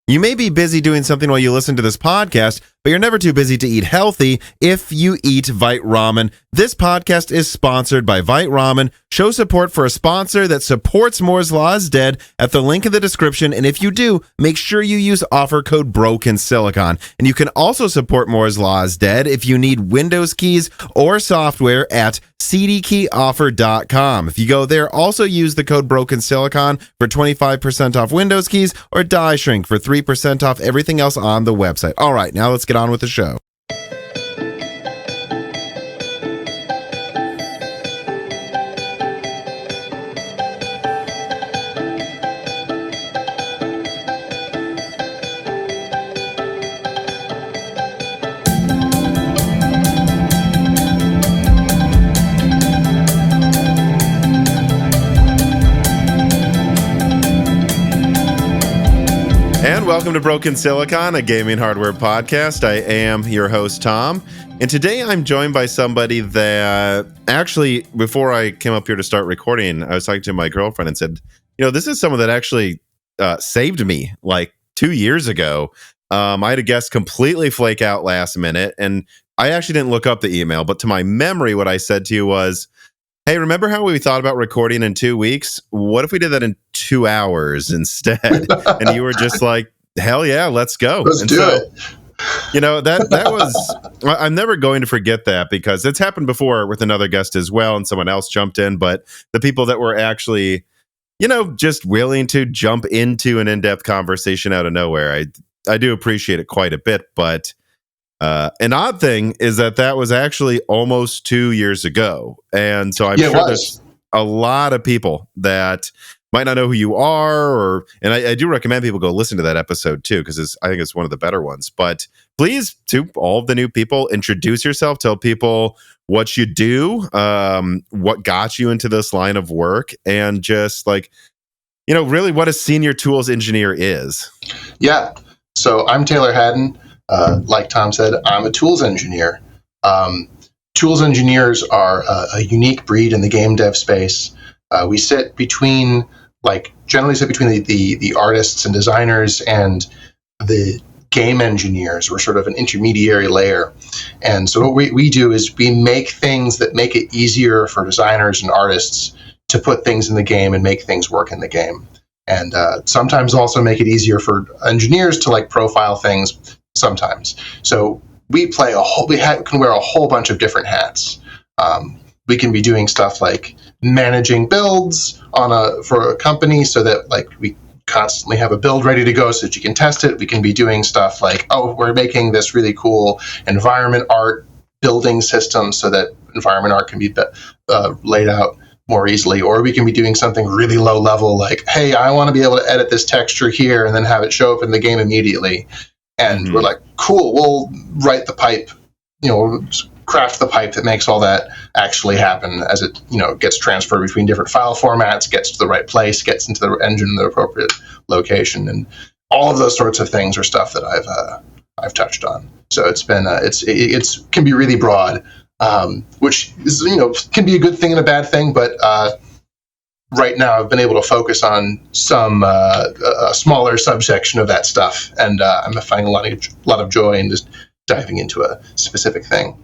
You may be busy doing something while you listen to this podcast, but you're never too busy to eat healthy if you eat Vite Ramen. This podcast is sponsored by Vite Ramen. Show support for a sponsor that supports Moore's Law is Dead at the link in the description. And if you do, make sure you use offer code BrokenSilicon. And you can also support Moore's Law is Dead if you need Windows keys or software at cdkeyoffer.com. If you go there, also use the code BrokenSilicon for 25% off Windows keys or Die Shrink for 3% off everything else on the website. All right, now let's get on with the show. And welcome to Broken Silicon, a gaming hardware podcast. I am your host, Tom. And today I'm joined by somebody that actually, before I came up here to start recording, I was talking to my girlfriend and said, you know, this is someone that actually saved me like 2 years ago. I had a guest completely flake out last minute, and I actually didn't look up the email, but to my memory, what I said to you was, hey, remember how we thought about recording in 2 weeks? What if we did that in 2 hours instead? And you were just like, hell yeah, let's go. Let's do it. You know, that was, I'm never going to forget that because it's happened before with another guest as well, and someone else jumped in. But the people that were actually, you know, just willing to jump into an in-depth conversation out of nowhere, I do appreciate it quite a bit. But an odd thing is that was actually almost 2 years ago. And so I'm sure there's a lot of people that might not know who you are, and I do recommend people go listen to that episode too, because I think it's one of the better ones. But please, to all of the new people, introduce yourself, tell people what you do, what got you into this line of work, and just like, you know, really what a senior tools engineer is. Yeah. So I'm Taylor Haddon. Like Tom said, I'm a tools engineer. Tools engineers are a unique breed in the game dev space. We generally sit between the artists and designers and the game engineers. We're sort of an intermediary layer. And so what we do is we make things that make it easier for designers and artists to put things in the game and make things work in the game. And sometimes also make it easier for engineers to like profile things sometimes. So we can wear a whole bunch of different hats. We can be doing stuff like managing builds for a company so that like we constantly have a build ready to go so that you can test it. We can be doing stuff like, we're making this really cool environment art building system so that environment art can be laid out more easily. Or we can be doing something really low level like, hey, I want to be able to edit this texture here and then have it show up in the game immediately. And we're like, cool, we'll write the pipe, craft the pipe that makes all that actually happen as it, gets transferred between different file formats, gets to the right place, gets into the engine in the appropriate location, and all of those sorts of things are stuff that I've touched on. So it's been it can be really broad, which is can be a good thing and a bad thing, but right now I've been able to focus on some a smaller subsection of that stuff, and I'm finding a lot of joy in just diving into a specific thing.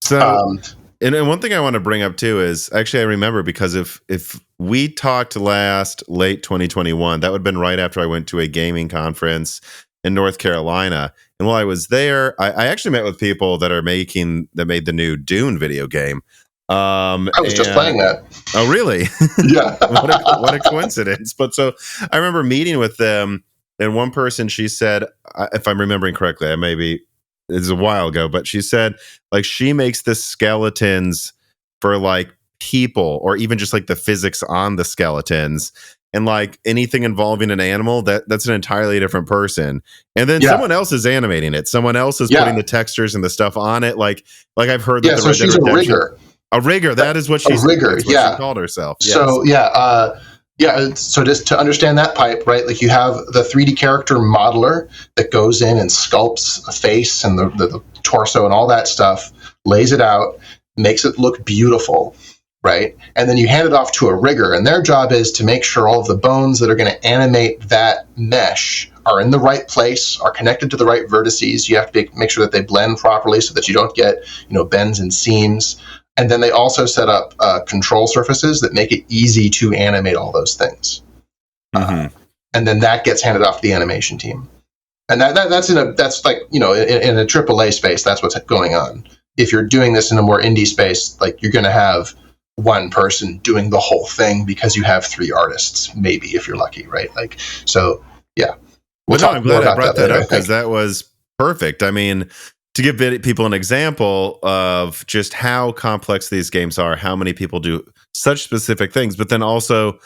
So, and one thing I want to bring up too is actually I remember because if we talked late 2021, that would have been right after I went to a gaming conference in North Carolina, and while I was there, I actually met with people that made the new Dune video game. I was just playing that. Oh, really? Yeah. what a coincidence. But so I remember meeting with them, and one person, she said, if I'm remembering correctly, it's a while ago, but she said like she makes the skeletons for like people, or even just like the physics on the skeletons, and like anything involving an animal, that's an entirely different person. And then someone else is animating it. Someone else is putting the textures and the stuff on it. Like I've heard that. So she's a rigger. A rigger. That is what she's a rigger. She called herself. Yes. So so just to understand that pipe, right? Like you have the 3D character modeler that goes in and sculpts a face and the torso and all that stuff, lays it out, makes it look beautiful, right? And then you hand it off to a rigger, and their job is to make sure all of the bones that are going to animate that mesh are in the right place, are connected to the right vertices. You have to make sure that they blend properly so that you don't get, bends and seams. And then they also set up control surfaces that make it easy to animate all those things. And then that gets handed off to the animation team. And that's in a AAA space. That's what's going on. If you're doing this in a more indie space, like, you're going to have one person doing the whole thing because you have 3 artists, maybe, if you're lucky, right? Like, so yeah. I'm glad I brought that up, because that was perfect. I mean, to give people an example of just how complex these games are, how many people do such specific things, but then also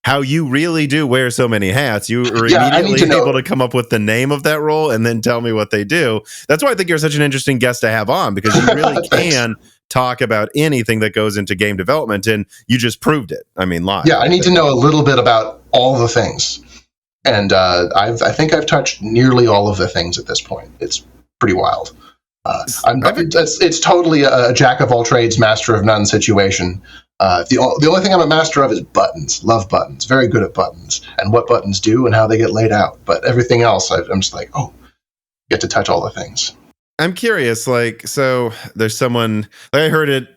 how you really do wear so many hats. You are immediately able to come up with the name of that role and then tell me what they do. That's why I think you're such an interesting guest to have on, because you really can talk about anything that goes into game development, and you just proved it. I mean, live. Yeah, I need to know a little bit about all the things. And I think I've touched nearly all of the things at this point. It's pretty wild. It's totally a jack of all trades, master of none situation. The only thing I'm a master of is buttons. Love buttons. Very good at buttons and what buttons do and how they get laid out. But everything else, I'm just like, get to touch all the things. I'm curious. Like, so there's someone, like, I heard it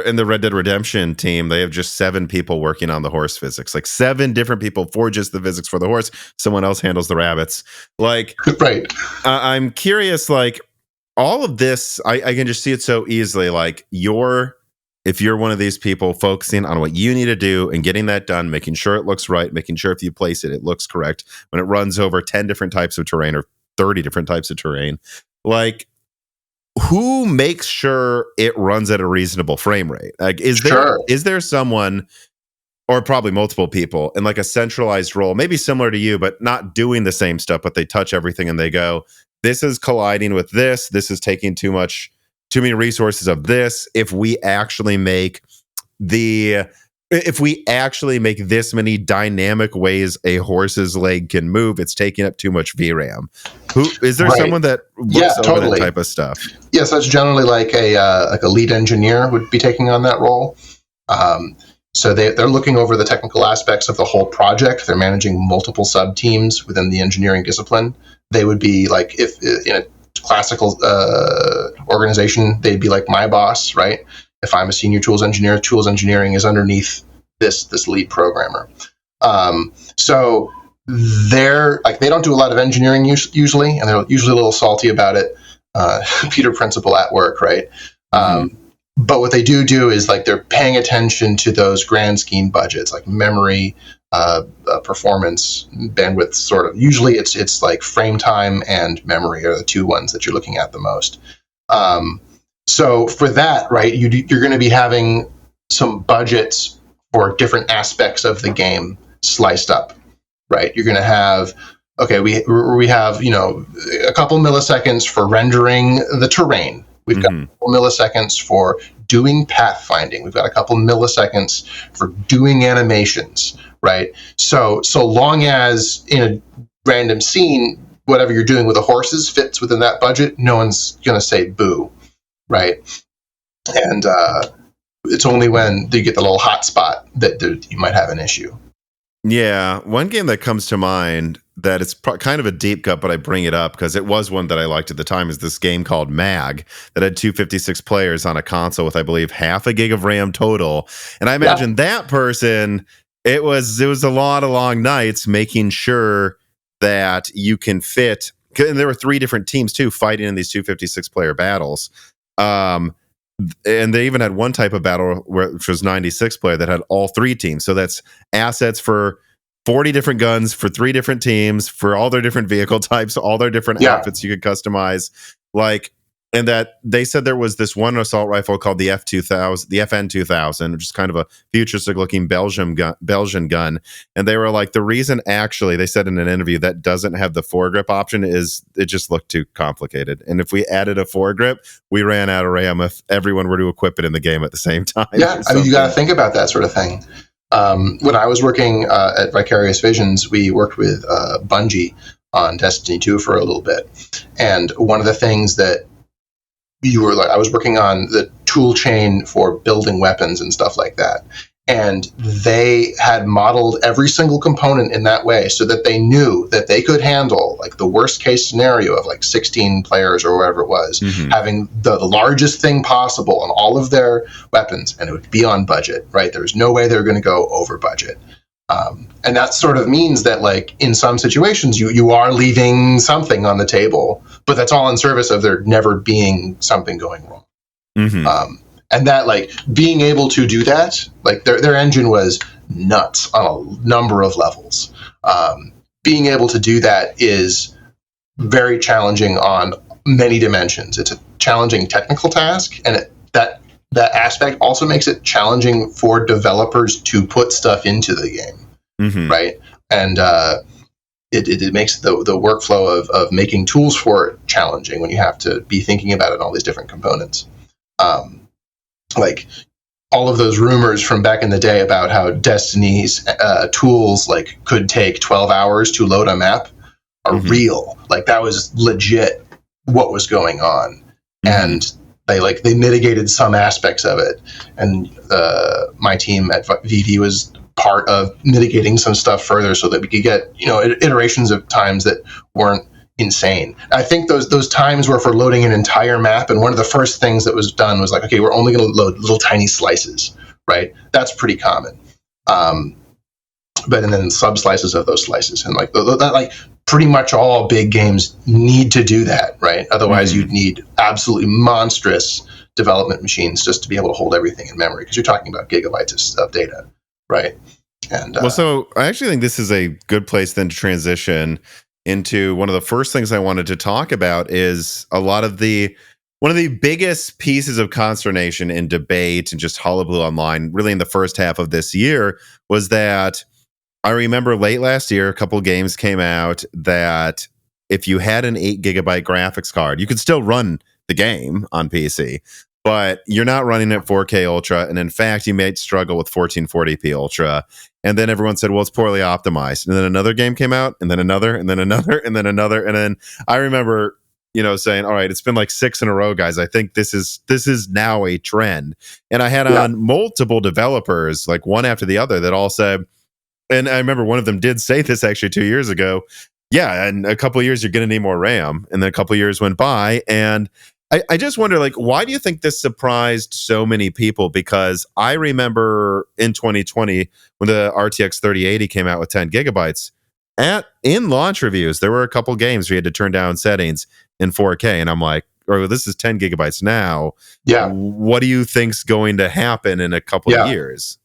in the Red Dead Redemption team. They have just 7 people working on the horse physics. Like 7 different people for just the physics for the horse. Someone else handles the rabbits. Like, right. I'm curious. Like, all of this, I can just see it so easily. Like, if you're one of these people focusing on what you need to do and getting that done, making sure it looks right, making sure if you place it, it looks correct. When it runs over 10 different types of terrain or 30 different types of terrain, like, who makes sure it runs at a reasonable frame rate? Like, is there someone, or probably multiple people, in like a centralized role, maybe similar to you, but not doing the same stuff, but they touch everything and they go, this is colliding with this. This is taking too many resources of this. If we actually make this many dynamic ways a horse's leg can move, it's taking up too much VRAM. Is there someone that looks over that type of stuff? Yes, that's generally like a lead engineer would be taking on that role. So they're looking over the technical aspects of the whole project. They're managing multiple sub teams within the engineering discipline. They would be like, if in a classical organization, they'd be like my boss, right? If I'm a senior tools engineer, tools engineering is underneath this lead programmer. So they don't do a lot of engineering usually, and they're usually a little salty about it. Peter Principle at work, right? But what they do is, like, they're paying attention to those grand scheme budgets, like memory, performance, bandwidth, sort of. Usually it's like frame time and memory are the 2 ones that you're looking at the most. So for that, right, you're going to be having some budgets for different aspects of the game sliced up, right? You're going to have, we have, a couple milliseconds for rendering the terrain. We've got a couple milliseconds for doing pathfinding. We've got a couple milliseconds for doing animations, right? So long as in a random scene, whatever you're doing with the horses fits within that budget, no one's going to say boo, right? And it's only when you get the little hot spot that you might have an issue. Yeah, one game that comes to mind that it's kind of a deep cut, but I bring it up because it was one that I liked at the time, is this game called Mag that had 256 players on a console with, I believe, half a gig of RAM total. And I imagine that person, it was a lot of long nights making sure that you can fit. And there were 3 different teams too fighting in these 256 player battles. And they even had one type of battle which was 96 player that had all 3 teams. So that's assets for 40 different guns for 3 different teams for all their different vehicle types, all their different outfits you could customize. Like, and that they said there was this one assault rifle called the FN2000, which is kind of a futuristic looking Belgian gun. And they were like, the reason actually, they said in an interview, that doesn't have the foregrip option is it just looked too complicated. And if we added a foregrip, we ran out of RAM if everyone were to equip it in the game at the same time. Yeah, I mean, you got to think about that sort of thing. When I was working at Vicarious Visions, we worked with Bungie on Destiny 2 for a little bit. And one of the things that I was working on the tool chain for building weapons and stuff like that. And they had modeled every single component in that way so that they knew that they could handle like the worst case scenario of like 16 players or whatever it was, having the largest thing possible on all of their weapons, and it would be on budget, right? There's no way they're going to go over budget. And that sort of means that like in some situations you are leaving something on the table, but that's all in service of there never being something going wrong. And that, like, being able to do that, like, their engine was nuts on a number of levels. Being able to do that is very challenging on many dimensions. It's a challenging technical task, and that aspect also makes it challenging for developers to put stuff into the game, right? And it makes the workflow of making tools for it challenging when you have to be thinking about it in all these different components. Like all of those rumors from back in the day about how Destiny's tools like could take 12 hours to load a map are real. Like that was legit what was going on. And they mitigated some aspects of it. And my team at VV was part of mitigating some stuff further so that we could get, iterations of times that weren't insane. I think those times were for loading an entire map, and one of the first things that was done was like, okay, we're only going to load little tiny slices, right? That's pretty common. But and then sub slices of those slices, and like that, like pretty much all big games need to do that, right? Otherwise, you'd need absolutely monstrous development machines just to be able to hold everything in memory, because you're talking about gigabytes of data, right? And so I actually think this is a good place then to transition into one of the first things I wanted to talk about is one of the biggest pieces of consternation and debate and just hullabaloo online really in the first half of this year was that I remember late last year, a couple of games came out that if you had an 8 gigabyte graphics card, you could still run the game on PC, but you're not running at 4K Ultra. And in fact, you might struggle with 1440p Ultra. And then everyone said, well, it's poorly optimized. And then another game came out, and then another, and then another, and then another. And then I remember, saying, all right, it's been like 6 in a row, guys. I think this is now a trend. And I had on multiple developers, like one after the other, that all said, and I remember one of them did say this actually 2 years ago. Yeah, in a couple of years, you're going to need more RAM. And then a couple of years went by, and I just wonder, like, why do you think this surprised so many people? Because I remember in 2020 when the RTX 3080 came out with 10 gigabytes, in launch reviews, there were a couple games where you had to turn down settings in 4K, and I'm like, oh, this is 10 gigabytes now. Yeah, what do you think's going to happen in a couple of years?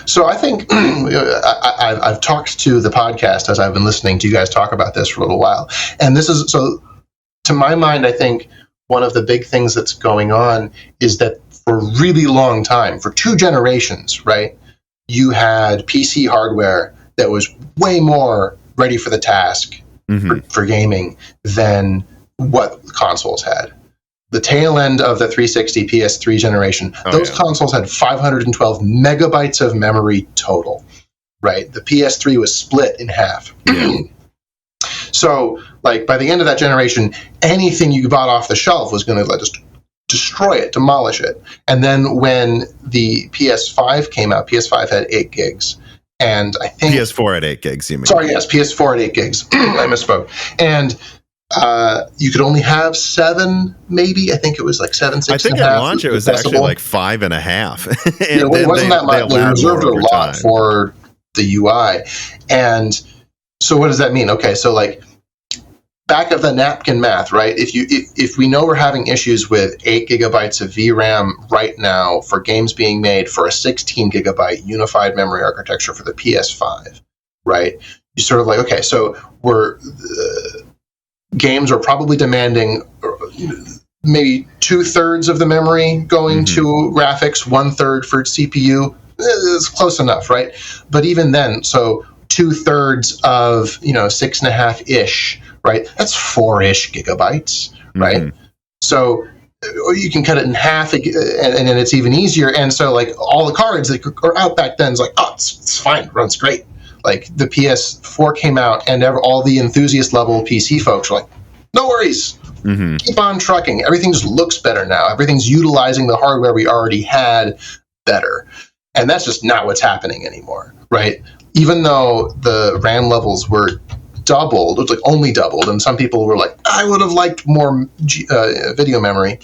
So I think I've talked to the podcast as I've been listening to you guys talk about this for a little while, and this is so. To my mind, I think one of the big things that's going on is that for a really long time, for 2 generations, right, you had PC hardware that was way more ready for the task for gaming than what consoles had. The tail end of the 360 PS3 generation, those consoles had 512 megabytes of memory total, right? The PS3 was split in half. So, like, by the end of that generation, anything you bought off the shelf was going to just destroy it, demolish it. And then when the PS5 came out, PS5 had 8 gigs. And I think... PS4 had 8 gigs, you mean? Sorry, yes, PS4 had 8 gigs. I misspoke. And you could only have 7, maybe. I think it was like 7, 6 I think at launch it was actually like 5.5. And it wasn't that much. They reserved a lot for the UI. And so what does that mean? Okay, so like back of the napkin math, right? If we know we're having issues with 8 gigabytes of VRAM right now for games being made for a 16 gigabyte unified memory architecture for the PS5, right? You sort of like, okay, so games are probably demanding maybe 2/3 of the memory going to graphics, 1/3 for CPU. It's close enough, right? But even then, so 2/3 of 6.5-ish, right? That's 4-ish gigabytes, right? So you can cut it in half, and then it's even easier. And so like all the cards that are out back then is like, oh, it's fine, runs great. Like the PS4 came out, and all the enthusiast level PC folks were like, no worries, keep on trucking. Everything just looks better now. Everything's utilizing the hardware we already had better. And that's just not what's happening anymore, right? Even though the RAM levels were doubled, it was like only doubled, and some people were like, I would have liked more video memory.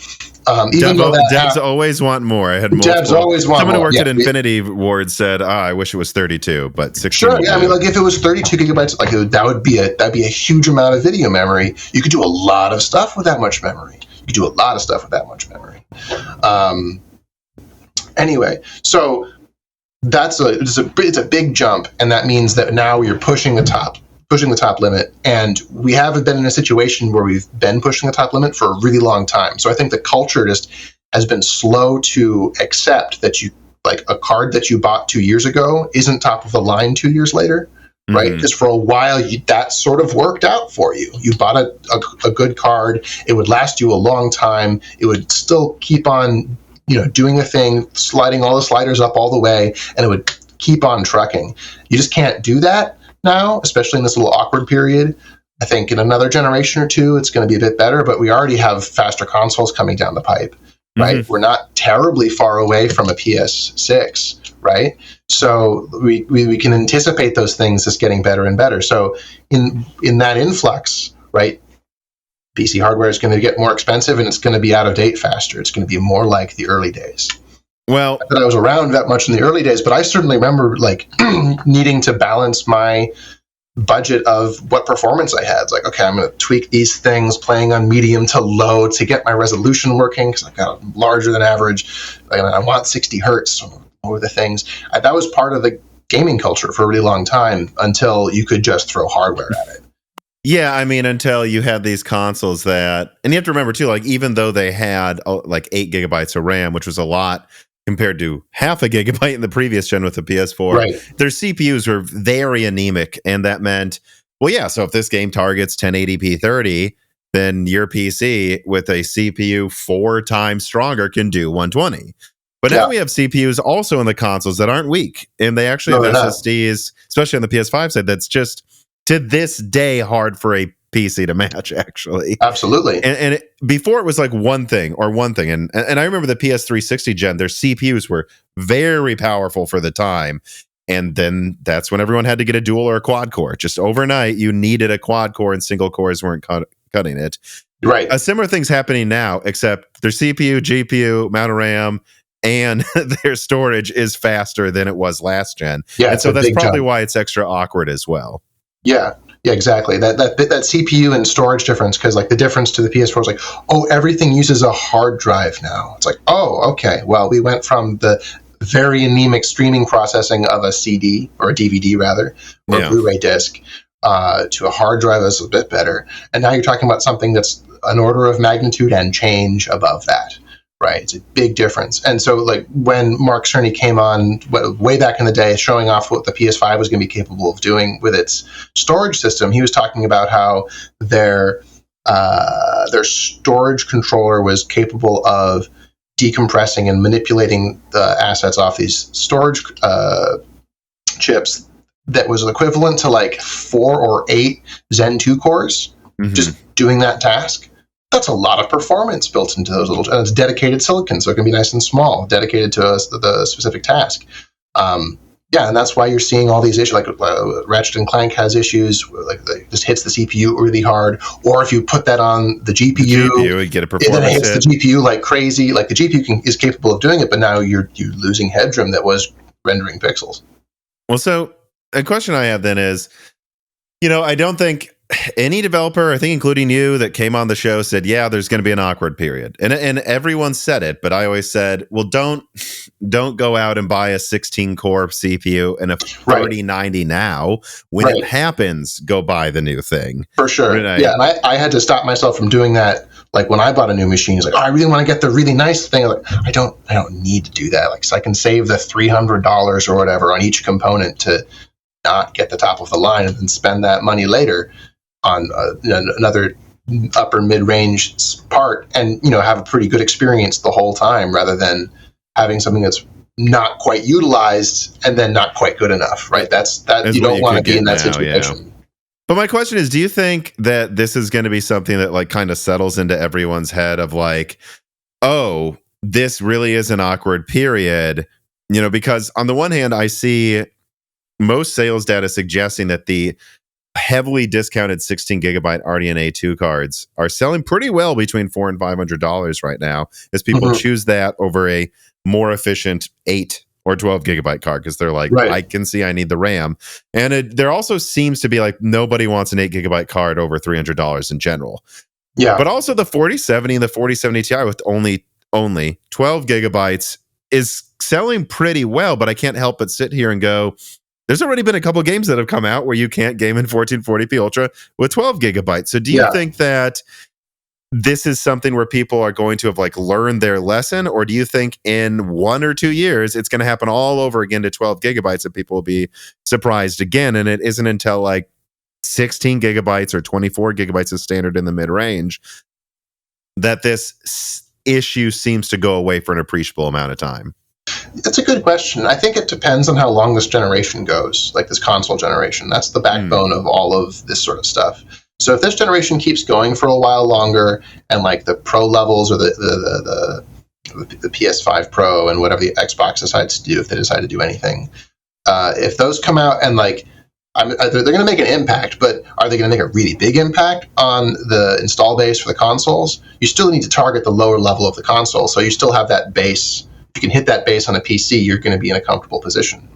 Even though devs always want more. I had multiple. Devs always want Someone who more. worked at Infinity Ward said, I wish it was 32, but 16. Sure, yeah. I mean, like if it was 32 gigabytes, like that'd be a huge amount of video memory. You could do a lot of stuff with that much memory. Anyway, so it's a big jump, and that means that now you're pushing the top limit, and we haven't been in a situation where we've been pushing the top limit for a really long time. So I think the culture just has been slow to accept that you, like, a card that you bought 2 years ago isn't top of the line 2 years later, right? Because for a while that sort of worked out for you. You bought a good card, it would last you a long time, it would still keep on, doing a thing, sliding all the sliders up all the way, and it would keep on trucking. You just can't do that now, especially in this little awkward period. I think in another generation or two, it's going to be a bit better, but we already have faster consoles coming down the pipe, right? We're not terribly far away from a PS6, right? So we can anticipate those things just getting better and better. So in that influx, right, PC hardware is going to get more expensive, and it's going to be out of date faster. It's going to be more like the early days. Well, not that I was around that much in the early days, but I certainly remember like needing to balance my budget of what performance I had. It's like, okay, I'm going to tweak these things, playing on medium to low to get my resolution working, because I've got a larger than average, and I want 60 hertz over the things. That was part of the gaming culture for a really long time, until you could just throw hardware at it. Yeah, I mean, until you had these consoles that, and you have to remember too, like, even though they had like 8 gigabytes of RAM, which was a lot compared to half a gigabyte in the previous gen with the PS4, right, their CPUs were very anemic, and that meant, well, yeah, so if this game targets 1080p 30, then your PC with a CPU 4 times stronger can do 120. But now we have CPUs also in the consoles that aren't weak, and they actually have SSDs, especially on the PS5 side, that's just to this day hard for a PC to match, actually. Absolutely. And before it was like one thing. And I remember the PS360 gen, their CPUs were very powerful for the time. And then that's when everyone had to get a dual or a quad core. Just overnight, you needed a quad core, and single cores weren't cutting it. Right. A similar thing's happening now, except their CPU, GPU, amount of RAM, and their storage is faster than it was last gen. Yeah, and so that's probably why it's extra awkward as well. Yeah, exactly. That CPU and storage difference, because like the difference to the PS4 is like, oh, everything uses a hard drive now. It's like, oh, okay. Well, we went from the very anemic streaming processing of a CD, or a DVD rather, or a Blu-ray disc, to a hard drive that's a bit better. And now you're talking about something that's an order of magnitude and change above that. Right, it's a big difference. And so, like, when Mark Cerny came on way back in the day, showing off what the PS5 was going to be capable of doing with its storage system, he was talking about how their storage controller was capable of decompressing and manipulating the assets off these storage chips that was equivalent to like 4 or 8 Zen 2 cores, just doing that task. That's a lot of performance built into those little, and it's dedicated silicon, so it can be nice and small, dedicated to the specific task. And that's why you're seeing all these issues, like Ratchet and Clank has issues, like it just hits the CPU really hard, or if you put that on the GPU, you get a performance then it hits the GPU like crazy. Like the GPU is capable of doing it, but now you're losing headroom that was rendering pixels. Well, so a question I have then is, I don't think any developer, I think including you, that came on the show said, yeah, there's going to be an awkward period. And everyone said it, but I always said, well, don't go out and buy a 16-core CPU and a 3090 now. When it happens, go buy the new thing. For sure. And I had to stop myself from doing that. Like when I bought a new machine, it's like, oh, I really want to get the really nice thing. Like, I don't need to do that. Like, so I can save the $300 or whatever on each component to not get the top of the line and then spend that money later on another upper mid-range part, and have a pretty good experience the whole time, rather than having something that's not quite utilized and then not quite good enough, right? That's you don't want to be in that situation. Yeah. But my question is, do you think that this is going to be something that like kind of settles into everyone's head of like, oh, this really is an awkward period, Because on the one hand, I see most sales data suggesting that the heavily discounted 16 gigabyte RDNA 2 cards are selling pretty well between $400 and $500 right now, as people choose that over a more efficient 8 or 12 gigabyte card, because they're like, I can see I need the RAM. And there also seems to be like nobody wants an 8 gigabyte card over $300 in general. Yeah. But also the 4070 and the 4070 Ti with only 12 gigabytes is selling pretty well, but I can't help but sit here and go, there's already been a couple games that have come out where you can't game in 1440p Ultra with 12 gigabytes. So do you think that this is something where people are going to have like learned their lesson, or do you think in 1 or 2 years it's going to happen all over again to 12 gigabytes and people will be surprised again? And it isn't until like 16 gigabytes or 24 gigabytes is standard in the mid-range that this issue seems to go away for an appreciable amount of time. That's a good question. I think it depends on how long this generation goes, like this console generation. That's the backbone of all of this sort of stuff. So if this generation keeps going for a while longer, and like the Pro levels or the PS5 Pro and whatever the Xbox decides to do, if they decide to do anything, if those come out and like, they're going to make an impact, but are they going to make a really big impact on the install base for the consoles? You still need to target the lower level of the console, so you still have that base. If you can hit that base on a PC, you're going to be in a comfortable position.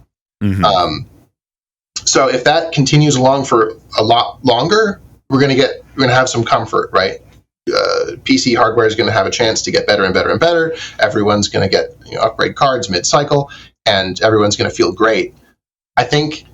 So if that continues along for a lot longer, we're going to have some comfort, right? PC hardware is going to have a chance to get better and better and better. Everyone's going to get upgrade cards mid-cycle, and everyone's going to feel great. I think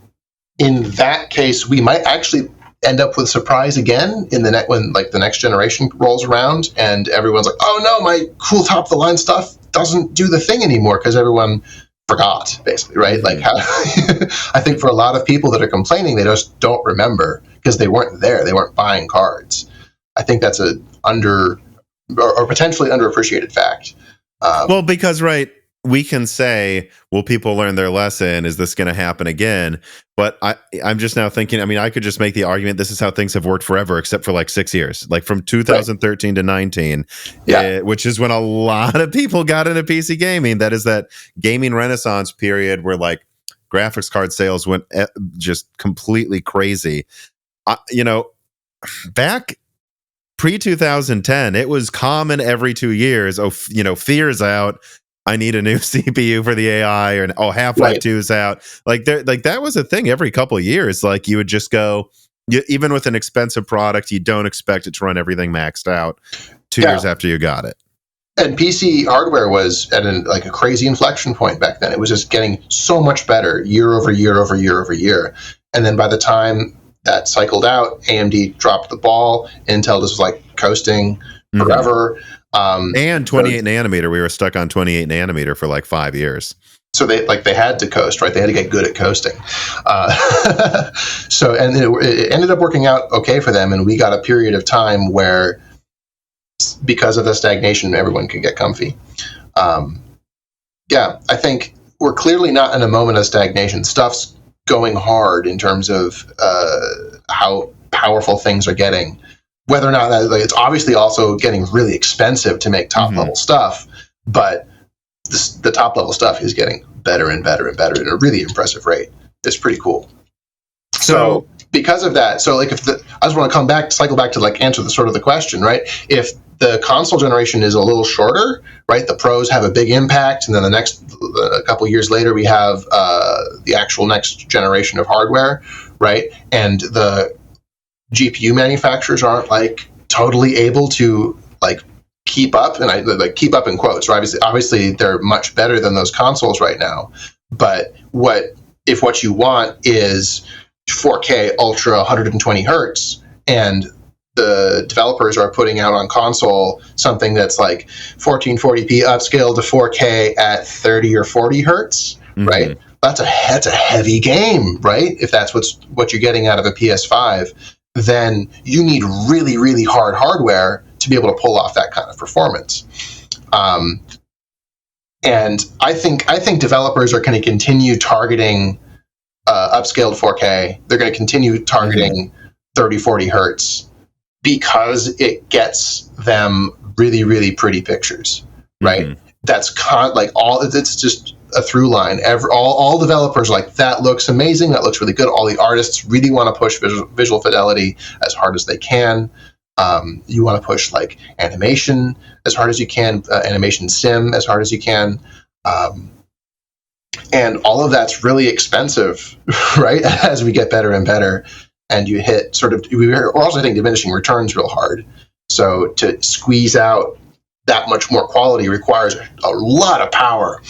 in that case, we might actually end up with surprise again in the when like the next generation rolls around, and everyone's like, "Oh no, my cool top of the line stuff doesn't do the thing anymore," because everyone forgot, basically, right? Like, I think for a lot of people that are complaining, they just don't remember because they weren't there, they weren't buying cards. I think that's a or potentially underappreciated fact. Well, because we can say, will people learn their lesson? Is this going to happen again? But I'm just now thinking, I could just make the argument this is how things have worked forever, except for like 6 years, like from 2013 to 19, which is when a lot of people got into PC gaming. That is that gaming renaissance period where like graphics card sales went just completely crazy. Back pre-2010, it was common every 2 years. Fear's out. I need a new CPU for the AI, or Half-Life 2 is out. Like that was a thing every couple of years. Like you would just go, even with an expensive product, you don't expect it to run everything maxed out 2 years after you got it. And PC hardware was at a crazy inflection point back then. It was just getting so much better year over year over year over year. And then by the time that cycled out, AMD dropped the ball. Intel just was like coasting forever. And 28 nanometer, we were stuck on 28 nanometer for like 5 years. So they had to coast, right? They had to get good at coasting. So it ended up working out okay for them, and we got a period of time where, because of the stagnation, everyone could get comfy. I think we're clearly not in a moment of stagnation. Stuff's going hard in terms of how powerful things are getting. Whether or not it's obviously also getting really expensive to make top level stuff, but the top level stuff is getting better and better and better at a really impressive rate. It's pretty cool. So because of that, I just want to cycle back to like answer the question, right? If the console generation is a little shorter, right? The pros have a big impact, and then a couple years later, we have the actual next generation of hardware, right? And the GPU manufacturers aren't like totally able to like keep up, and I like keep up in quotes, right? Obviously they're much better than those consoles right now. But if what you want is 4K ultra 120 hertz, and the developers are putting out on console something that's like 1440p upscale to 4K at 30 or 40 hertz, right? That's a heavy game, right? If that's what you're getting out of a PS5, then you need really, really hard hardware to be able to pull off that kind of performance. And I think developers are going to continue targeting upscaled 4K. They're going to continue targeting 30, 40 hertz because it gets them really, really pretty pictures, right? That's it's just a through line. All developers are like, that looks amazing, that looks really good. All the artists really want to push visual fidelity as hard as they can. You want to push like animation as hard as you can, animation sim as hard as you can. And all of that's really expensive, right? As we get better and better, and you hit we're also hitting diminishing returns real hard. So to squeeze out that much more quality requires a lot of power.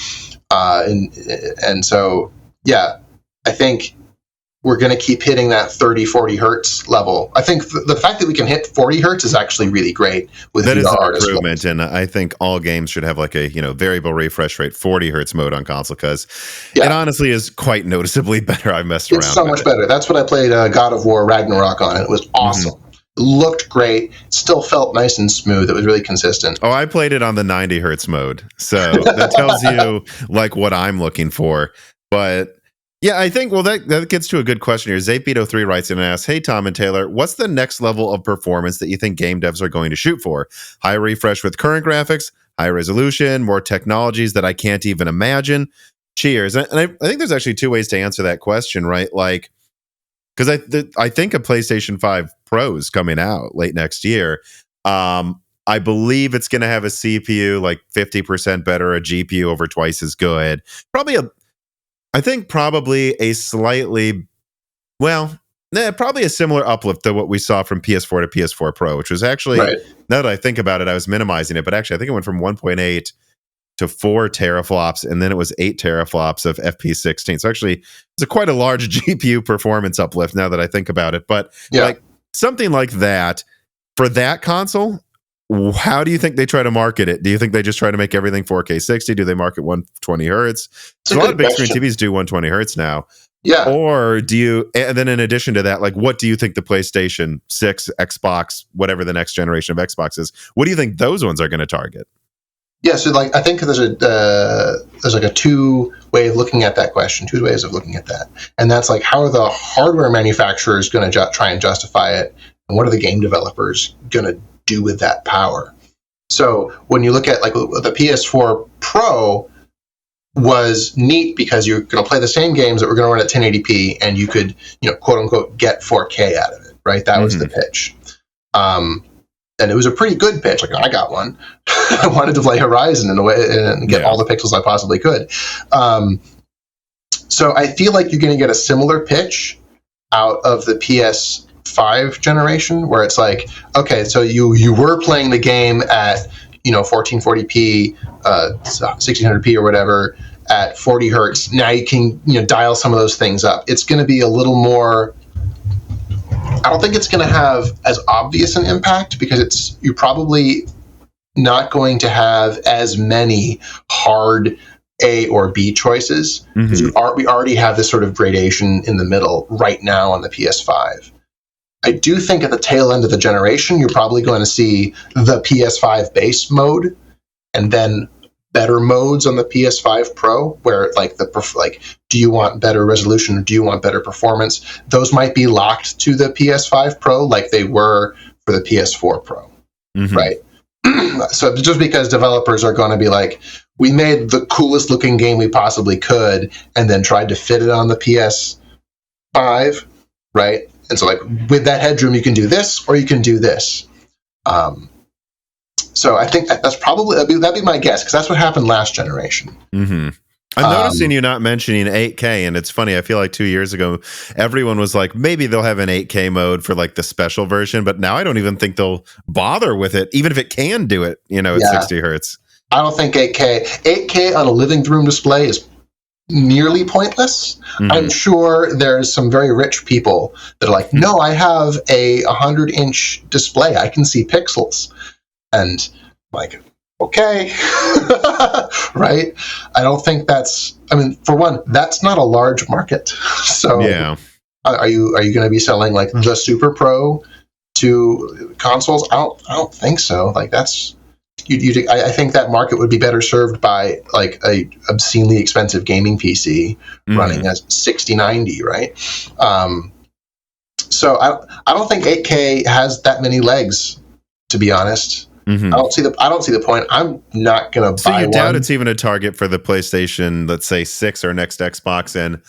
And so, yeah, I think we're going to keep hitting that 30, 40 hertz level. I think the fact that we can hit 40 hertz is actually really great with that VR is an art improvement, and I think all games should have like a variable refresh rate 40 hertz mode on console, because it honestly is quite noticeably better. I've messed around. It's so much better. That's what I played God of War Ragnarok on, and it was awesome. Mm-hmm. It looked great. It still felt nice and smooth. It was really consistent. Oh, I played it on the 90 hertz mode, so that tells you like what I'm looking for. But yeah, I think, well, that gets to a good question here. Zapedo3 writes in and asks, hey, Tom and Taylor, what's the next level of performance that you think game devs are going to shoot for? High refresh with current graphics, high resolution, more technologies that I can't even imagine? Cheers. And I think there's actually two ways to answer that question, right? Like, because I think a PlayStation 5 Pro is coming out late next year. I believe it's going to have a CPU like 50% better, a GPU over twice as good. Probably a slightly, probably a similar uplift to what we saw from PS4 to PS4 Pro, which was actually, now that I think about it, I was minimizing it, but actually I think it went from 1.8 to 4 teraflops, and then it was 8 teraflops of FP16. So actually, it's quite a large GPU performance uplift now that I think about it. But like something like that, for that console, how do you think they try to market it? Do you think they just try to make everything 4K 60? Do they market 120 hertz? So a lot of big screen TVs do 120 hertz now. Yeah. Or do you, and then in addition to that, like, what do you think the PlayStation 6, Xbox, whatever the next generation of Xbox is, what do you think those ones are going to target? Yeah, so like I think there's like a two ways of looking at that question, two ways of looking at that. And that's like, how are the hardware manufacturers going to try and justify it? And what are the game developers going to do with that power? So when you look at like the PS4 Pro was neat because you're going to play the same games that were going to run at 1080p, and you could, quote unquote, get 4K out of it, right? That was the pitch. And it was a pretty good pitch. Like, I got one. I wanted to play Horizon in a way and get all the pixels I possibly could. So I feel like you're going to get a similar pitch out of the PS5 generation, where it's like, okay, so you were playing the game at 1440p, 1600p or whatever at 40 hertz. Now you can dial some of those things up. It's going to be a little more. I don't think it's going to have as obvious an impact because you're probably not going to have as many hard A or B choices. Mm-hmm. We already have this sort of gradation in the middle right now on the PS5. I do think at the tail end of the generation, you're probably going to see the PS5 base mode and then better modes on the PS5 Pro, where do you want better resolution or do you want better performance? Those might be locked to the PS5 Pro like they were for the PS4 Pro, right? So just because developers are going to be like, we made the coolest looking game we possibly could and then tried to fit it on the PS5, right? And so like with that headroom, you can do this or you can do this. So I think that's probably, that'd be my guess, because that's what happened last generation. Mm-hmm. I'm noticing you not mentioning 8K, and it's funny. I feel like 2 years ago, everyone was like, maybe they'll have an 8K mode for like the special version, but now I don't even think they'll bother with it, even if it can do it, at 60 hertz. I don't think 8K on a living room display is nearly pointless. Mm-hmm. I'm sure there's some very rich people that are like, no, I have a 100-inch display. I can see pixels. And like, okay, right? I don't think for one, that's not a large market. So are you going to be selling like the Super Pro to consoles? I don't think so. Like that's, I think that market would be better served by like a obscenely expensive gaming PC running at 6090, right? So I don't think 8K has that many legs, to be honest. Mhm. I don't see the point. I'm not going to So buy you doubt one. it's even a target for the PlayStation, let's say 6 or next Xbox in,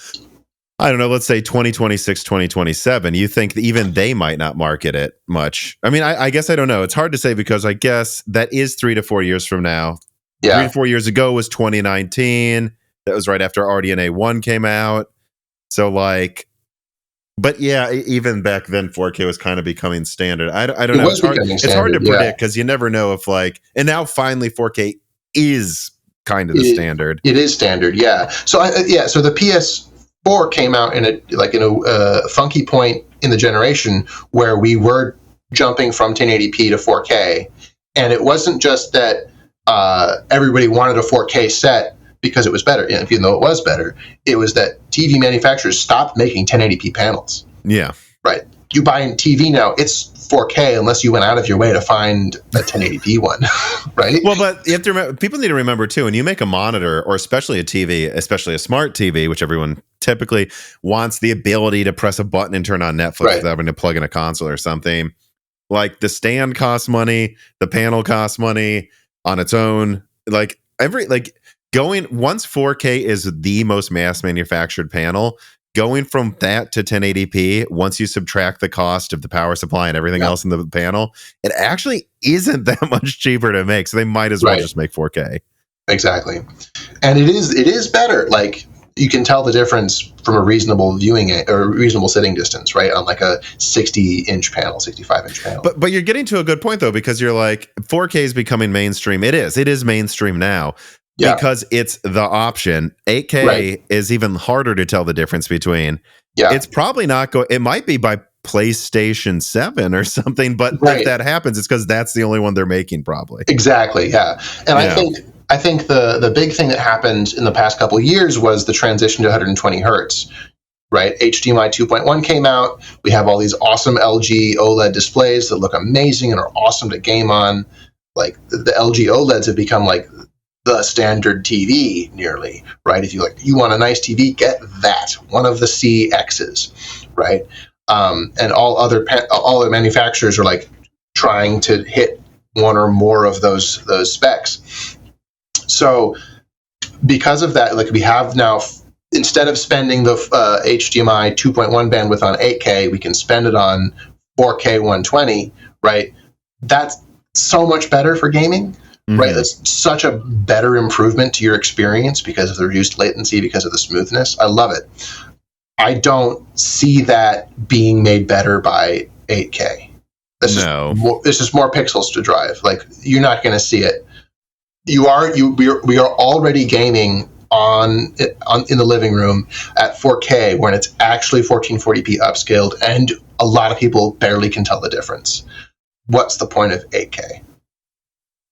I don't know, let's say 2026, 2027. You think that even they might not market it much? I mean, I guess I don't know. It's hard to say because I guess that is 3 to 4 years from now. 3 Yeah. to 4 years ago was 2019. That was right after RDNA 1 came out. So like, but yeah, even back then 4K was kind of becoming standard. I don't It know. was becoming It's hard to standard, yeah. predict because you never know if like, and now finally 4K is kind of the standard. It is standard, yeah. So so the PS4 came out in a funky point in the generation where we were jumping from 1080p to 4K, and it wasn't just that everybody wanted a 4K set because it was better, even though it was better. It was that TV manufacturers stopped making 1080p panels. Yeah. Right. You buy a TV now, it's 4K unless you went out of your way to find a 1080p one, right? Well, but you have to remember, people need to remember too, when you make a monitor or especially a TV, especially a smart TV, which everyone typically wants the ability to press a button and turn on Netflix without having to plug in a console or something. Like the stand costs money, the panel costs money on its own. Once 4K is the most mass manufactured panel, going from that to 1080p, once you subtract the cost of the power supply and everything else in the panel, it actually isn't that much cheaper to make. So they might as well just make 4K. Exactly. And it is better. Like, you can tell the difference from a reasonable reasonable sitting distance, right? On like a 60-inch panel, 65-inch panel. But you're getting to a good point though, because you're like, 4K is becoming mainstream. It is mainstream now. Yeah. Because it's the option. 8K is even harder to tell the difference between. Yeah. It's probably not it might be by PlayStation 7 or something, but if that happens, it's because that's the only one they're making probably. Exactly, yeah. And I think the big thing that happened in the past couple of years was the transition to 120 hertz, right? HDMI 2.1 came out. We have all these awesome LG OLED displays that look amazing and are awesome to game on. Like the LG OLEDs have become like the standard TV nearly, right? If you want a nice TV, get that, one of the CXs, right? And all other manufacturers are like trying to hit one or more of those specs. So because of that, like we have now, instead of spending the HDMI 2.1 bandwidth on 8K, we can spend it on 4K 120, right? That's so much better for gaming. Right, that's such a better improvement to your experience because of the reduced latency, because of the smoothness. I love it. I don't see that being made better by 8K. It's just more pixels to drive. Like, you're not going to see it. We are already gaming in the living room at 4K when it's actually 1440p upscaled, and a lot of people barely can tell the difference. What's the point of 8K?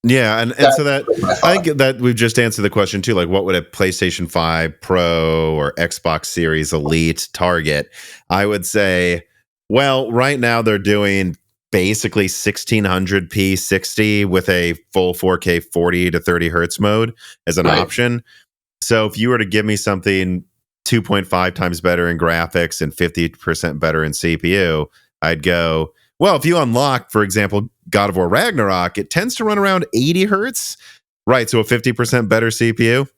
Yeah, and so that I think that we've just answered the question too. Like, what would a PlayStation 5 Pro or Xbox Series Elite target? I would say, well, right now they're doing basically 1600p 60 with a full 4K 40 to 30 hertz mode as an option. So if you were to give me something 2.5 times better in graphics and 50% better in CPU, I'd go, well, if you unlock, for example, God of War Ragnarok, it tends to run around 80 hertz. Right, so a 50% better CPU.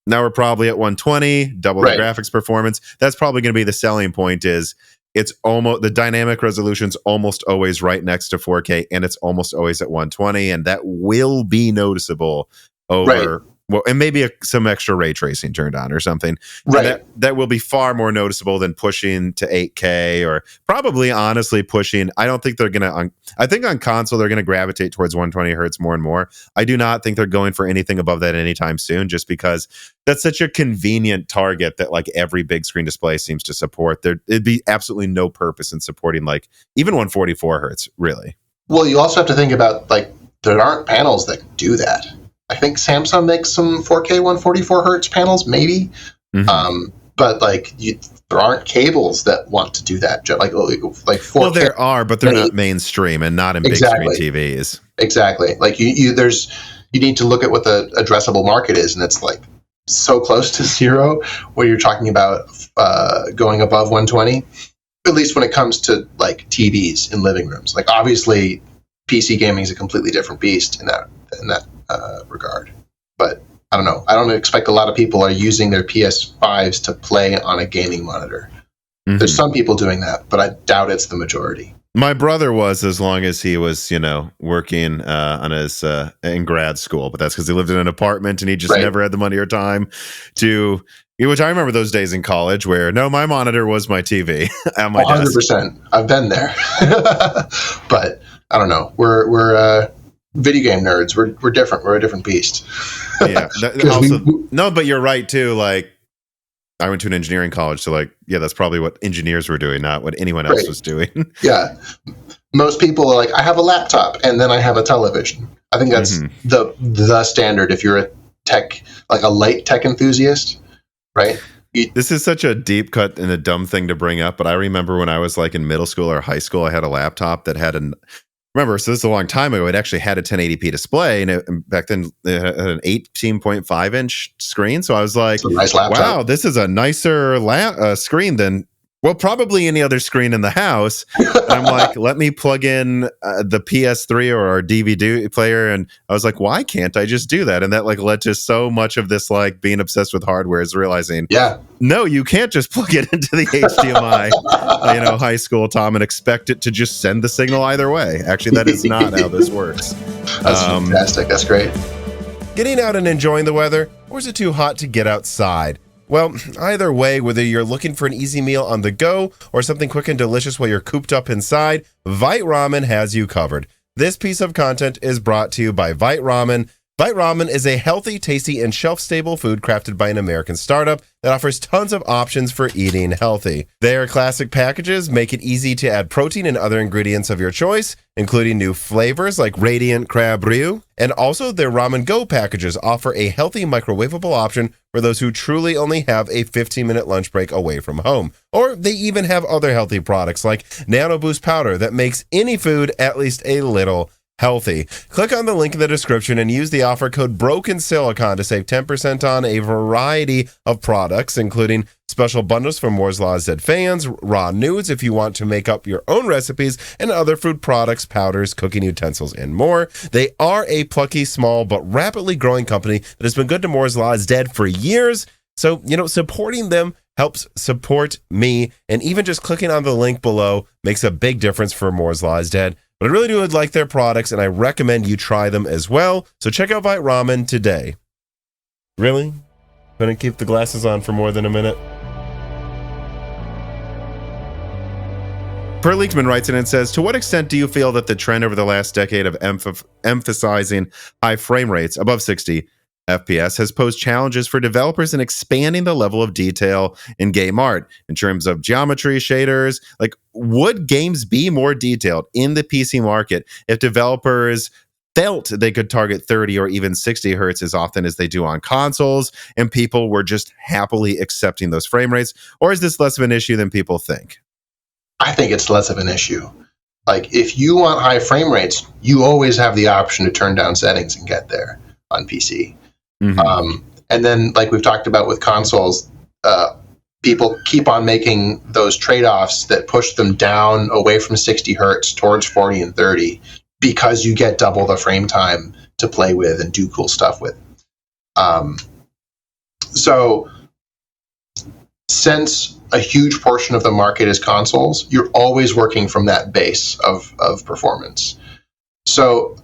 Now we're probably at 120, double the graphics performance. That's probably going to be the selling point. Is it's almost the dynamic resolution's almost always right next to 4K, and it's almost always at 120, and that will be noticeable over. Well, and maybe some extra ray tracing turned on or something. Right. That will be far more noticeable than pushing to 8K, or probably honestly pushing. I don't think they're going to, I think on console, they're going to gravitate towards 120 hertz more and more. I do not think they're going for anything above that anytime soon, just because that's such a convenient target that like every big screen display seems to support. It'd be absolutely no purpose in supporting like even 144 hertz, really. Well, you also have to think about like there aren't panels that do that. I think Samsung makes some 4K 144 hertz panels, maybe. But like there aren't cables that want to do that. Like 4K. Well, there are, but they're not mainstream and not in big screen TVs. Exactly. Like you need to look at what the addressable market is, and it's like so close to zero where you're talking about going above 120. At least when it comes to like TVs in living rooms. Like obviously PC gaming is a completely different beast in that regard. But I don't know. I don't expect a lot of people are using their PS5s to play on a gaming monitor. Mm-hmm. There's some people doing that, but I doubt it's the majority. My brother was, as long as he was, working on his in grad school, but that's because he lived in an apartment and he just never had the money or time to. Which I remember those days in college where my monitor was my TV at my 100%. Desk. I've been there, but I don't know. We're video game nerds. We're different. We're a different beast. Yeah. But you're right too. Like, I went to an engineering college, so that's probably what engineers were doing, not what anyone else was doing. Yeah. Most people are like, I have a laptop and then I have a television. I think that's the standard if you're a tech, like a light tech enthusiast, right? This is such a deep cut and a dumb thing to bring up, but I remember when I was in middle school or high school, I had a laptop that had so this is a long time ago, it actually had a 1080p display, and back then it had an 18.5 inch screen. So I was like, nice wow, this is a nicer screen than probably any other screen in the house. And I'm like, let me plug in the PS3 or our DVD player. And I was like, why can't I just do that? And that led to so much of this, being obsessed with hardware, is realizing, no, you can't just plug it into the HDMI, high school, Tom, and expect it to just send the signal either way. Actually, that is not how this works. That's fantastic. That's great. Getting out and enjoying the weather, or is it too hot to get outside? Well, either way, whether you're looking for an easy meal on the go or something quick and delicious while you're cooped up inside, Vite Ramen has you covered. This piece of content is brought to you by Vite Ramen. Vite Ramen is a healthy, tasty, and shelf-stable food crafted by an American startup that offers tons of options for eating healthy. Their classic packages make it easy to add protein and other ingredients of your choice, including new flavors like Radiant Crab Ryu. And also, their Ramen Go packages offer a healthy microwavable option for those who truly only have a 15-minute lunch break away from home. Or they even have other healthy products like Nano Boost Powder that makes any food at least a little healthy. Click on the link in the description and use the offer code BROKENSILICON to save 10% on a variety of products, including special bundles for Moore's Law's Dead fans, raw nudes if you want to make up your own recipes, and other food products, powders, cooking utensils, and more. They are a plucky, small, but rapidly growing company that has been good to Moore's Law's Dead for years. So, supporting them helps support me, and even just clicking on the link below makes a big difference for Moore's Law's Dead. But I really do like their products, and I recommend you try them as well. So check out Vite Ramen today. Really? Couldn't keep the glasses on for more than a minute? Per Leakman writes in and says, to what extent do you feel that the trend over the last decade of emphasizing high frame rates above 60 FPS has posed challenges for developers in expanding the level of detail in game art in terms of geometry, shaders? Would games be more detailed in the PC market if developers felt they could target 30 or even 60 hertz as often as they do on consoles, and people were just happily accepting those frame rates? Or is this less of an issue than people think? I think it's less of an issue. If you want high frame rates, you always have the option to turn down settings and get there on PC. Mm-hmm. And then, we've talked about with consoles, people keep on making those trade-offs that push them down away from 60 hertz towards 40 and 30 because you get double the frame time to play with and do cool stuff with. So since a huge portion of the market is consoles, you're always working from that base of performance. So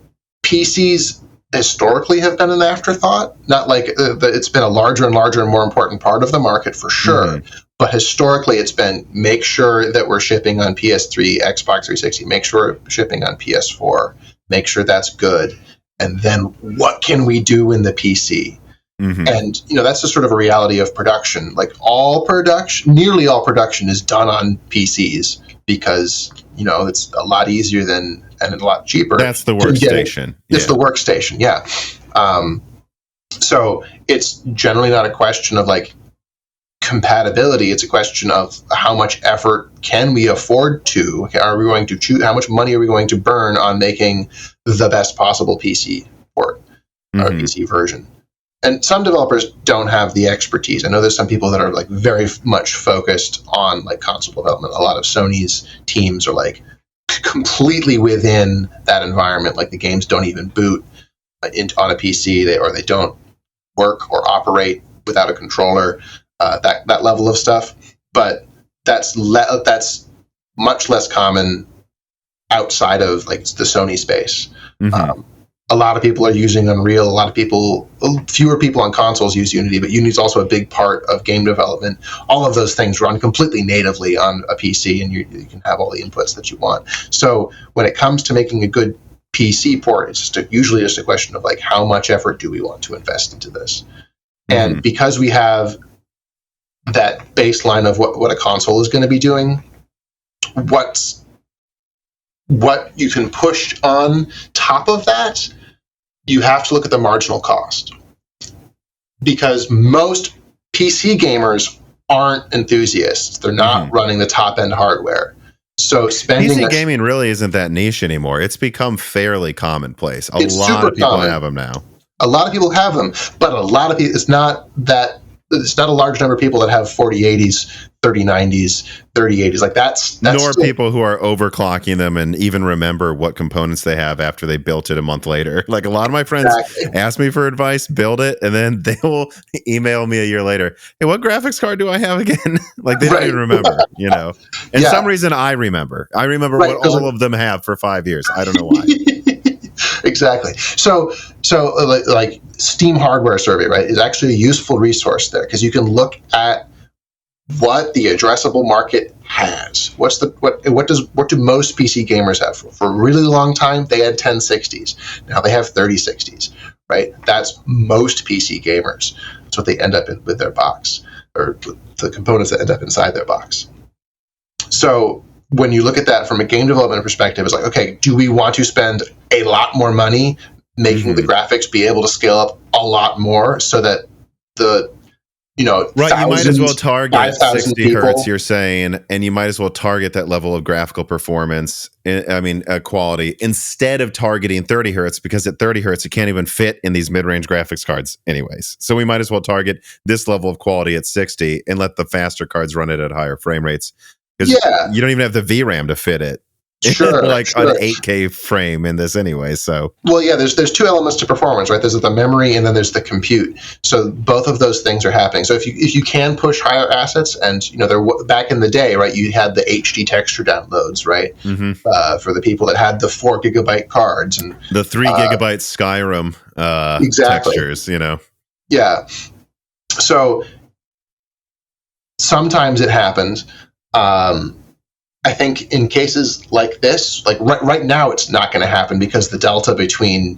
PCs historically have been an afterthought. Not it's been a larger and larger and more important part of the market for sure, but historically it's been make sure that we're shipping on PS3, Xbox 360, make sure we're shipping on PS4, make sure that's good, and then what can we do in the PC? Mm-hmm. And that's just sort of a reality of production. Nearly all production is done on PCs because it's a lot easier and a lot cheaper. That's the workstation. It's the workstation, yeah. So it's generally not a question of compatibility. It's a question of how much effort can we afford to? Are we going to choose? How much money are we going to burn on making the best possible PC port or PC version? And some developers don't have the expertise. I know there's some people that are very much focused on console development. A lot of Sony's teams are completely within that environment. Like the games don't even boot on a PC, they don't work or operate without a controller. That level of stuff, but that's much less common outside of like the Sony space. A lot of people are using Unreal. Fewer people on consoles use Unity, but Unity is also a big part of game development. All of those things run completely natively on a PC, and you can have all the inputs that you want. So when it comes to making a good PC port, it's usually just a question of like, how much effort do we want to invest into this? And because we have that baseline of what a console is going to be doing, what you can push on top of that, you have to look at the marginal cost, because most PC gamers aren't enthusiasts. They're not running the top end hardware. So PC gaming really isn't that niche anymore. It's become fairly commonplace. A lot of people have them now. A lot of people have them, but a lot of people, it's not a large number of people that have 4080s, 3090s, 3080s. Like that's nor people who are overclocking them and even remember what components they have after they built it a month later. Like a lot of my friends ask me for advice, build it, and then they will email me a year later, hey, what graphics card do I have again? Like they don't even remember, you know. And some reason I remember what all of them have for 5 years. I don't know why. Exactly. So like Steam Hardware Survey, right, is actually a useful resource there, because you can look at what the addressable market has. What do most PC gamers have? For a really long time, they had 1060s. Now they have 3060s, right? That's most PC gamers. That's what they end up with their box, or the components that end up inside their box. So when you look at that from a game development perspective, it's like, okay, do we want to spend a lot more money making the graphics be able to scale up a lot more, so that the right, you might as well target 60 people. hertz, you're saying, and you might as well target that level of graphical performance, quality, instead of targeting 30 hertz, because at 30 hertz, it can't even fit in these mid-range graphics cards anyways. So we might as well target this level of quality at 60 and let the faster cards run it at higher frame rates, because you don't even have the VRAM to fit it. Sure, an 8K frame in this anyway. So there's two elements to performance, right? There's the memory and then there's the compute. So both of those things are happening. So if you can push higher assets, and they're back in the day, right? You had the HD texture downloads, right? For the people that had the 4 gigabyte cards and the 3 gigabyte Skyrim textures, Yeah. So sometimes it happens. I think in cases like this, like right now, it's not going to happen, because the delta between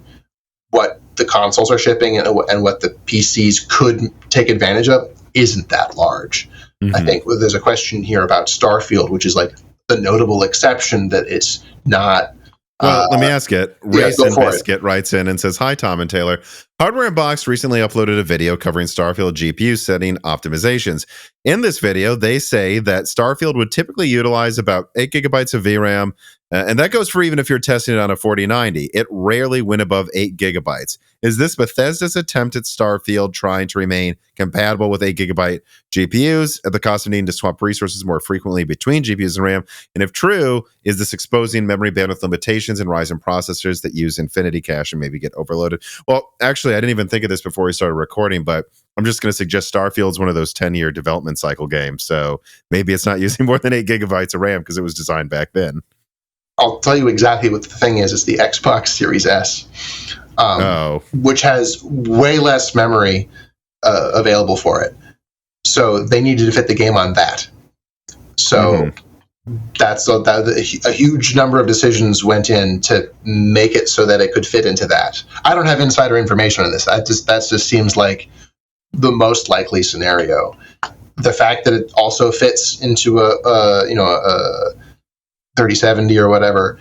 what the consoles are shipping and what the PCs could take advantage of isn't that large. I think there's a question here about Starfield, which is like the notable exception that it's not. Well, let me ask it. Race and Biscuit writes in and says, hi, Tom and Taylor. Hardware Unboxed recently uploaded a video covering Starfield GPU setting optimizations. In this video, they say that Starfield would typically utilize about 8 gigabytes of VRAM, and that goes for even if you're testing it on a 4090. It rarely went above 8 gigabytes. Is this Bethesda's attempt at Starfield trying to remain compatible with 8 gigabyte GPUs at the cost of needing to swap resources more frequently between GPUs and RAM? And if true, is this exposing memory bandwidth limitations in Ryzen processors that use infinity cache and maybe get overloaded? Well, actually, I didn't even think of this before we started recording, but I'm just going to suggest Starfield's one of those 10-year development cycle games. So maybe it's not using more than 8 gigabytes of RAM because it was designed back then. I'll tell you exactly what the thing is. It's the Xbox Series S, which has way less memory available for it. So they needed to fit the game on that. So that's a huge number of decisions went in to make it so that it could fit into that. I don't have insider information on this. That just seems like the most likely scenario. The fact that it also fits into a 3070 or whatever,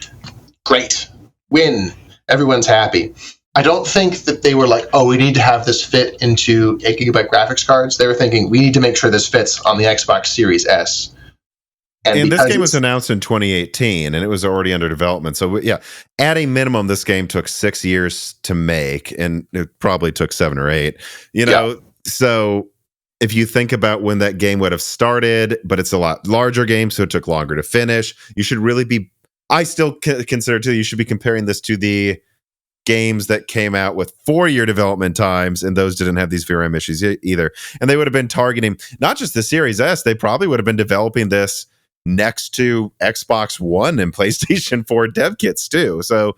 great, win, everyone's happy. I don't think that they were like, oh, we need to have this fit into 8 gigabyte graphics cards. They were thinking, we need to make sure this fits on the Xbox Series S. And this game was announced in 2018, and it was already under development. So, at a minimum, this game took 6 years to make, and it probably took 7 or 8. So if you think about when that game would have started, but it's a lot larger game, so it took longer to finish, you should really be, I still consider too, you should be comparing this to the games that came out with 4-year development times, and those didn't have these VRAM issues either. And they would have been targeting not just the Series S, they probably would have been developing this next to Xbox One and PlayStation 4 dev kits too. So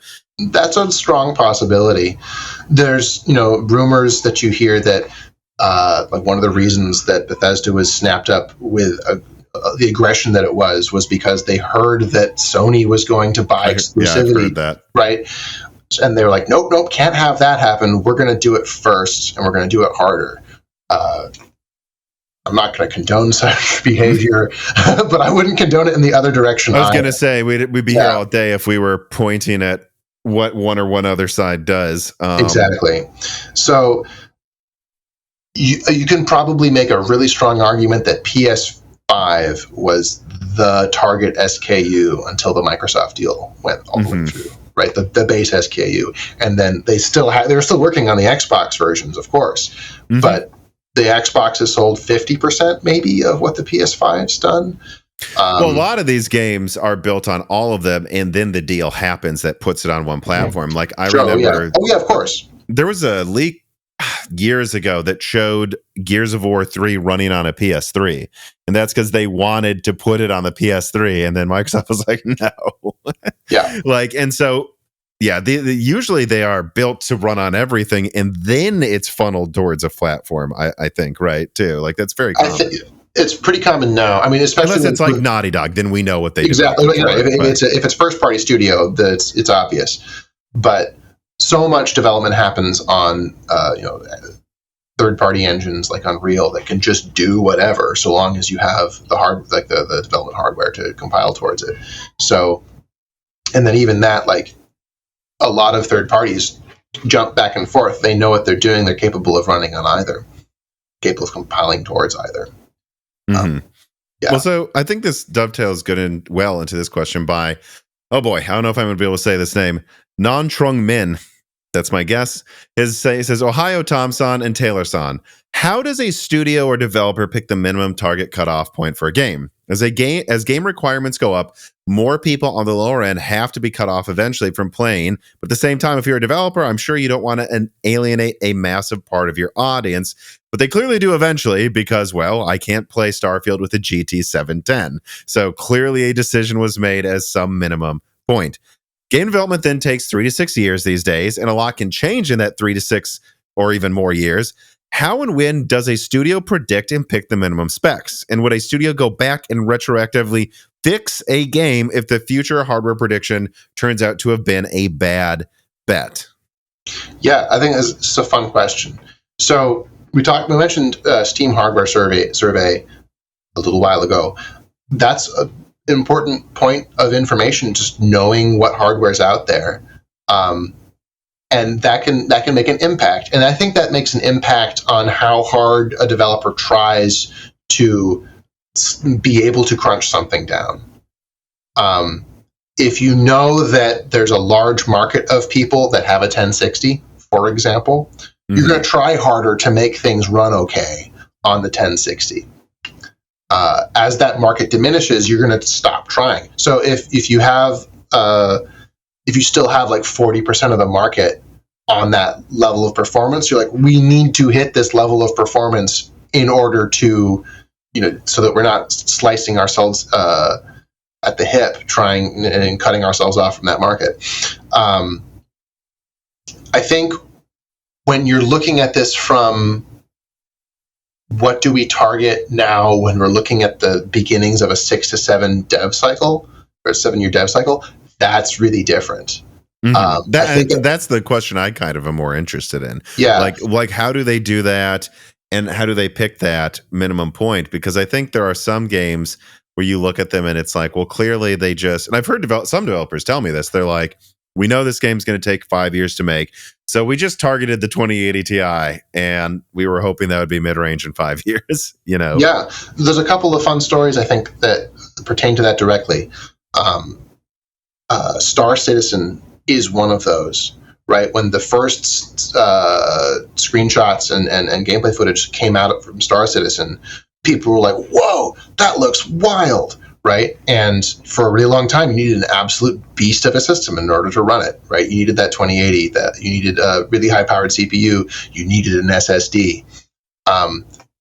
that's a strong possibility. There's, rumors that you hear that like one of the reasons that Bethesda was snapped up with the aggression that it was because they heard that Sony was going to buy exclusivity. I've heard that. Right. And they were like, nope, can't have that happen. We're going to do it first, and we're going to do it harder. I'm not going to condone such behavior, but I wouldn't condone it in the other direction. I was going to say, we'd be here all day if we were pointing at what one or one other side does. Exactly. So you can probably make a really strong argument that PS5 was the target SKU until the Microsoft deal went all the way through. Right, the base SKU, and then they were still working on the Xbox versions, of course, but the Xbox has sold 50% maybe of what the PS5's done. Well, a lot of these games are built on all of them, and then the deal happens that puts it on one platform. Like I remember, of course, there was a leak years ago that showed Gears of War 3 running on a PS3, and that's because they wanted to put it on the PS3, and then Microsoft was like, no. Yeah. And so usually they are built to run on everything, and then it's funneled towards a platform, I think, right, too. Like that's very common. It's pretty common now. I mean, especially unless it's like Naughty Dog, then we know what they do. Exactly. If it's first party studio, it's obvious. But so much development happens on third party engines like Unreal that can just do whatever, so long as you have the development hardware to compile towards it. So, and then even that, like a lot of third parties jump back and forth. They know what they're doing. They're capable of running on either, capable of compiling towards either. Well, so I think this dovetails good and well into this question by, oh boy, I don't know if I'm going to be able to say this name, Non Trung Min. That's my guess. He says, Ohio Tom-san and Taylor-san, how does a studio or developer pick the minimum target cutoff point for a game? As game requirements go up, more people on the lower end have to be cut off eventually from playing. But at the same time, if you're a developer, I'm sure you don't want to alienate a massive part of your audience. But they clearly do eventually because, well, I can't play Starfield with a GT 710. So clearly a decision was made as some minimum point. Game development then takes 3 to 6 years these days, and a lot can change in that 3 to 6 or even more years. How and when does a studio predict and pick the minimum specs? And would a studio go back and retroactively fix a game if the future hardware prediction turns out to have been a bad bet? Yeah, I think it's a fun question. So we mentioned Steam hardware survey a little while ago. That's an important point of information, just knowing what hardware is out there. And that can make an impact. And I think that makes an impact on how hard a developer tries to be able to crunch something down. If you know that there's a large market of people that have a 1060, for example, you're going to try harder to make things run okay on the 1060. As that market diminishes, you're going to stop trying. So if you have if you still have like 40% of the market on that level of performance, you're like, we need to hit this level of performance in order to, so that we're not slicing ourselves at the hip, trying and cutting ourselves off from that market. I think when you're looking at this from what do we target now when we're looking at the beginnings of a 6 to 7 dev cycle or a 7-year dev cycle, that's really different. That's the question I kind of am more interested in. Yeah. Like how do they do that, and how do they pick that minimum point? Because I think there are some games where you look at them and it's like, well, clearly they just, and I've heard some developers tell me this. They're like, we know this game's going to take 5 years to make, so we just targeted the 2080 Ti, and we were hoping that would be mid-range in 5 years. Yeah, there's a couple of fun stories I think that pertain to that directly. Star Citizen is one of those, right? When the first screenshots and gameplay footage came out from Star Citizen, people were like, whoa, that looks wild, right? And for a really long time, you needed an absolute beast of a system in order to run it, right? You needed that 2080, that you needed a really high-powered CPU, you needed an SSD.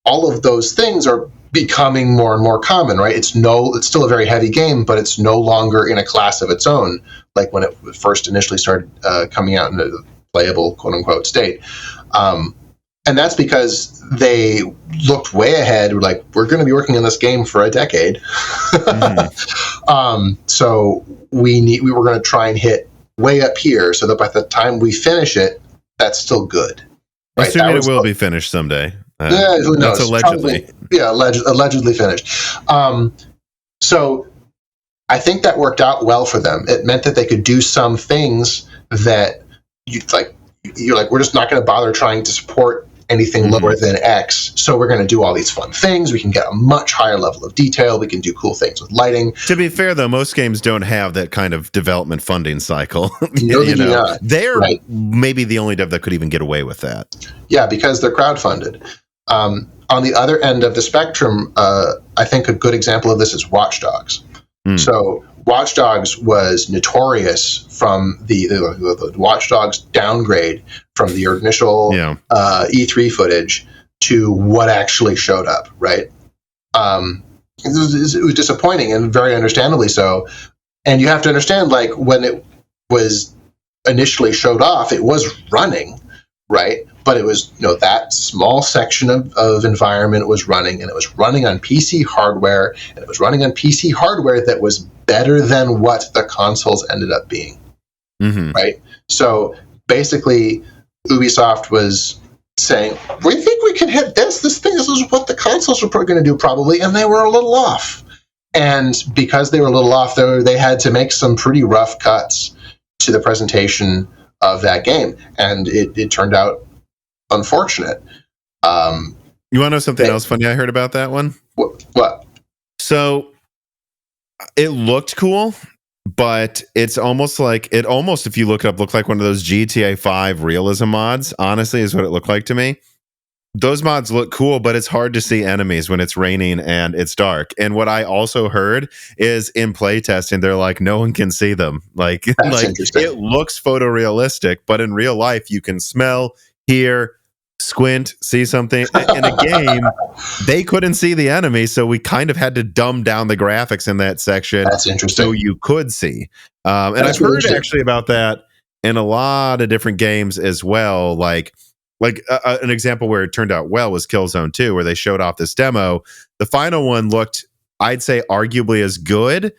All of those things are becoming more and more common, right? It's still a very heavy game, but it's no longer in a class of its own, like when it first initially started coming out in a playable, quote-unquote, state. And that's because they looked way ahead. We're like, we're going to be working on this game for a decade. So we were going to try and hit way up here so that by the time we finish it, that's still good. Right? Assuming it will be finished someday. Yeah, who knows? That's allegedly. Allegedly finished. So I think that worked out well for them. It meant that they could do some things that you're like, we're just not going to bother trying to support anything lower than X. So we're going to do all these fun things. We can get a much higher level of detail. We can do cool things with lighting. To be fair, though, most games don't have that kind of development funding cycle. They're maybe the only dev that could even get away with that. Yeah, because they're crowdfunded. On the other end of the spectrum, I think a good example of this is Watch Dogs. So Watch Dogs was notorious from the Watch Dogs downgrade from the initial E3 footage to what actually showed up, right? It was disappointing, and very understandably so. And you have to understand, like, when it was initially showed off, it was running, right? But it was, that small section of environment was running, and it was running on PC hardware, and it was running on PC hardware that was better than what the consoles ended up being, right? So basically, Ubisoft was saying, we think we can hit this. This is what the consoles are going to do probably, and they were a little off. And because they were a little off, they had to make some pretty rough cuts to the presentation of that game, and it turned out unfortunate. You want to know something else funny I heard about that one? What? So it looked cool, but it's almost like if you look it up, looked like one of those GTA 5 realism mods. Honestly, is what it looked like to me. Those mods look cool, but it's hard to see enemies when it's raining and it's dark. And what I also heard is in playtesting, they're like, no one can see them. Like it looks photorealistic, but in real life, you can smell, hear, squint, see something. In a game, they couldn't see the enemy, so we kind of had to dumb down the graphics in that section. That's interesting. So you could see. And I've heard actually about that in a lot of different games as well. Like an example where it turned out well was Killzone 2, where they showed off this demo. The final one looked, I'd say, arguably as good,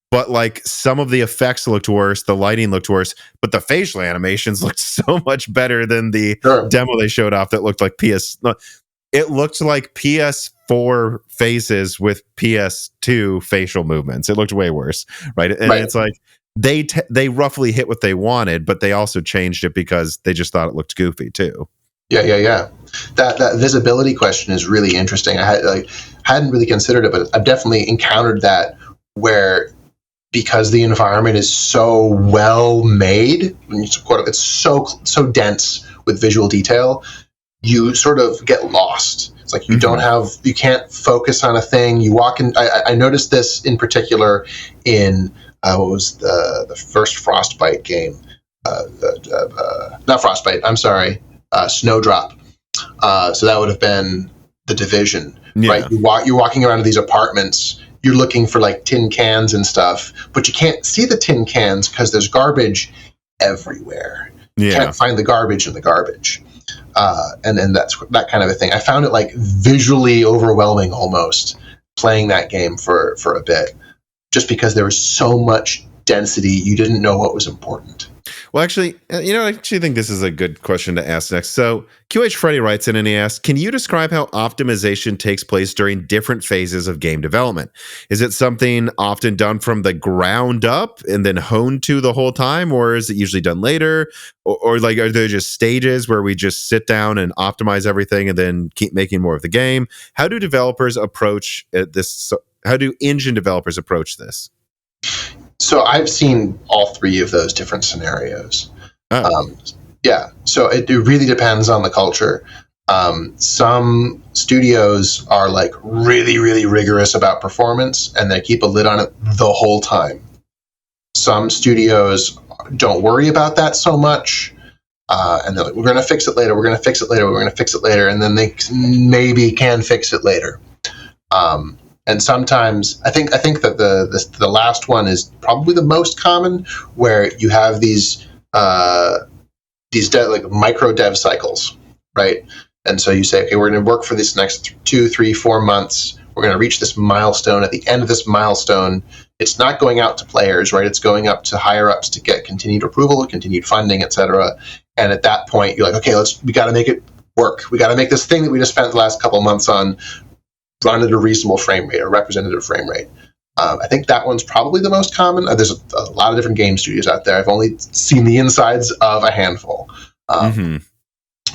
but like some of the effects looked worse, the lighting looked worse, but the facial animations looked so much better than the demo they showed off that looked like it looked like PS4 faces with PS2 facial movements. It looked way worse, right? And it's like they roughly hit what they wanted, but they also changed it because they just thought it looked goofy too. Yeah. That visibility question is really interesting. I hadn't really considered it, but I've definitely encountered that where, because the environment is so well made, it's so dense with visual detail, you sort of get lost. It's like you can't focus on a thing. You walk in. I noticed this in particular in what was the first Frostbite game? Not Frostbite. I'm sorry. Snowdrop. So that would have been The Division, right? You're walking around to these apartments. You're looking for like tin cans and stuff, but you can't see the tin cans because there's garbage everywhere. You can't find the garbage in the garbage. And then that's that kind of a thing. I found it like visually overwhelming almost playing that game for a bit, just because there was so much density. You didn't know what was important. Well, actually, I actually think this is a good question to ask next. So QH Freddy writes in and he asks, can you describe how optimization takes place during different phases of game development? Is it something often done from the ground up and then honed to the whole time, or is it usually done later? Or like, are there just stages where we just sit down and optimize everything and then keep making more of the game? How do developers approach this? How do engine developers approach this? So I've seen all three of those different scenarios. Oh. So it really depends on the culture. Some studios are like really, really rigorous about performance, and they keep a lid on it the whole time. Some studios don't worry about that so much, and they're like, we're going to fix it later, we're going to fix it later, we're going to fix it later, and then they maybe can fix it later. And sometimes I think that the last one is probably the most common, where you have these like micro dev cycles, right? And so you say, okay, we're going to work for this next 2, 3, 4 months. We're going to reach this milestone. At the end of this milestone, it's not going out to players, right? It's going up to higher ups to get continued approval, continued funding, etc. And at that point, you're like, okay, we got to make it work. We got to make this thing that we just spent the last couple of months on run at a reasonable frame rate, or representative frame rate. I think that one's probably the most common. There's a lot of different game studios out there. I've only seen the insides of a handful,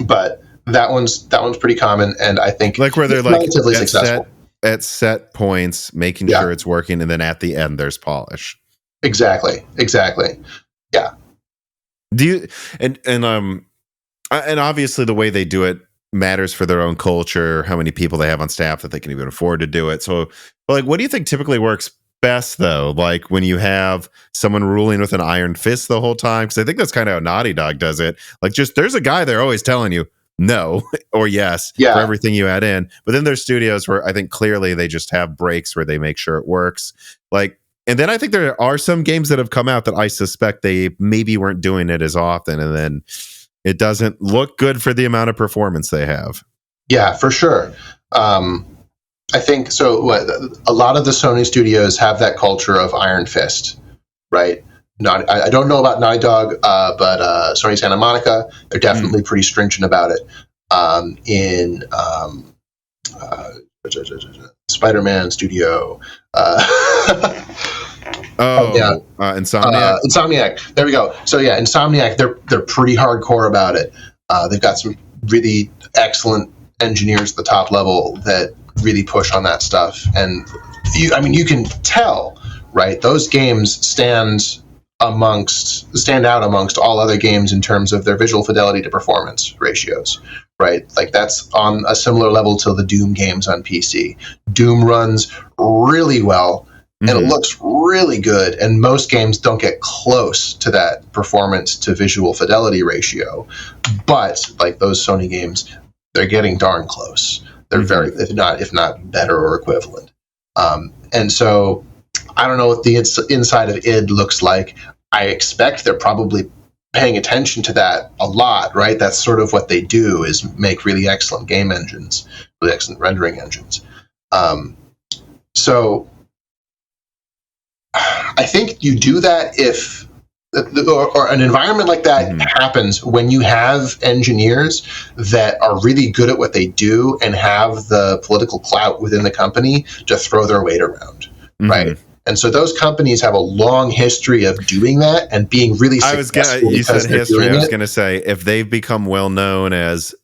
but that one's pretty common, and I think like where they're like relatively successful at set points, making sure it's working, and then at the end there's polish. Exactly. Yeah. Do you and obviously the way they do it matters for their own culture, how many people they have on staff that they can even afford to do it. So, like, what do you think typically works best, though? Like when you have someone ruling with an iron fist the whole time? Because I think that's kind of how Naughty Dog does it. Like, just there's a guy there always telling you no or yes for everything you add in. But then there's studios where I think clearly they just have breaks where they make sure it works. Like, and then I think there are some games that have come out that I suspect they maybe weren't doing it as often, and then it doesn't look good for the amount of performance they have. Yeah, for sure. I think so. A lot of the Sony studios have that culture of iron fist, right? I don't know about Naughty Dog, but Sony Santa Monica, they're definitely pretty stringent about it. In Spider-Man Studio. Insomniac. Insomniac. There we go. So yeah, Insomniac, they're pretty hardcore about it. They've got some really excellent engineers at the top level that really push on that stuff. And you can tell, right? Those games stand out amongst all other games in terms of their visual fidelity to performance ratios, right? Like that's on a similar level to the Doom games on PC. Doom runs really well and it looks really good, and most games don't get close to that performance to visual fidelity ratio. But like those Sony games, they're getting darn close. They're very, if not better or equivalent. And so I don't know what the inside of id looks like. I expect they're probably paying attention to that a lot, right? That's sort of what they do, is make really excellent game engines, really excellent rendering engines. So I think you do that if, or an environment like that happens when you have engineers that are really good at what they do and have the political clout within the company to throw their weight around, right? And so those companies have a long history of doing that and being really successful. You said history. I was going to say, if they've become well known as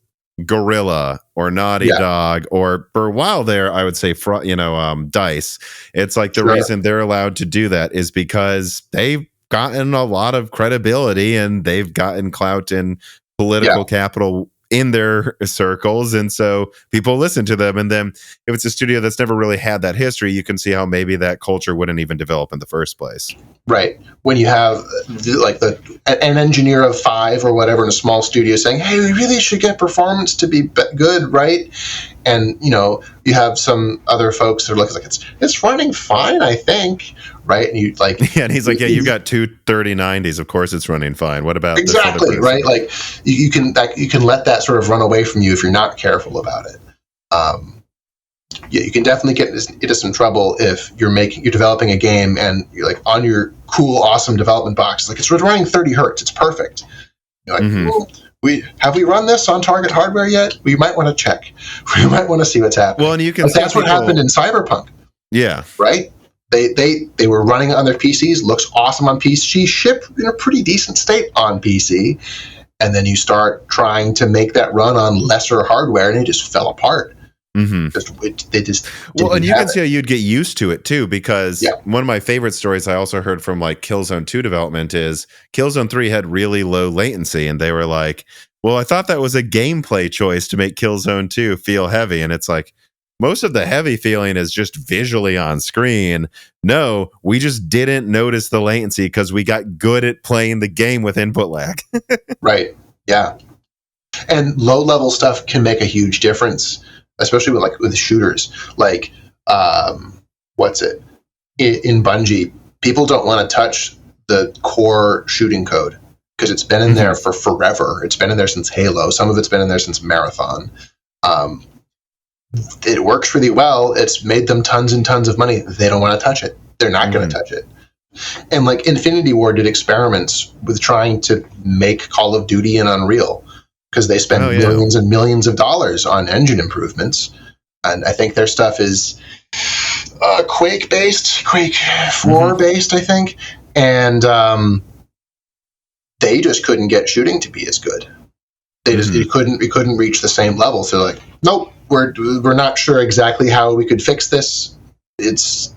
Guerrilla or Naughty Dog, or for a while there, I would say, DICE. It's like the reason they're allowed to do that is because they've gotten a lot of credibility and they've gotten clout and political capital in their circles, and so people listen to them. And then if it's a studio that's never really had that history, you can see how maybe that culture wouldn't even develop in the first place. Right. When you have like an engineer of 5 or whatever in a small studio saying, hey, we really should get performance to be good, right? And you have some other folks that are like it's running fine, I think, right? And you like, and he's like, you've got two 3090s, of course it's running fine. What about exactly this right? Like you can let that sort of run away from you if you're not careful about it. You can definitely get into some trouble if you're developing a game and you're like on your cool, awesome development box, like it's running 30 hertz, it's perfect. You're like, have we run this on target hardware yet? We might want to check. We might want to see what's happening. Well, and you can. That's what happened in Cyberpunk. Yeah. Right. They were running on their PCs. Looks awesome on PC. Shipped in a pretty decent state on PC, and then you start trying to make that run on lesser hardware, and it just fell apart. Mm-hmm. They just well, and you can it. see how you'd get used to it too, because Yeah. one of my favorite stories I also heard from like Killzone 2 development is Killzone 3 had really low latency, and they were like, well, I thought that was a gameplay choice to make Killzone 2 feel heavy. And it's like, most of the heavy feeling is just visually on screen. No, we just didn't notice the latency because we got good at playing the game with input lag. Right. Yeah. And low level stuff can make a huge difference, especially with shooters. Like, what's it? In Bungie, people don't want to touch the core shooting code because it's been in there for forever. It's been in there since Halo. Some of it's been in there since Marathon. It works really well. It's made them tons and tons of money. They don't want to touch it. They're not going to touch it. And like Infinity Ward did experiments with trying to make Call of Duty and Unreal because they spend millions and millions of dollars on engine improvements. And I think their stuff is Quake based, Quake 4 based, I think. And they just couldn't get shooting to be as good. They just we couldn't reach the same level. So like, nope, we're not sure exactly how we could fix this. It's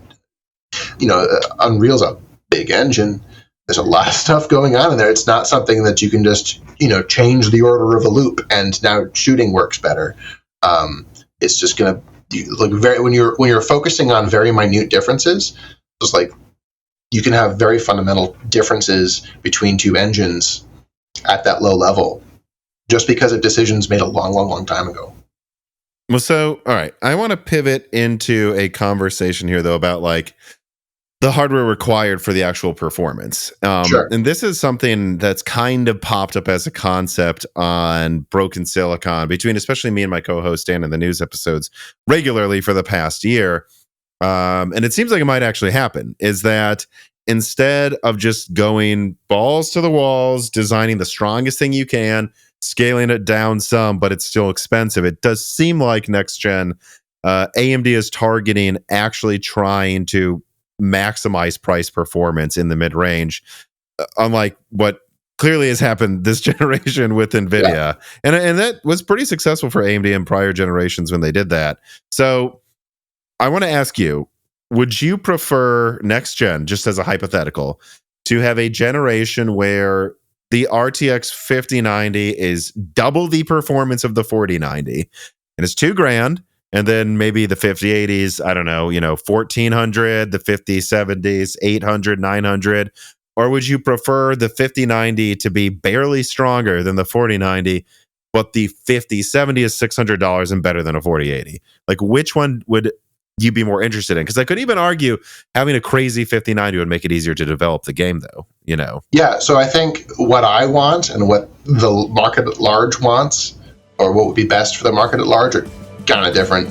Unreal's a big engine. There's a lot of stuff going on in there. It's not something that you can just change the order of a loop and now shooting works better. It's just gonna when you're focusing on very minute differences. It's like you can have very fundamental differences between two engines at that low level, just because of decisions made a long, long, long time ago. Well, so, all right. I want to pivot into a conversation here, though, about like the hardware required for the actual performance. Sure. And this is something that's kind of popped up as a concept on Broken Silicon between especially me and my co-host Dan in the news episodes regularly for the past year. And it seems like it might actually happen, is that instead of just going balls to the walls, designing the strongest thing you can, scaling it down some, but it's still expensive, it does seem like next gen AMD is targeting actually trying to maximize price performance in the mid-range, unlike what clearly has happened this generation with Nvidia. Yeah. And that was pretty successful for AMD in prior generations when they did that. So I want to ask you, would you prefer next gen, just as a hypothetical, to have a generation where the RTX 5090 is double the performance of the 4090 and it's $2,000, and then maybe the 5080s, I don't know, 1400, the 5070s, 800, 900, or would you prefer the 5090 to be barely stronger than the 4090, but the 5070 is $600 and better than a 4080? Like, which one would you be more interested in? Because I could even argue having a crazy 5090 would make it easier to develop the game, though. Yeah. So I think what I want and what the market at large wants, or what would be best for the market at large, are kind of different.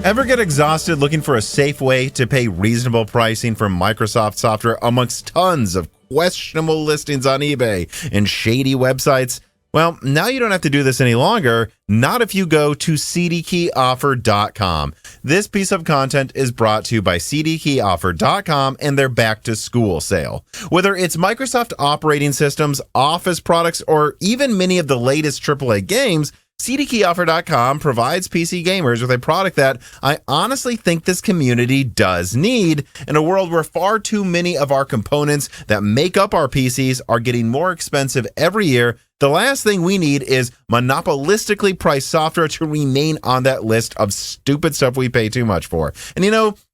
Ever get exhausted looking for a safe way to pay reasonable pricing for Microsoft software amongst tons of questionable listings on eBay and shady websites? Well, now you don't have to do this any longer, not if you go to cdkeyoffer.com. This piece of content is brought to you by cdkeyoffer.com and their back to school sale. Whether it's Microsoft operating systems, Office products, or even many of the latest AAA games, cdkeyoffer.com provides PC gamers with a product that I honestly think this community does need. In a world where far too many of our components that make up our PCs are getting more expensive every year, the last thing we need is monopolistically priced software to remain on that list of stupid stuff we pay too much for. And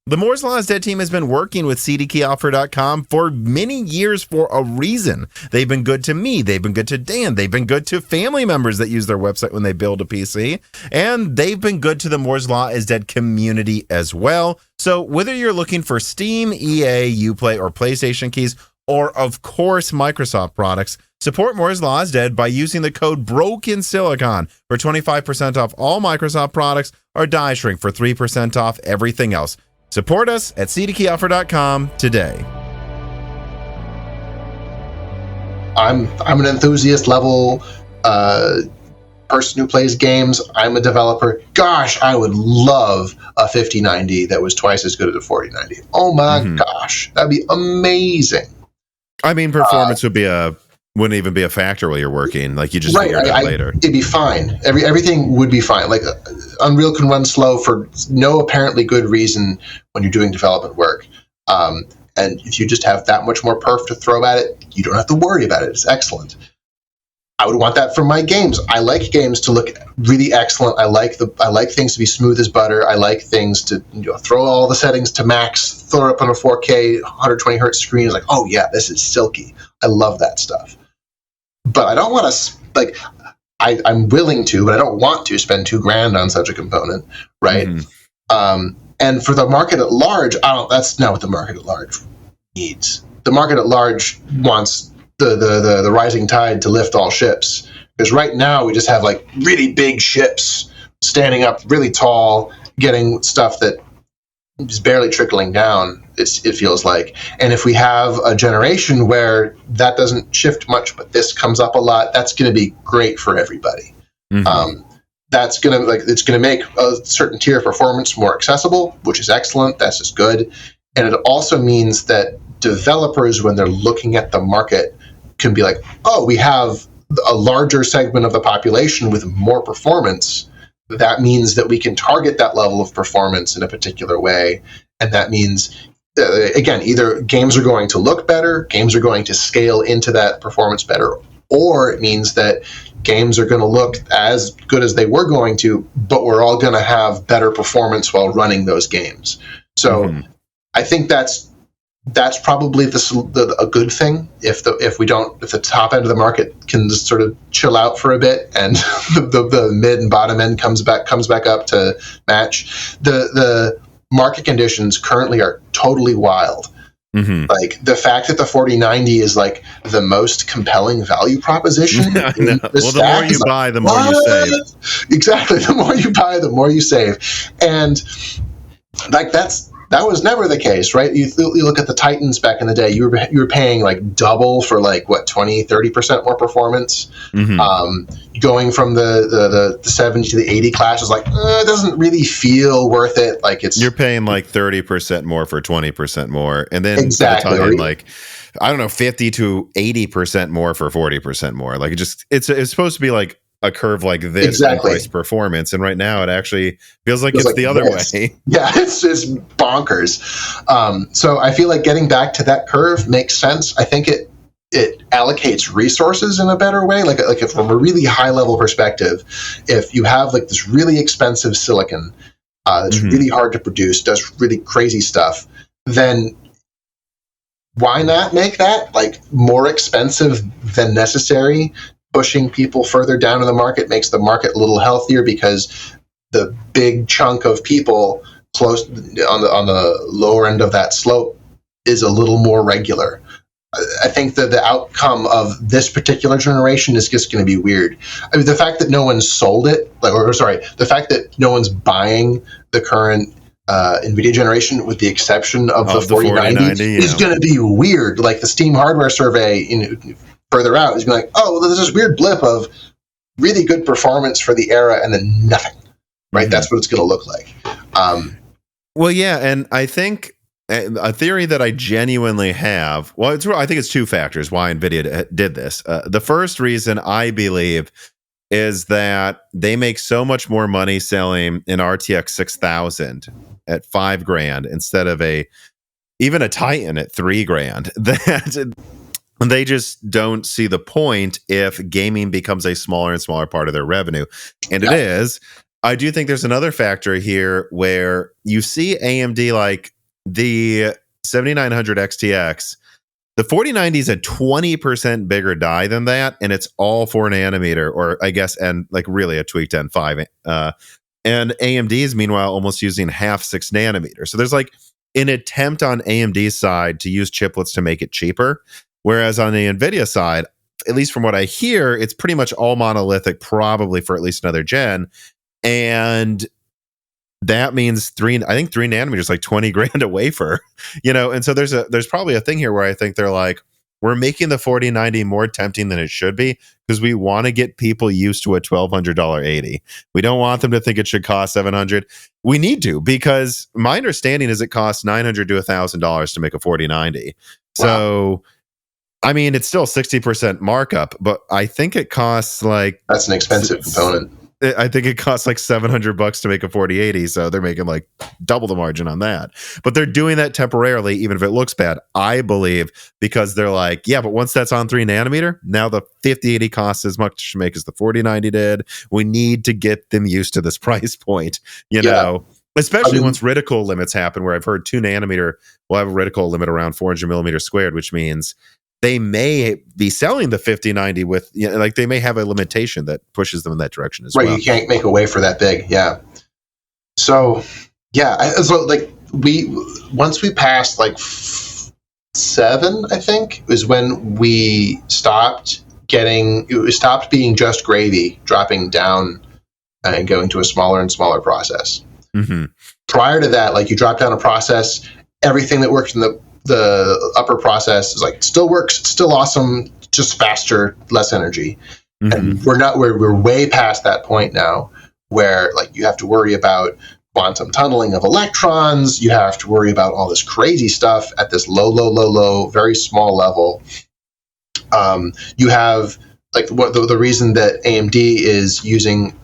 the Moore's Law is Dead team has been working with cdkeyoffer.com for many years for a reason. They've been good to me. They've been good to Dan. They've been good to family members that use their website when they build a PC. And they've been good to the Moore's Law is Dead community as well. So whether you're looking for Steam, EA, Uplay, or PlayStation keys, or of course Microsoft products, support Moore's Law is Dead by using the code BROKENSILICON for 25% off all Microsoft products, or Die Shrink for 3% off everything else. Support us at cdkeyoffer.com today. I'm an enthusiast level person who plays games. I'm a developer. Gosh, I would love a 5090 that was twice as good as a 4090. Oh my gosh, that'd be amazing. I mean, performance would be a wouldn't even be a factor while you're working. Like, you just Right, figure it out later. it'd be fine. Everything would be fine. Like Unreal can run slow for no apparently good reason when you're doing development work. And if you just have that much more perf to throw at it, you don't have to worry about it. It's excellent. I would want that from my games. I like games to look really excellent. I like things to be smooth as butter. I like things to throw all the settings to max, throw it up on a 4K 120 hertz screen. It's like, oh yeah, this is silky. I love that stuff. But I don't want to, like, I'm willing to, but I don't want to spend $2,000 on such a component, right? And for the market at large, that's not what the market at large needs. The market at large wants the rising tide to lift all ships. Because right now we just have like really big ships standing up really tall, getting stuff that is barely trickling down, it feels like. And if we have a generation where that doesn't shift much, but this comes up a lot, that's going to be great for everybody. That's going to it's going to make a certain tier of performance more accessible, which is excellent. That's just good. And it also means that developers, when they're looking at the market, can be like, oh, we have a larger segment of the population with more performance. That means that we can target that level of performance in a particular way. And that means, again, either games are going to look better, games are going to scale into that performance better, or it means that games are going to look as good as they were going to, but we're all going to have better performance while running those games. So I think that's probably a good thing if the top end of the market can just sort of chill out for a bit and the mid and bottom end comes back up to match. The market conditions currently are totally wild. Like the fact that the 4090 is like the most compelling value proposition. Well, the more you buy, the more you save. Exactly. The more you buy, the more you save. And like that was never the case, right? You look at the Titans back in the day, you were paying like double for like, what, 20-30% more performance. Going from the 70 to the 80 class is like, it doesn't really feel worth it. Like you're paying like 30% more for 20% more. And then exactly, Titan, like, I don't know, 50 to 80% more for 40% more. Like it's supposed to be like a curve like this, exactly, price performance, and right now it actually feels like it's the other way. Yeah, it's bonkers. So I feel like getting back to that curve makes sense. I think it allocates resources in a better way. Like if from a really high level perspective, if you have like this really expensive silicon that's really hard to produce, does really crazy stuff, then why not make that like more expensive than necessary? Pushing people further down in the market makes the market a little healthier because the big chunk of people close on the lower end of that slope is a little more regular. I think that the outcome of this particular generation is just going to be weird. I mean, the fact that no one sold it, the fact that no one's buying the current Nvidia generation, with the exception of the 4090, is going to be weird. Like the Steam hardware survey, further out is like, oh, well, there's this weird blip of really good performance for the era and then nothing, right? That's what it's going to look like. Well, yeah, and I think a theory that I genuinely have, I think it's two factors why Nvidia did this. The first reason I believe is that they make so much more money selling an RTX 6000 at $5,000 instead of even a Titan at $3,000 that they just don't see the point if gaming becomes a smaller and smaller part of their revenue. And it is. I do think there's another factor here where you see AMD, like the 7900 XTX, the 4090 is a 20% bigger die than that, and it's all 4 nanometer, or I guess, and like really a tweaked N5. And AMD is meanwhile almost using half 6 nanometer. So there's like an attempt on AMD's side to use chiplets to make it cheaper. Whereas on the Nvidia side, at least from what I hear, it's pretty much all monolithic, probably for at least another gen. And that means 3 nanometers, like $20,000 a wafer, and so there's probably a thing here where I think they're like, we're making the 4090 more tempting than it should be because we want to get people used to a $1,200 80. We don't want them to think it should cost $700. We need to, because my understanding is it costs $900 to $1,000 to make a 4090. Wow. So I mean, it's still 60% markup, but I think it costs like That's an expensive component. I think it costs like $700 to make a 4080, so they're making like double the margin on that. But they're doing that temporarily, even if it looks bad, I believe, because they're like, yeah, but once that's on 3 nanometer, now the 5080 costs as much to make as the 4090 did. We need to get them used to this price point, you know, especially once reticle limits happen, where I've heard 2 nanometer will have a reticle limit around 400 millimeters squared, which means they may be selling the 5090 with, you know, like they may have a limitation that pushes them in that direction as well. Right, you can't make a wafer that big, yeah. So, yeah, so like once we passed like 7, I think, is when we stopped being just gravy, dropping down and going to a smaller and smaller process. Mm-hmm. Prior to that, like you drop down a process, everything that works in the upper process is like still works, still awesome, just faster, less energy. Mm-hmm. And we're way past that point now, where like you have to worry about quantum tunneling of electrons, you have to worry about all this crazy stuff at this low, very small level. You have like the reason that AMD is using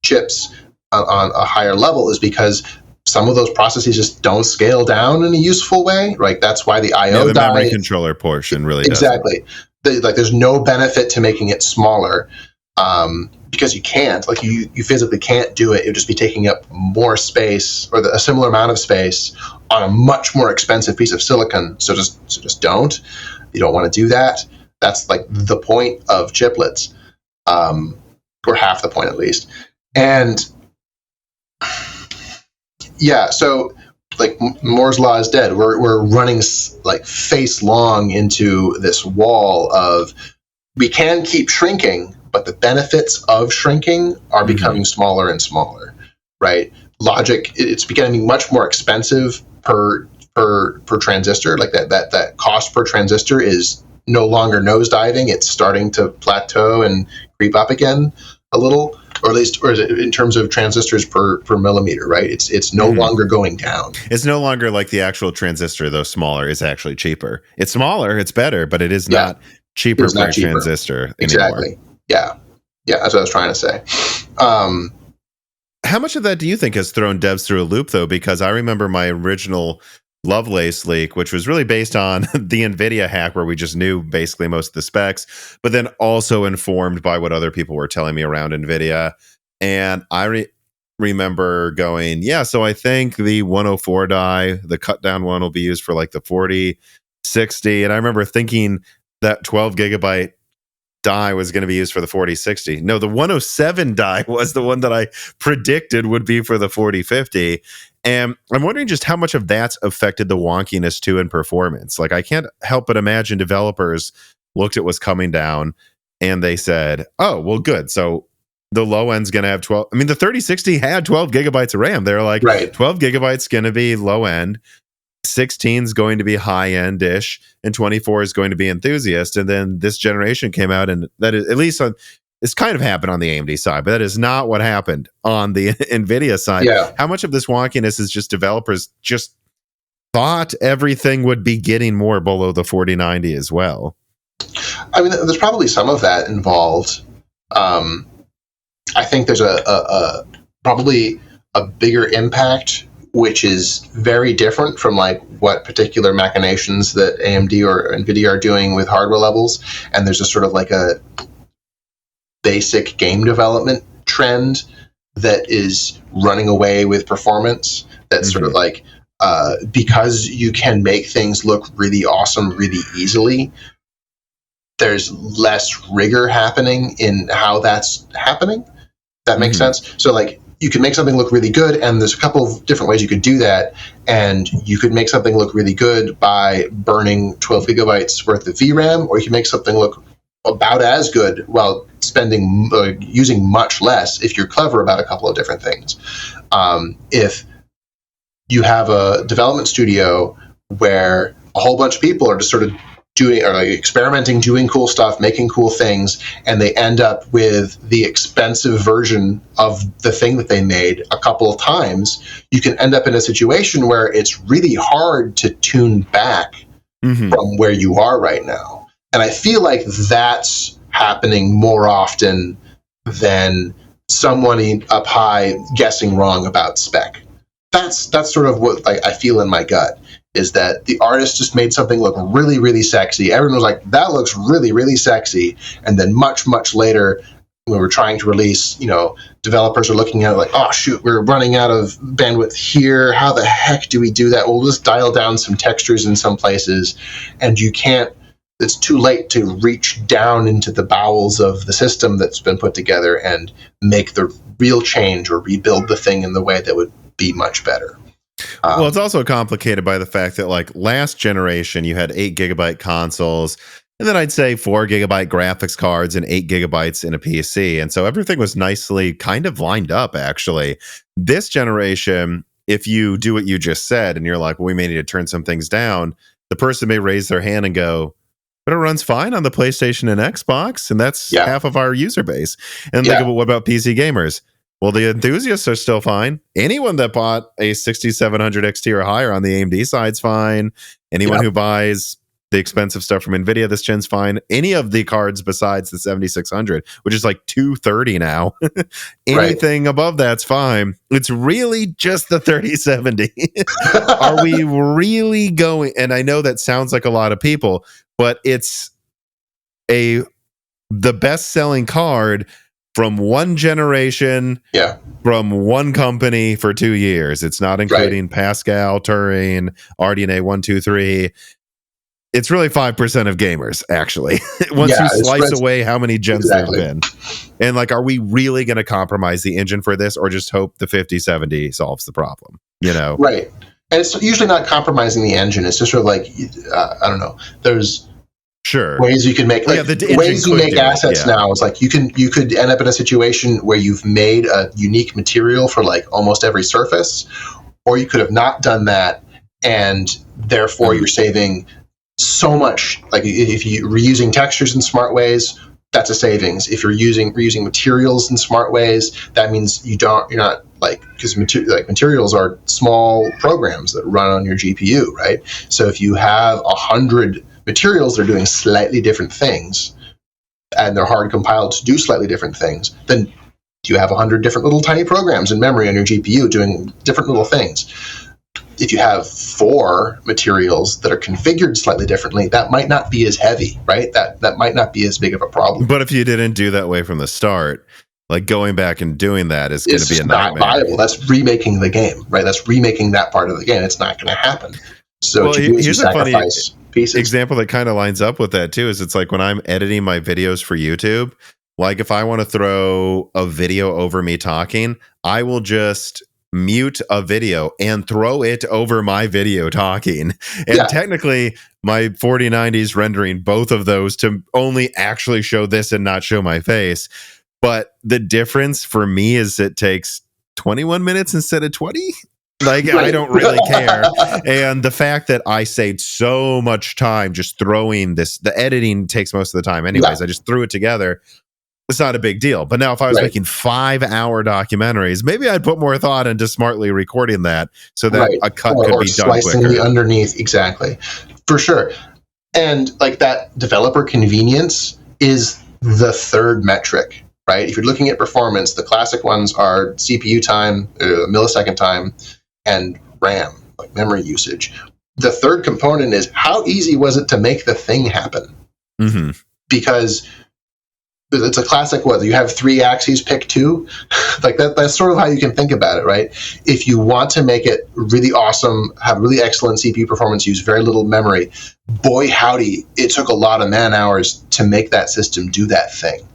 chips on a higher level is because some of those processes just don't scale down in a useful way. Like that's why the I/O the memory controller portion really exactly. There's no benefit to making it smaller because you can't. Like you physically can't do it. It would just be taking up more space or a similar amount of space on a much more expensive piece of silicon. So just don't. You don't want to do that. That's like the point of chiplets, or half the point at least. And yeah, so like Moore's law is dead. We're running like face long into this wall of we can keep shrinking, but the benefits of shrinking are becoming smaller and smaller, right? Logic, it's becoming much more expensive per transistor. Like that cost per transistor is no longer nosediving. It's starting to plateau and creep up again a little. Or at least, or in terms of transistors per millimeter, right? It's no longer going down. It's no longer like the actual transistor, though smaller, is actually cheaper. It's smaller, it's better, but it is not cheaper per transistor exactly. anymore. Yeah, that's what I was trying to say. How much of that do you think has thrown devs through a loop, though? Because I remember my original Lovelace leak, which was really based on the Nvidia hack, where we just knew basically most of the specs, but then also informed by what other people were telling me around Nvidia. And I remember going, yeah, so I think the 104 die, the cut down one, will be used for like the 4060. And I remember thinking that 12 gigabyte die was going to be used for the 4060. No, the 107 die was the one that I predicted would be for the 4050. And I'm wondering just how much of that's affected the wonkiness too in performance. Like I can't help but imagine developers looked at what's coming down and they said, oh, well, good. So the low end's going to have 12. I mean, the 3060 had 12 gigabytes of RAM. They're like, 12 gigabytes going to be low end. 16 is going to be high end ish, and 24 is going to be enthusiast. And then this generation came out, and that is at least it's kind of happened on the AMD side, but that is not what happened on the Nvidia side. Yeah. How much of this wonkiness is just developers just thought everything would be getting more below the 4090 as well? I mean, there's probably some of that involved. I think there's probably a bigger impact, which is very different from like what particular machinations that AMD or Nvidia are doing with hardware levels. And there's just sort of like a basic game development trend that is running away with performance. That's sort of like, because you can make things look really awesome really easily, there's less rigor happening in how that's happening. That makes sense. So like, you can make something look really good, and there's a couple of different ways you could do that. And you could make something look really good by burning 12 gigabytes worth of VRAM, or you can make something look about as good while using much less if you're clever about a couple of different things. If you have a development studio where a whole bunch of people are just sort of doing or like experimenting, doing cool stuff, making cool things, and they end up with the expensive version of the thing that they made a couple of times, you can end up in a situation where it's really hard to tune back from where you are right now. And I feel like that's happening more often than someone up high guessing wrong about spec. That's sort of what I feel in my gut, is that the artist just made something look really, really sexy. Everyone was like, that looks really, really sexy. And then much, much later, when we're trying to release, developers are looking at it like, oh, shoot, we're running out of bandwidth here. How the heck do we do that? We'll just dial down some textures in some places. And it's too late to reach down into the bowels of the system that's been put together and make the real change or rebuild the thing in the way that would be much better. Well, it's also complicated by the fact that, like, last generation, you had 8 gigabyte consoles, and then I'd say 4 gigabyte graphics cards and 8 gigabytes in a PC. And so everything was nicely kind of lined up, actually. This generation, if you do what you just said, and you're like, well, we may need to turn some things down, the person may raise their hand and go, but it runs fine on the PlayStation and Xbox, and that's half of our user base. And think about, what about PC gamers? Well, the enthusiasts are still fine. Anyone that bought a 6700 XT or higher on the AMD side's fine. Anyone who buys the expensive stuff from Nvidia this gen's fine. Any of the cards besides the 7600, which is like $230 now, anything above that's fine. It's really just the 3070. Are we really going? And I know that sounds like a lot of people, but it's the best selling card from one generation, from one company for 2 years. It's not including Pascal, Turing, RDNA 1, 2, 3. It's really 5% of gamers, actually. Once you slice away how many gens there have been. And like, are we really going to compromise the engine for this, or just hope the 5070 solves the problem? Right. And it's usually not compromising the engine. It's just sort of like, I don't know. There's ways you can make, ways you make assets now. It's like you could end up in a situation where you've made a unique material for like almost every surface, or you could have not done that, and therefore you're saving so much. Like if you're reusing textures in smart ways, that's a savings. If you're reusing materials in smart ways, that means you're not like, because materials are small programs that run on your GPU, right? So if you have 100 materials that are doing slightly different things, and they're hard compiled to do slightly different things, then you have 100 different little tiny programs in memory on your GPU doing different little things. If you have 4 materials that are configured slightly differently, that might not be as heavy, right? That might not be as big of a problem. But if you didn't do that way from the start, like going back and doing that is going to be a nightmare. Not viable. That's remaking the game, right? That's remaking that part of the game. It's not going to happen. So here's a funny example that kind of lines up with that too. Is it's like when I'm editing my videos for YouTube, like if I want to throw a video over me talking, I will just mute a video and throw it over my video talking. And technically my 4090's rendering both of those to only actually show this and not show my face. But the difference for me is it takes 21 minutes instead of 20. Like, I don't really care. And the fact that I saved so much time just throwing this, the editing takes most of the time anyways. I just threw it together. It's not a big deal. But now if I was making 5-hour documentaries, maybe I'd put more thought into smartly recording that so that a cut could be done slicing quicker. The underneath, exactly. For sure. And like that developer convenience is the third metric, right? If you're looking at performance, the classic ones are CPU time, millisecond time, and RAM, like memory usage. The third component is how easy was it to make the thing happen? Mm-hmm. Because it's a classic, whether you have 3 axes, pick 2. Like that's sort of how you can think about it, right? If you want to make it really awesome, have really excellent CPU performance, use very little memory, boy howdy, it took a lot of man hours to make that system do that thing,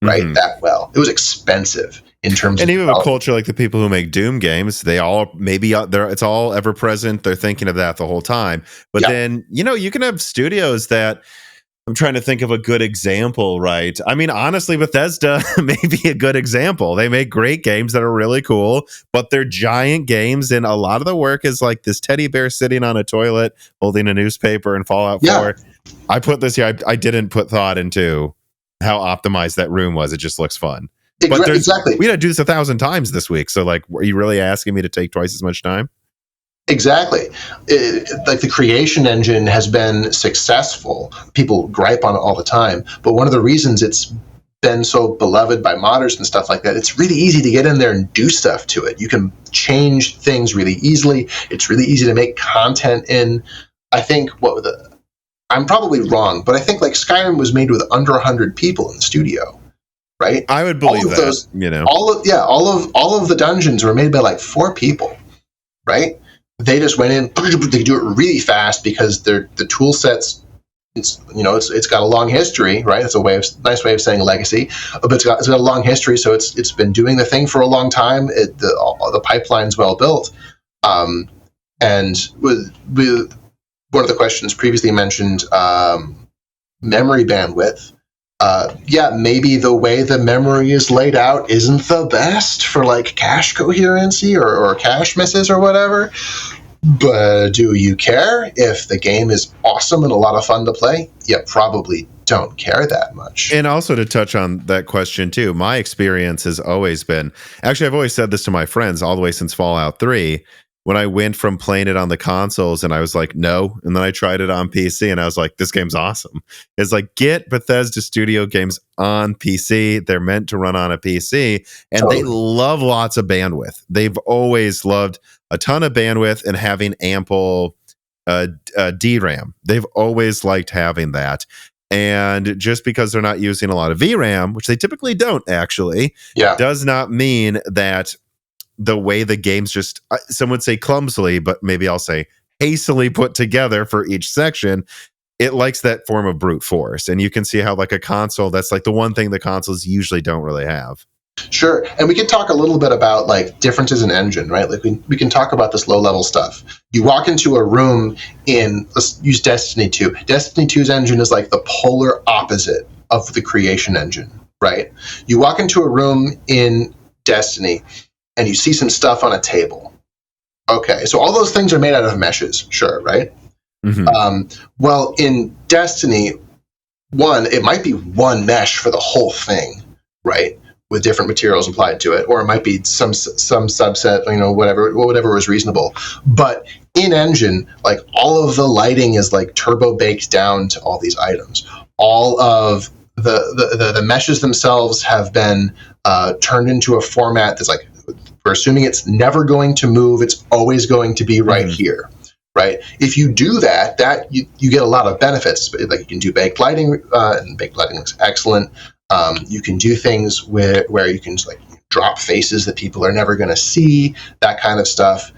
right? That well. It was expensive in terms of... And even a culture like the people who make Doom games, they all, maybe it's all ever present. They're thinking of that the whole time. But then, you can have studios that... I'm trying to think of a good example, right? I mean, honestly, Bethesda may be a good example. They make great games that are really cool, but they're giant games, and a lot of the work is like this teddy bear sitting on a toilet holding a newspaper in Fallout 4. I put this here. I didn't put thought into how optimized that room was. It just looks fun. But exactly. We had to do this 1,000 times this week. So, like, were you really asking me to take twice as much time? Exactly. Like the creation engine has been successful. People gripe on it all the time, but one of the reasons it's been so beloved by modders and stuff like that, it's really easy to get in there and do stuff to it. You can change things really easily. It's really easy to make content in. I think I'm probably wrong, but I think like Skyrim was made with under 100 people in the studio, right? I would believe that. All of the dungeons were made by like 4 people, right? They just went in. They do it really fast because the tool sets. It's got a long history, right? It's a nice way of saying legacy, but it's got a long history. So it's been doing the thing for a long time. The pipeline's well built, and with one of the questions previously mentioned, memory bandwidth. Maybe the way the memory is laid out isn't the best for like cache coherency or cache misses or whatever. But do you care if the game is awesome and a lot of fun to play? You probably don't care that much. And also to touch on that question too, my experience has always been, actually I've always said this to my friends all the way since Fallout 3, when I went from playing it on the consoles and I was like, no. And then I tried it on PC and I was like, this game's awesome. It's like, get Bethesda Studio games on PC. They're meant to run on a PC. And They love lots of bandwidth. They've always loved a ton of bandwidth and having ample DRAM. They've always liked having that. And just because they're not using a lot of VRAM, which they typically don't actually, does not mean that the way the game's just, some would say clumsily, but maybe I'll say hastily put together for each section, it likes that form of brute force. And you can see how like a console, that's like the one thing the consoles usually don't really have. Sure. And we can talk a little bit about like differences in engine, right? Like we can talk about this low level stuff. You walk into a room let's use Destiny 2. Destiny 2's engine is like the polar opposite of the creation engine, right? You walk into a room in Destiny and you see some stuff on a table. Okay, so all those things are made out of meshes, sure, right? Mm-hmm. Well, in Destiny 1, it might be one mesh for the whole thing, right? With different materials applied to it, or it might be some subset, whatever was reasonable. But in engine, like all of the lighting is like turbo baked down to all these items. All of the meshes themselves have been turned into a format that's like, we're assuming it's never going to move. It's always going to be right here, right? If you do that you get a lot of benefits. Like you can do baked lighting, and baked lighting looks excellent. You can do things where you can like drop faces that people are never going to see, that kind of stuff.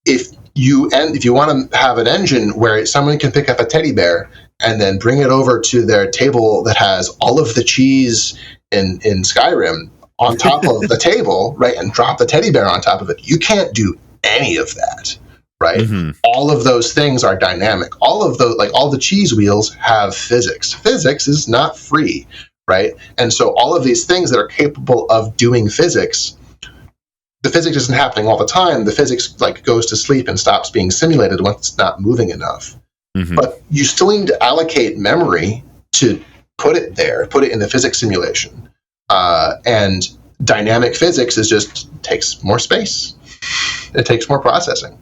If you want to have an engine where someone can pick up a teddy bear and then bring it over to their table that has all of the cheese in Skyrim on top of the table, right, and drop the teddy bear on top of it, you can't do any of that, right? Mm-hmm. All of those things are dynamic. All of those, like all the cheese wheels have physics. Physics is not free, right? And so all of these things that are capable of doing physics, the physics isn't happening all the time. The physics like goes to sleep and stops being simulated once it's not moving enough. Mm-hmm. But you still need to allocate memory to put it there, put it in the physics simulation. And dynamic physics takes more space. It takes more processing.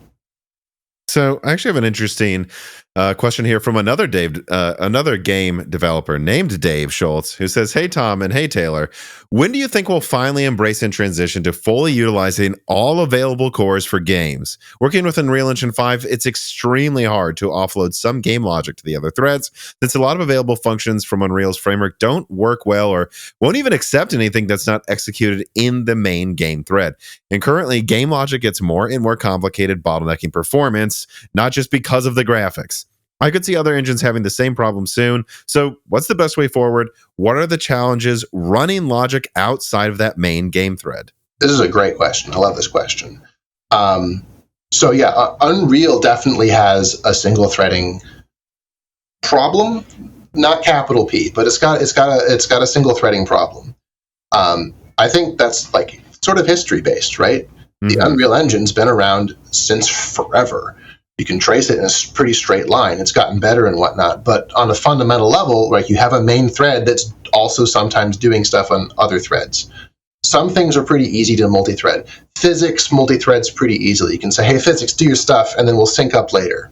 So I actually have an interesting question here from another game developer named Dave Schultz, who says, "Hey Tom and hey Taylor, when do you think we'll finally embrace and transition to fully utilizing all available cores for games? Working with Unreal Engine 5, it's extremely hard to offload some game logic to the other threads, since a lot of available functions from Unreal's framework don't work well or won't even accept anything that's not executed in the main game thread. And currently, game logic gets more and more complicated, bottlenecking performance, not just because of the graphics. I could see other engines having the same problem soon. So what's the best way forward? What are the challenges running logic outside of that main game thread?" This is a great question. I love this question. Unreal definitely has a single threading problem, not capital P, but it's got a single threading problem. I think that's like sort of history based, right? Mm-hmm. The Unreal Engine's been around since forever. You can trace it in a pretty straight line. It's gotten better and whatnot. But on a fundamental level, like you have a main thread that's also sometimes doing stuff on other threads. some things are pretty easy to multi-thread. Physics multi-threads pretty easily. You can say, hey, physics, do your stuff, and then we'll sync up later.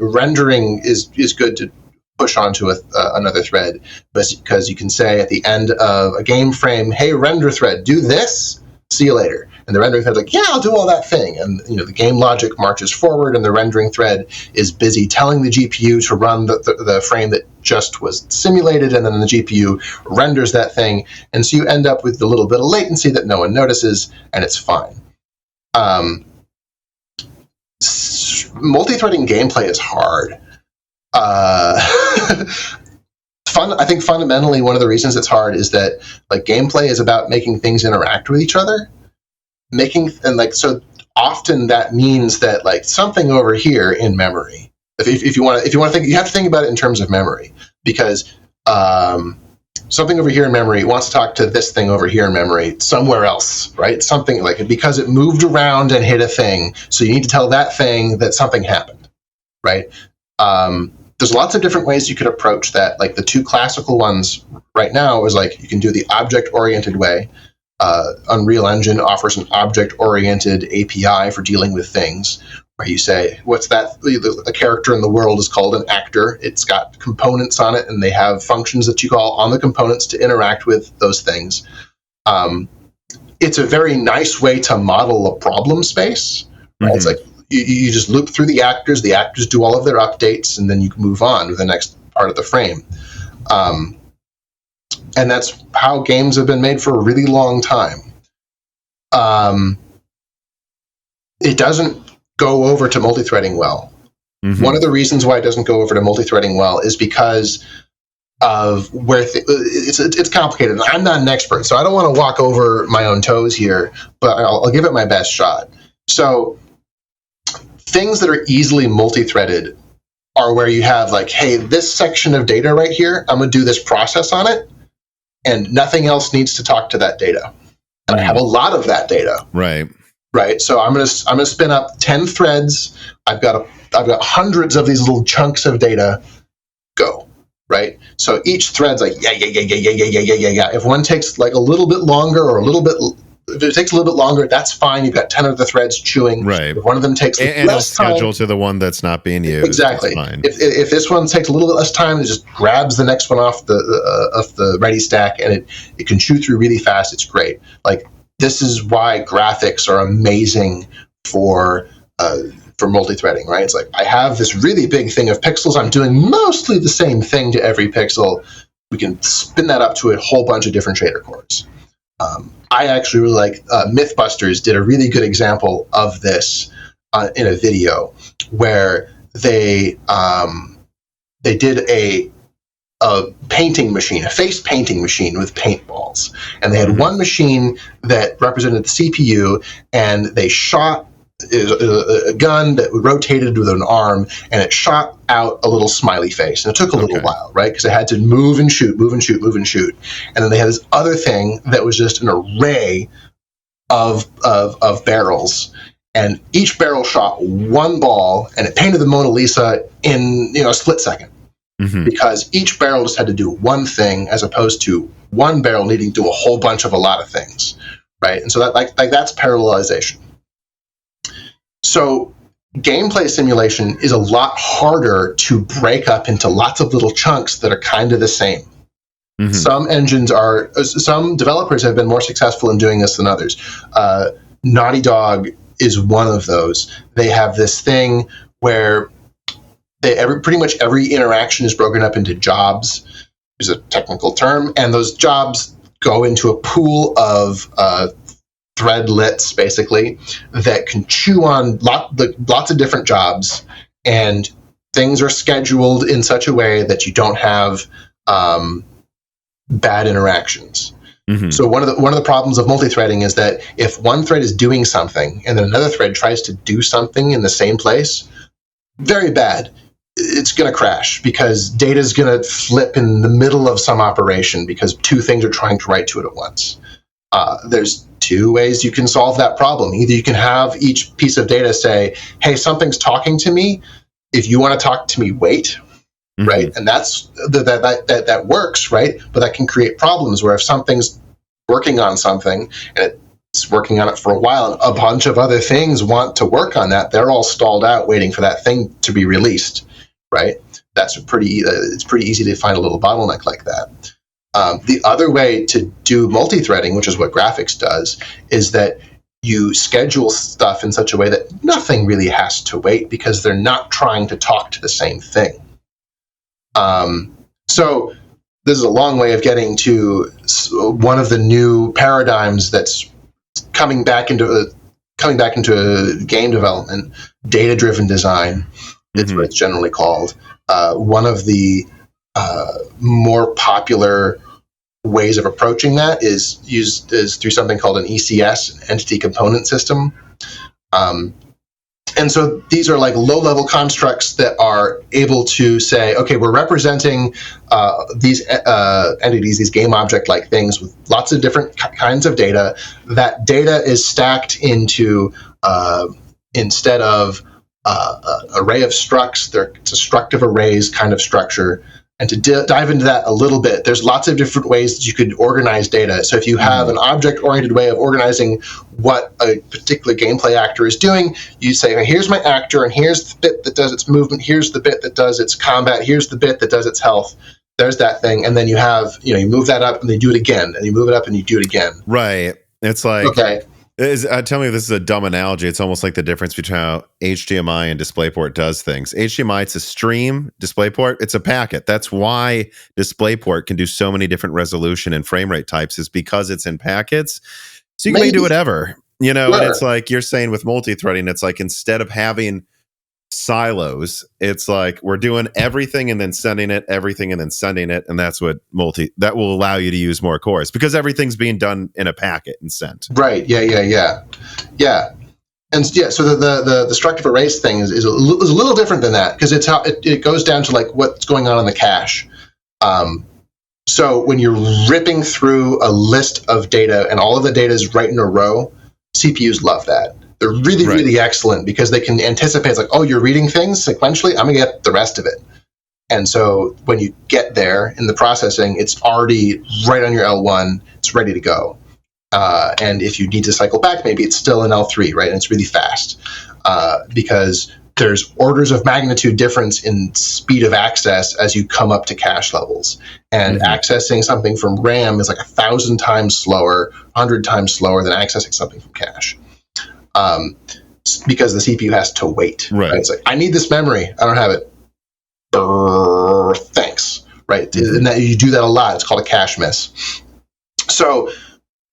Rendering is good to push onto another thread, because you can say at the end of a game frame, hey, render thread, do this, see you later. And the rendering thread's like, yeah, I'll do all that thing. And the game logic marches forward, and the rendering thread is busy telling the GPU to run the frame that just was simulated, and then the GPU renders that thing. And so you end up with a little bit of latency that no one notices, and it's fine. Multi-threading gameplay is hard. I think fundamentally one of the reasons it's hard is that gameplay is about making things interact with each other, so often that means that something over here in memory. If you want to think, you have to think about it in terms of memory, because something over here in memory wants to talk to this thing over here in memory somewhere else, right? Something because it moved around and hit a thing, so you need to tell that thing that something happened, right? There's lots of different ways you could approach that. The two classical ones right now is you can do the object-oriented way. Unreal Engine offers an object-oriented API for dealing with things, where you say, what's that? The character in the world is called an actor. It's got components on it, and they have functions that you call on the components to interact with those things. It's a very nice way to model a problem space, right? Mm-hmm. It's you just loop through the actors do all of their updates, and then you can move on to the next part of the frame. And that's how games have been made for a really long time. It doesn't go over to multi-threading well. Mm-hmm. One of the reasons why it doesn't go over to multi-threading well is because of where it's complicated. And I'm not an expert, so I don't want to walk over my own toes here, but I'll give it my best shot. So things that are easily multi-threaded are where you have hey, this section of data right here, I'm going to do this process on it, and nothing else needs to talk to that data. And I have a lot of that data. Right. So I'm going to spin up 10 threads. I've got hundreds of these little chunks of data. Go. Right. So each thread's yeah. If one takes a little bit longer or if it takes a little bit longer, that's fine. You've got 10 of the threads chewing. Right. If one of them takes less time, schedule to the one that's not being used. Exactly. If this one takes a little bit less time, it just grabs the next one off the ready stack, and it can chew through really fast. It's great. This is why graphics are amazing for multi-threading, right? It's I have this really big thing of pixels. I'm doing mostly the same thing to every pixel. We can spin that up to a whole bunch of different shader cores. I actually really like Mythbusters did a really good example of this in a video where they did a painting machine, a face painting machine with paintballs, and they had one machine that represented the CPU, and they shot a gun that rotated with an arm, and it shot out a little smiley face, and it took a little while, right? Because it had to move and shoot, and then they had this other thing that was just an array of barrels, and each barrel shot one ball, and it painted the Mona Lisa in a split second, because each barrel just had to do one thing, as opposed to one barrel needing to do a whole bunch of a lot of things, right? And so that that's parallelization. So gameplay simulation is a lot harder to break up into lots of little chunks that are kind of the same. Mm-hmm. Some developers have been more successful in doing this than others. Naughty Dog is one of those. They have this thing where pretty much every interaction is broken up into jobs, is a technical term, and those jobs go into a pool of threadlets, basically, that can chew on lots of different jobs, and things are scheduled in such a way that you don't have bad interactions. Mm-hmm. So one of the problems of multi-threading is that if one thread is doing something and then another thread tries to do something in the same place, very bad. It's going to crash because data is going to flip in the middle of some operation because two things are trying to write to it at once. There's two ways you can solve that problem. Either you can have each piece of data say, hey, something's talking to me. If you want to talk to me, wait. Mm-hmm. Right. And that works. Right. But that can create problems where if something's working on something, and it's working on it for a while, and a bunch of other things want to work on that. They're all stalled out waiting for that thing to be released, right? That's it's pretty easy to find a little bottleneck like that. The other way to do multi-threading, which is what graphics does, is that you schedule stuff in such a way that nothing really has to wait because they're not trying to talk to the same thing. So this is a long way of getting to one of the new paradigms that's coming back into game development, data-driven design. It's what it's generally called. One of the more popular ways of approaching that is through something called an ECS, Entity Component System. And so these are like low-level constructs that are able to say, okay, we're representing these entities, these game object-like things with lots of different kinds of data. That data is stacked into, instead of array of structs, it's a structive arrays kind of structure. And to dive into that a little bit, there's lots of different ways that you could organize data. So if you have an object-oriented way of organizing what a particular gameplay actor is doing, you say, hey, here's my actor, and here's the bit that does its movement, here's the bit that does its combat, here's the bit that does its health. There's that thing. And then you have, you move that up, and then you do it again, and you move it up, and you do it again. Right. It's like... Okay. Tell me if this is a dumb analogy. It's almost like the difference between how HDMI and DisplayPort does things. HDMI, it's a stream. DisplayPort, it's a packet. That's why DisplayPort can do so many different resolution and frame rate types, is because it's in packets. So you can do whatever, Sure. And it's like you're saying with multi-threading, it's like instead of having silos, it's like we're doing everything and then sending it, and that's what that will allow you to use more cores because everything's being done in a packet and sent. Right. Yeah. And yeah, so the destructive arrays thing is a little different than that because it's how it goes down to like what's going on in the cache. So when you're ripping through a list of data and all of the data is right in a row, CPUs love that. They're really, really excellent because they can anticipate, it's like, oh, you're reading things sequentially, I'm going to get the rest of it. And so when you get there in the processing, it's already right on your L1, it's ready to go. And if you need to cycle back, maybe it's still in L3, right? And it's really fast because there's orders of magnitude difference in speed of access as you come up to cache levels. And accessing something from RAM is like 1,000 times slower, 100 times slower than accessing something from cache. Because the CPU has to wait. Right? It's like, I need this memory. I don't have it. Thanks. Right? And that you do that a lot. It's called a cache miss. So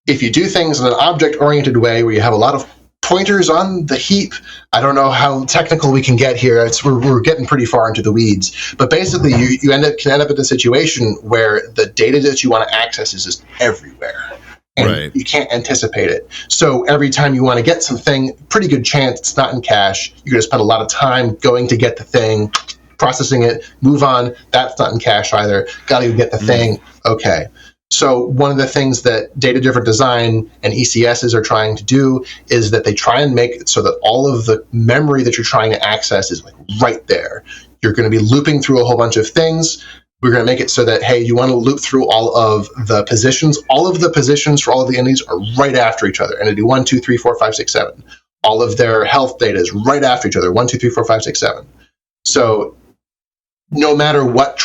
if you do things in an object-oriented way where you have a lot of pointers on the heap, I don't know how technical we can get here. We're getting pretty far into the weeds. But basically, you can end up in a situation where the data that you want to access is just everywhere. And you can't anticipate it. So every time you want to get something, pretty good chance it's not in cache. You're going to spend a lot of time going to get the thing, processing it, move on. That's not in cache either. Got to get the thing. Okay. So one of the things that data-driven design and ECSs are trying to do is that they try and make it so that all of the memory that you're trying to access is like right there. You're going to be looping through a whole bunch of things. We're going to make it so that, hey, you want to loop through all of the positions. All of the positions for all of the entities are right after each other. Entity 1, 2, 3, 4, 5, 6, 7. All of their health data is right after each other. 1, 2, 3, 4, 5, 6, 7. So no matter what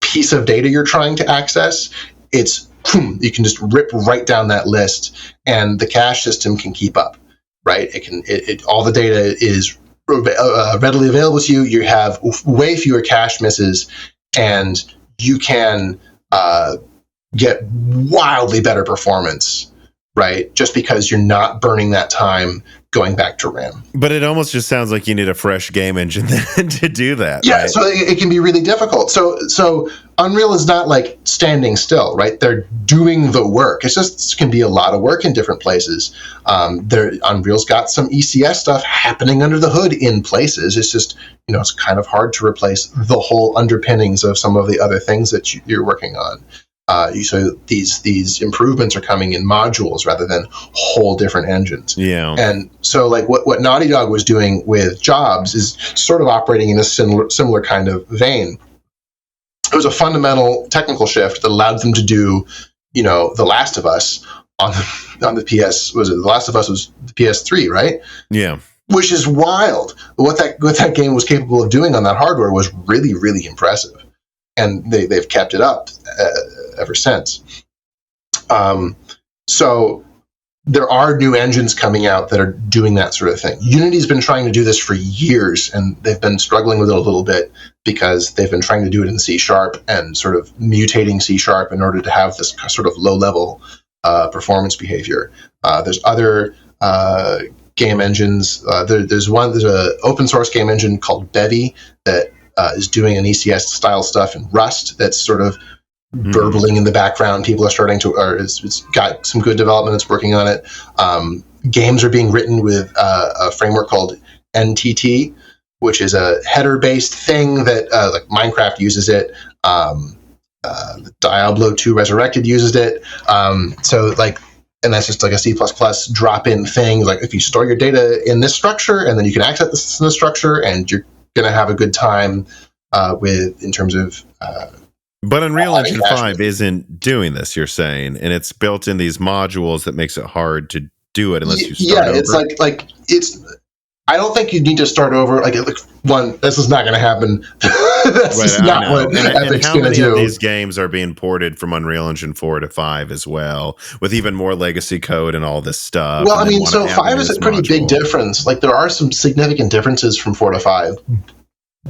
piece of data you're trying to access, you can just rip right down that list, and the cache system can keep up, right? All the data is readily available to you. You have way fewer cache misses, and you can get wildly better performance, right? Just because you're not burning that time going back to RAM. But it almost just sounds like you need a fresh game engine to do that. Yeah, right? So it can be really difficult. So Unreal is not like standing still, right? They're doing the work. It can be a lot of work in different places. Unreal's got some ECS stuff happening under the hood in places. It's just, it's kind of hard to replace the whole underpinnings of some of the other things that you're working on. So these improvements are coming in modules rather than whole different engines. Yeah. And so like what Naughty Dog was doing with Jobs is sort of operating in a similar kind of vein. It was a fundamental technical shift that allowed them to do The Last of Us on the PS. Was it The Last of Us was the PS3, right? Yeah. Which is wild. What that game was capable of doing on that hardware was really, really impressive, and they've kept it up ever since. So there are new engines coming out that are doing that sort of thing. Unity's been trying to do this for years, and they've been struggling with it a little bit because they've been trying to do it in C# and sort of mutating C# in order to have this sort of low-level performance behavior. There's other game engines. There's an open source game engine called Bevy that is doing an ECS style stuff in Rust that's sort of burbling in the background. People are starting to, or it's got some good development. It's working on it. Games are being written with a framework called NTT, which is a header-based thing that like Minecraft uses it. Diablo 2 Resurrected uses it. And that's just like a C++ drop-in thing. Like if you store your data in this structure, and then you can access this in the structure, and you're going to have a good time in terms of. But Unreal Engine 5 isn't doing this, you're saying, and it's built in these modules that makes it hard to do it unless you start over. Yeah, it's. I don't think you need to start over. This is not going to happen. That's just not what Epic's going to do. How many of these games are being ported from Unreal Engine 4 to 5 as well, with even more legacy code and all this stuff? Well, I mean, so 5 is a pretty big difference. Like, there are some significant differences from 4 to 5,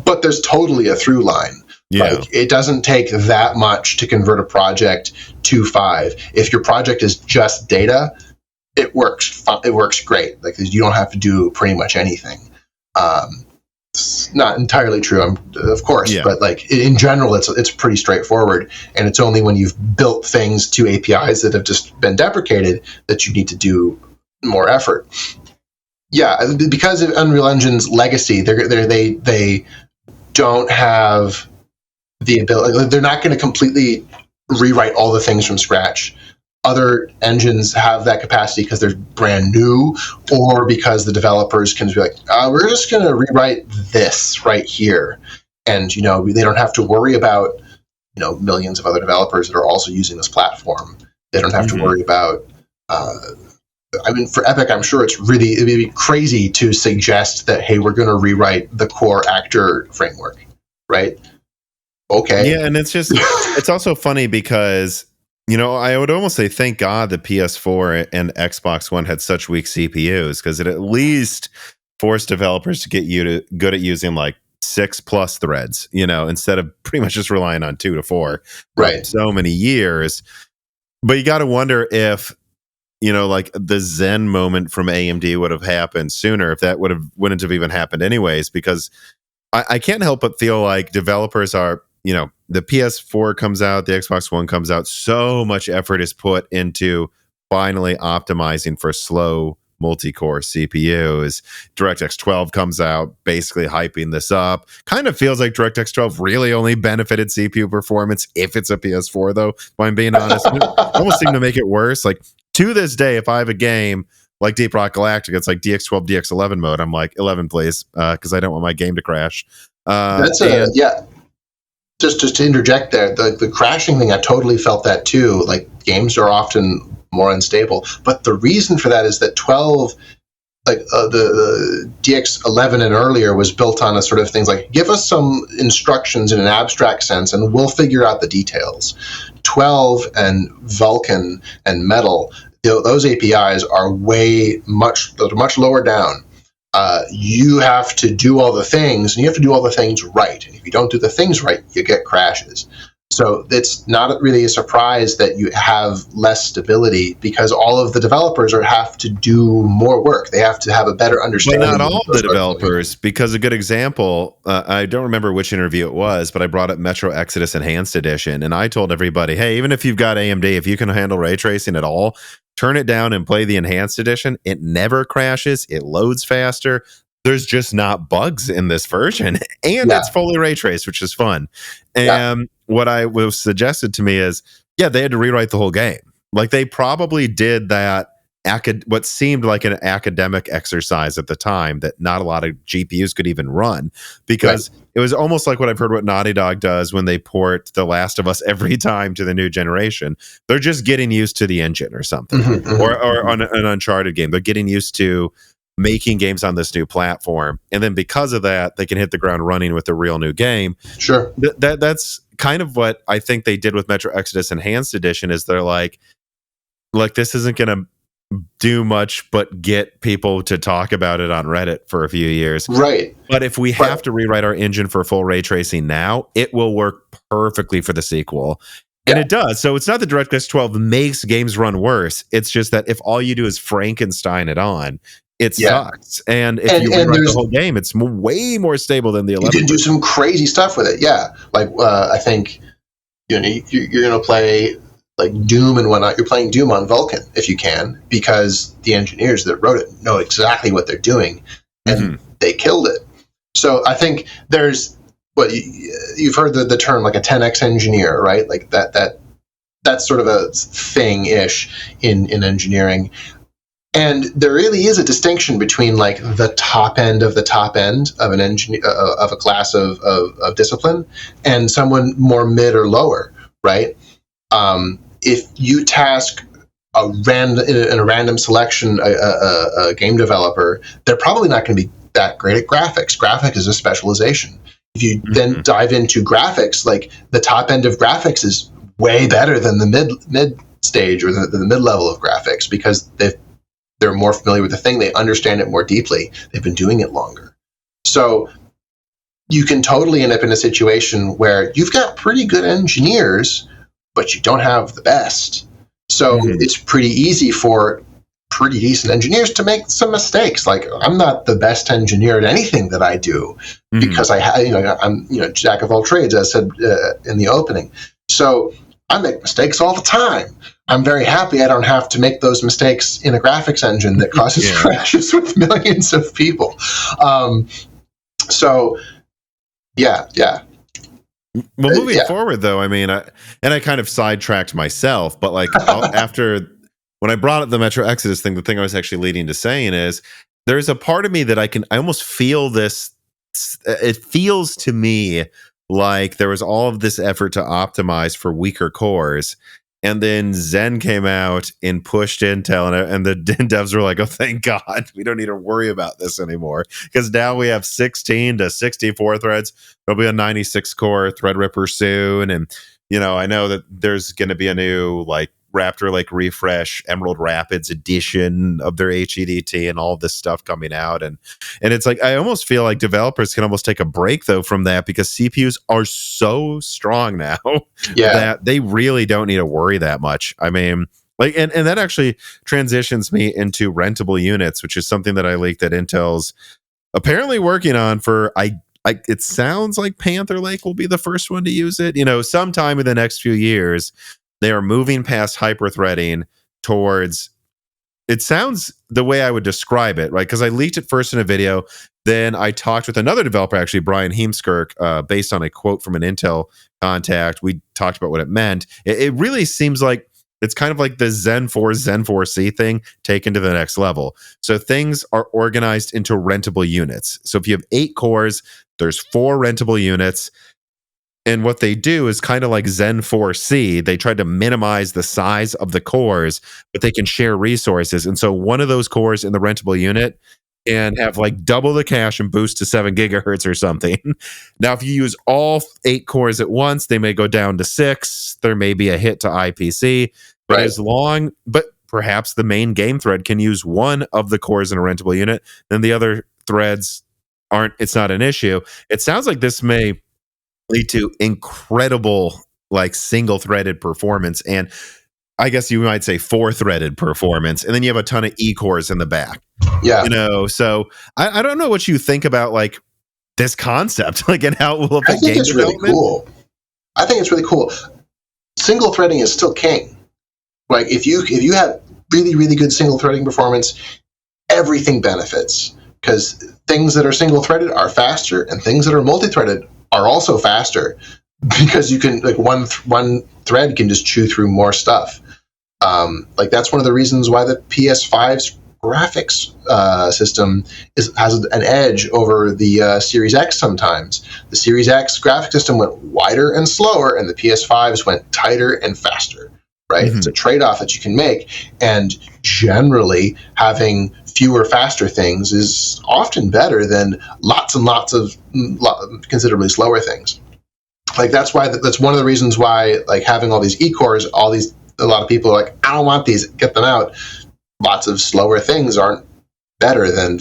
but there's totally a through line. Yeah. Like, it doesn't take that much to convert a project to 5. If your project is just data, it works. It works great. Like, you don't have to do pretty much anything. It's not entirely true, of course, but like in general, it's pretty straightforward. And it's only when you've built things to APIs that have just been deprecated that you need to do more effort. Yeah, because of Unreal Engine's legacy, they don't have the ability. They're not going to completely rewrite all the things from scratch. Other engines have that capacity because they're brand new, or because the developers can be like, we're just going to rewrite this right here. And, they don't have to worry about, millions of other developers that are also using this platform. They don't have to worry about, for Epic, I'm sure it'd be crazy to suggest that, hey, we're going to rewrite the core actor framework, right? Okay. Yeah, and it's also funny because, I would almost say, thank God the PS4 and Xbox One had such weak CPUs, because it at least forced developers to get good at using like 6+ threads, instead of pretty much just relying on 2 to 4 right so many years. But you got to wonder if, like the Zen moment from AMD would have happened sooner, if that wouldn't have even happened anyways, because I can't help but feel like developers are, the PS4 comes out, the Xbox One comes out, so much effort is put into finally optimizing for slow multi-core CPUs. DirectX 12 comes out, basically hyping this up. Kind of feels like DirectX 12 really only benefited CPU performance if it's a PS4, though, if I'm being honest. It almost seem to make it worse. Like, to this day, if I have a game like Deep Rock Galactic, it's like DX12, DX11 mode, I'm like, 11, please, because I don't want my game to crash. Just to interject there, the crashing thing, I totally felt that too. Like, games are often more unstable, but the reason for that is that 12, the DX11 and earlier, was built on a sort of things like, give us some instructions in an abstract sense and we'll figure out the details. 12 and Vulkan and Metal, those APIs are much lower down. You have to do all the things, and you have to do all the things right. And if you don't do the things right, you get crashes. So it's not really a surprise that you have less stability, because all of the developers have to do more work. They have to have a better understanding. But not all the developers, because a good example, I don't remember which interview it was, but I brought up Metro Exodus Enhanced Edition, and I told everybody, hey, even if you've got AMD, if you can handle ray tracing at all, turn it down and play the Enhanced Edition. It never crashes. It loads faster. There's just not bugs in this version, and it's fully ray traced, which is fun. And what I was suggested to me is, they had to rewrite the whole game. Like, they probably did that what seemed like an academic exercise at the time that not a lot of GPUs could even run, because it was almost like what I've heard what Naughty Dog does when they port The Last of Us every time to the new generation. They're just getting used to the engine or something, or on an Uncharted game. They're getting used to making games on this new platform. And then because of that, they can hit the ground running with a real new game. Sure. That's kind of what I think they did with Metro Exodus Enhanced Edition, is they're like, this isn't going to do much but get people to talk about it on Reddit for a few years. Right. But if we have to rewrite our engine for full ray tracing now, it will work perfectly for the sequel. And it does. So it's not that DirectX 12 makes games run worse. It's just that if all you do is Frankenstein it on, it sucks. And if you rewrite the whole game, it's way more stable than the 11. You can do some crazy stuff with it. Yeah. Like, I think, you're going to play like Doom and whatnot. You're playing Doom on Vulkan if you can, because the engineers that wrote it know exactly what they're doing, and they killed it. So I think there's you've heard the term like a 10x engineer, right? Like that's sort of a thing-ish in engineering. And there really is a distinction between like the top end of the top end of an engineer of a class of discipline and someone more mid or lower, right? If you task in a random selection a game developer, they're probably not going to be that great at graphics. Graphics is a specialization. If you then dive into graphics, like the top end of graphics is way better than the mid stage or the mid level of graphics, because they're more familiar with the thing. They understand it more deeply. They've been doing it longer. So you can totally end up in a situation where you've got pretty good engineers, but you don't have the best. So it's pretty easy for pretty decent engineers to make some mistakes. Like, I'm not the best engineer at anything that I do because I'm jack of all trades, as I said in the opening. So I make mistakes all the time. I'm very happy I don't have to make those mistakes in a graphics engine that causes crashes with millions of people. Well, moving forward, though, I mean, I kind of sidetracked myself, but like after when I brought up the Metro Exodus thing, the thing I was actually leading to saying is there's a part of me that I almost feel this. It feels to me like there was all of this effort to optimize for weaker cores. And then Zen came out and pushed Intel, and the devs were like, oh, thank God, we don't need to worry about this anymore. Because now we have 16 to 64 threads. There'll be a 96-core Threadripper soon. And, I know that there's going to be a new, like, Raptor Lake Refresh, Emerald Rapids edition of their HEDT and all this stuff coming out. And it's like, I almost feel like developers can almost take a break, though, from that, because CPUs are so strong now that they really don't need to worry that much. I mean, like, and that actually transitions me into rentable units, which is something that I leaked that Intel's apparently working on for, it sounds like Panther Lake will be the first one to use it. Sometime in the next few years, they are moving past hyperthreading towards, it sounds the way I would describe it, right? Because I leaked it first in a video. Then I talked with another developer, actually, Brian Heemskirk, based on a quote from an Intel contact. We talked about what it meant. It really seems like it's kind of like the Zen 4C thing taken to the next level. So things are organized into rentable units. So if you have 8 cores, there's 4 rentable units. And what they do is kind of like Zen 4C. They try to minimize the size of the cores, but they can share resources. And so one of those cores in the rentable unit can have like double the cache and boost to 7 gigahertz or something. Now, if you use all 8 cores at once, they may go down to 6. There may be a hit to IPC. But but perhaps the main game thread can use one of the cores in a rentable unit, then the other threads it's not an issue. It sounds like this may lead to incredible, like, single-threaded performance, and I guess you might say 4-threaded performance, and then you have a ton of E-cores in the back. So I don't know what you think about, like, this concept, like, and how it will affect game development. Really cool. I think it's really cool. Single threading is still king. Like, if you have really, really good single threading performance, everything benefits, because things that are single threaded are faster, and things that are multi-threaded are also faster, because you can, like, one thread can just chew through more stuff. Like that's one of the reasons why the PS5's graphics system has an edge over the Series X sometimes. The Series X graphic system went wider and slower, and the PS5s went tighter and faster, right? Mm-hmm. It's a trade-off that you can make, and generally having fewer, faster things is often better than lots and lots of considerably slower things. Like that's one of the reasons why like having all these E-cores, a lot of people are like, I don't want these, get them out. Lots of slower things aren't better than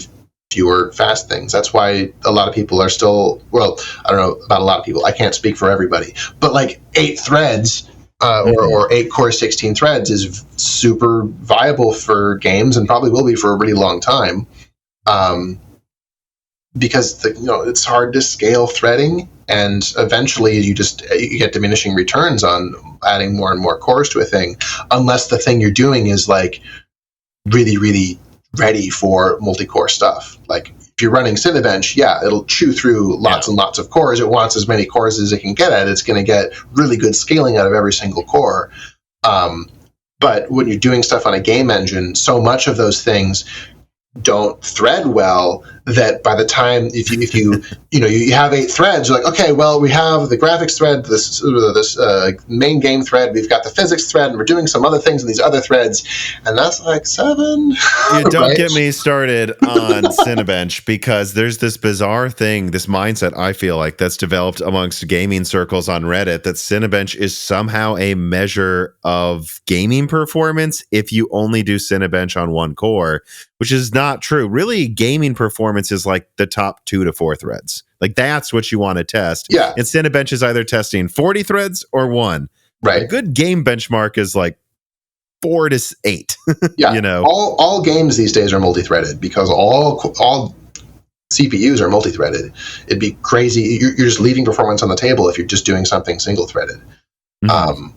fewer fast things. That's why a lot of people are still, well, I don't know about a lot of people, I can't speak for everybody, but like 8 threads or 8 core 16 threads is super viable for games and probably will be for a really long time, because it's hard to scale threading, and eventually you get diminishing returns on adding more and more cores to a thing, unless the thing you're doing is like really, really ready for multi-core stuff. Like if you're running Cinebench, yeah, it'll chew through lots and lots of cores. It wants as many cores as it can get at. It's going to get really good scaling out of every single core. But when you're doing stuff on a game engine, so much of those things don't thread well that by the time if you have 8 threads, you're like, okay, well, we have the graphics thread, this main game thread, we've got the physics thread, and we're doing some other things in these other threads, and that's like 7. You don't get me started on Cinebench, because there's this bizarre thing, this mindset I feel like that's developed amongst gaming circles on Reddit, that Cinebench is somehow a measure of gaming performance if you only do Cinebench on one core, which is not true. Really, gaming performance is like the top 2 to 4 threads. Like that's what you want to test. Yeah. And Cinebench is either testing 40 threads or 1. Right. A good game benchmark is like 4 to 8. Yeah. All games these days are multi-threaded because all CPUs are multi-threaded. It'd be crazy. You're just leaving performance on the table if you're just doing something single-threaded. Mm-hmm.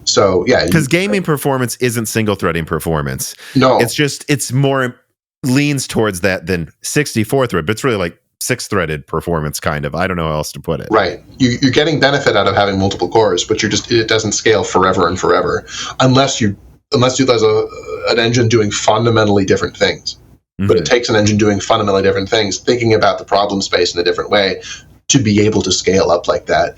So yeah, because gaming performance isn't single threading performance. No, it's more leans towards that than 64 thread, but it's really like 6-threaded performance kind of. I don't know how else to put it. Right, you're getting benefit out of having multiple cores, but it doesn't scale forever and forever unless there's an engine doing fundamentally different things. Mm-hmm. But it takes an engine doing fundamentally different things, thinking about the problem space in a different way, to be able to scale up like that.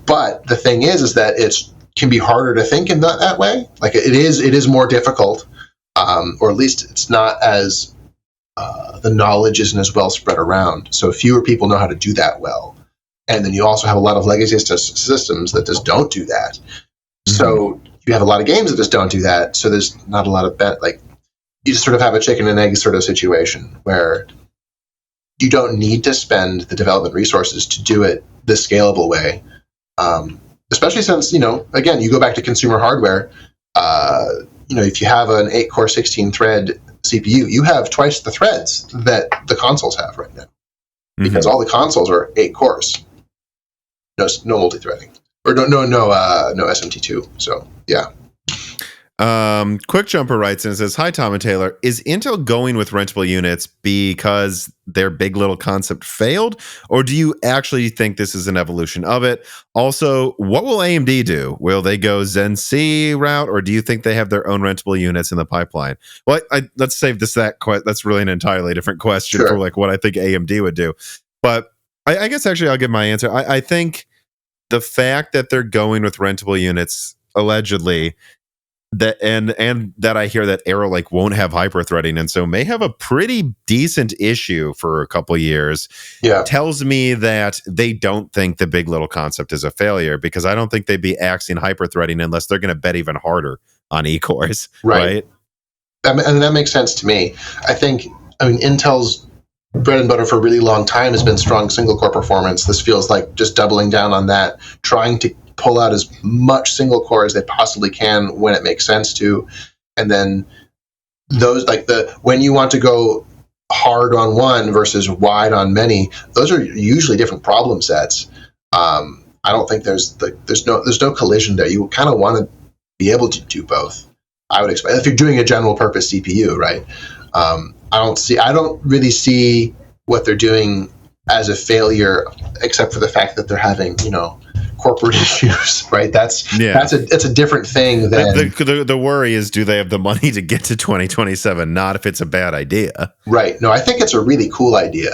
But the thing is that it's can be harder to think in that way. Like it is more difficult, or at least it's not as the knowledge isn't as well spread around. So fewer people know how to do that well, and then you also have a lot of legacy systems that just don't do that. Mm-hmm. So you have a lot of games that just don't do that. So there's not a lot of like you just sort of have a chicken and egg sort of situation where you don't need to spend the development resources to do it the scalable way. Especially since, again, you go back to consumer hardware, if you have an 8-core 16-thread CPU, you have twice the threads that the consoles have right now. Because all the consoles are 8 cores. No multi-threading. Or no SMT2. So, yeah. Quick Jumper writes in and says, hi, Tom and Taylor. Is Intel going with rentable units because their big little concept failed? Or do you actually think this is an evolution of it? Also, what will AMD do? Will they go Zen C route, or do you think they have their own rentable units in the pipeline? Well, let's save that's really an entirely different question for like what I think AMD would do. But I guess actually I'll give my answer. I think the fact that they're going with rentable units, allegedly, that and that I hear that Arrow like won't have hyperthreading and so may have a pretty decent issue for a couple years, tells me that they don't think the big little concept is a failure, because I don't think they'd be axing hyperthreading unless they're going to bet even harder on E-cores. Right? That makes sense to me. I mean, Intel's bread and butter for a really long time has been strong single core performance. This feels like just doubling down on that, trying to pull out as much single core as they possibly can when it makes sense to, and then those when you want to go hard on one versus wide on many, those are usually different problem sets. I don't think there's no collision there. You kind of want to be able to do both. I would expect if you're doing a general purpose CPU, right? I don't really see what they're doing as a failure, except for the fact that they're having, corporate issues, right? That's a different thing than the worry is, do they have the money to get to 2027? Not if it's a bad idea. Right. No, I think it's a really cool idea.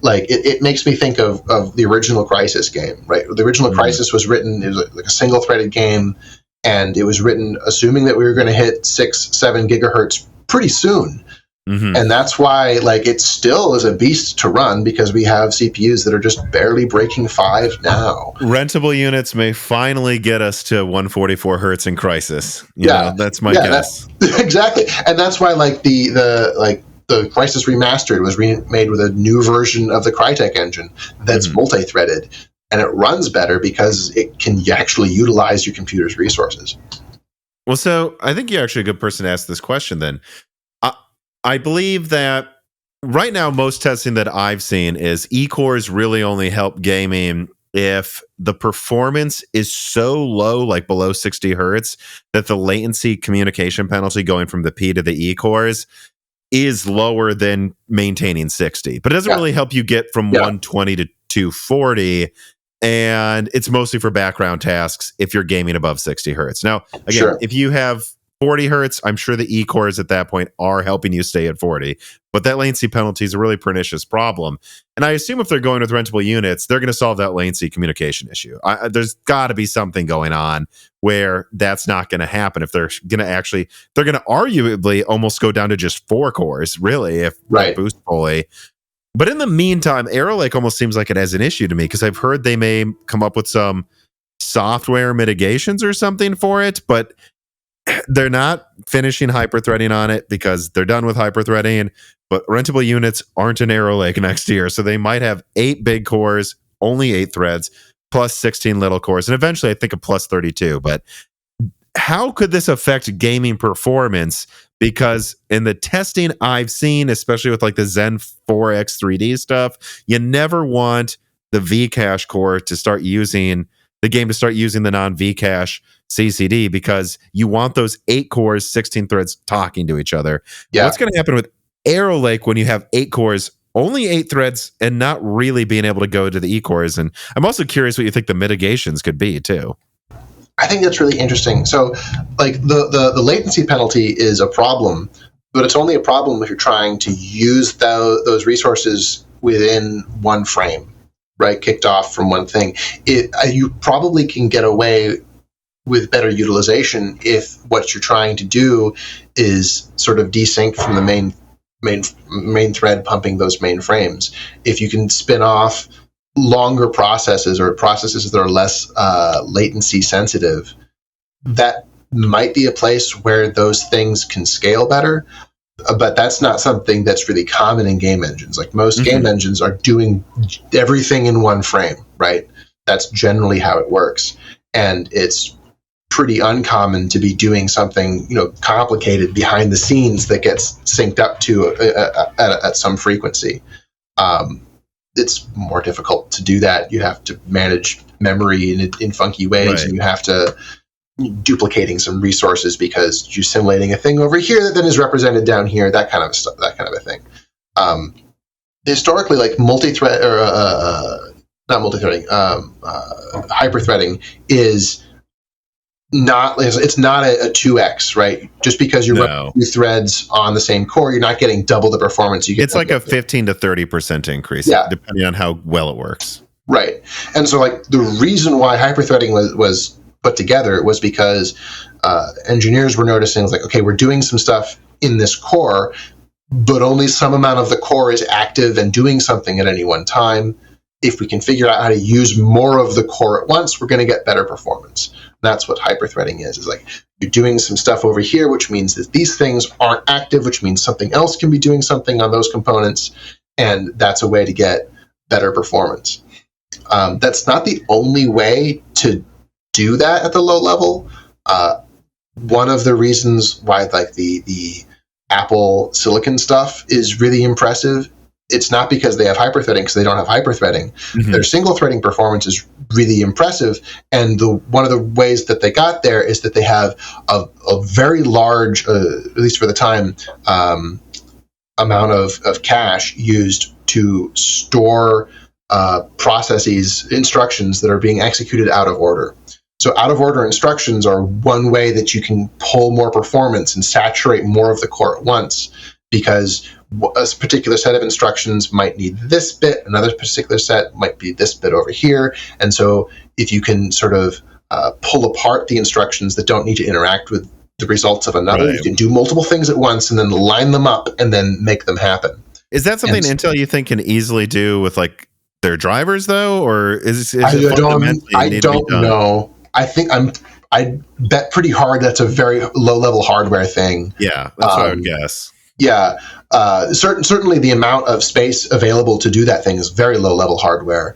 Like it makes me think of the original Crysis game, right? The original Crysis was written, it was like a single threaded game, and it was written assuming that we were going to hit 6-7 gigahertz pretty soon. And that's why, like, it still is a beast to run, because we have CPUs that are just barely breaking 5 now. Rentable units may finally get us to 144 hertz in Crysis. You know, that's my guess. Exactly. And that's why, like, the Crysis Remastered was made with a new version of the Crytek engine that's multi-threaded, and it runs better because it can actually utilize your computer's resources. Well, so I think you're actually a good person to ask this question then. I believe that right now, most testing that I've seen is E-cores really only help gaming if the performance is so low, like below 60 hertz, that the latency communication penalty going from the P to the E-cores is lower than maintaining 60. But it doesn't really help you get from 120 to 240. And it's mostly for background tasks if you're gaming above 60 hertz. Now, again, if you have 40 hertz, I'm sure the E-cores at that point are helping you stay at 40. But that latency penalty is a really pernicious problem. And I assume if they're going with rentable units, they're going to solve that latency communication issue. There's got to be something going on where that's not going to happen. If they're going to arguably almost go down to just 4 cores, really, if boost fully. But in the meantime, Arrow Lake almost seems like it has an issue to me, because I've heard they may come up with some software mitigations or something for it, but they're not finishing hyperthreading on it because they're done with hyperthreading. But rentable units aren't in Arrow Lake next year, so they might have 8 big cores, only 8 threads, plus 16 little cores, and eventually I think a plus 32. But how could this affect gaming performance? Because in the testing I've seen, especially with like the Zen 4X 3D stuff, you never want the Vcache core to start using the non-Vcache CCD, because you want those 8 cores, 16 threads talking to each other. What's going to happen with Arrow Lake when you have 8 cores, only 8 threads, and not really being able to go to the E-cores? And I'm also curious what you think the mitigations could be too. I think that's really interesting. So, like, the latency penalty is a problem, but it's only a problem if you're trying to use those resources within one frame, right? Kicked off from one thing. You probably can get away with better utilization if what you're trying to do is sort of desync from the main thread pumping those main frames. If you can spin off longer processes, or processes that are less latency sensitive, that might be a place where those things can scale better. But that's not something that's really common in game engines. Like, most game engines are doing everything in one frame, right? That's generally how it works. And it's pretty uncommon to be doing something, complicated behind the scenes that gets synced up to at some frequency. It's more difficult to do that. You have to manage memory in funky ways, and you have to duplicating some resources because you're simulating a thing over here that then is represented down here. That kind of stuff. That kind of a thing. Historically, like multi-thread or not multi-threading, hyper-threading is not. It's not a 2x, right? Just because you're running 2 threads on the same core, you're not getting double the performance. It's like a 15 to 30% increase, depending on how well it works. Right, and so like the reason why hyper-threading was put together was because engineers were noticing, like, okay, we're doing some stuff in this core, but only some amount of the core is active and doing something at any one time. If we can figure out how to use more of the core at once, we're going to get better performance. That's what hyper-threading is like, you're doing some stuff over here, which means that these things aren't active, which means something else can be doing something on those components, and that's a way to get better performance. That's not the only way to do that at the low level. One of the reasons why, like, the Apple Silicon stuff is really impressive, it's not because they have hyperthreading, because they don't have hyperthreading. Their single threading performance is really impressive, and one of the ways that they got there is that they have a very large, at least for the time, amount of cache used to store instructions that are being executed out of order. So out of order instructions are one way that you can pull more performance and saturate more of the core at once, because a particular set of instructions might need this bit, another particular set might be this bit over here. And so if you can sort of pull apart the instructions that don't need to interact with the results of another, Right. you can do multiple things at once and then line them up and then make them happen. Is that something Intel you think can easily do with like their drivers though, or is it fundamentally I don't know. I bet pretty hard that's a very low level hardware thing. Yeah, that's what I would guess. Yeah, certainly the amount of space available to do that thing is very low level hardware.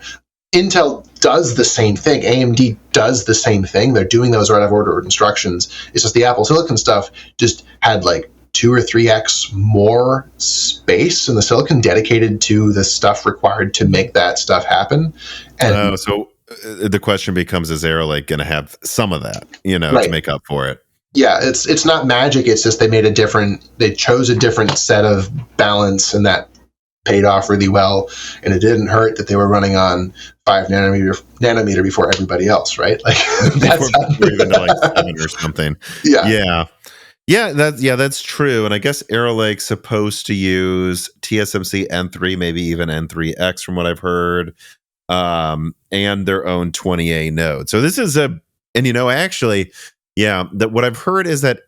Intel does the same thing. AMD does the same thing. They're doing those out of order instructions. It's just the Apple Silicon stuff just had like 2 or 3x more space in the silicon dedicated to the stuff required to make that stuff happen. And so the question becomes, is Arrow Lake going to have some of that, to make up for it? Yeah, it's not magic. It's just they chose a different set of balance, and that paid off really well. And it didn't hurt that they were running on 5 nanometer before everybody else, right? Like that's even to like 7 or something. Yeah, that's true. And I guess Arrow Lake's supposed to use TSMC N3, maybe even N3X from what I've heard, and their own 20A node. So this is what I've heard is that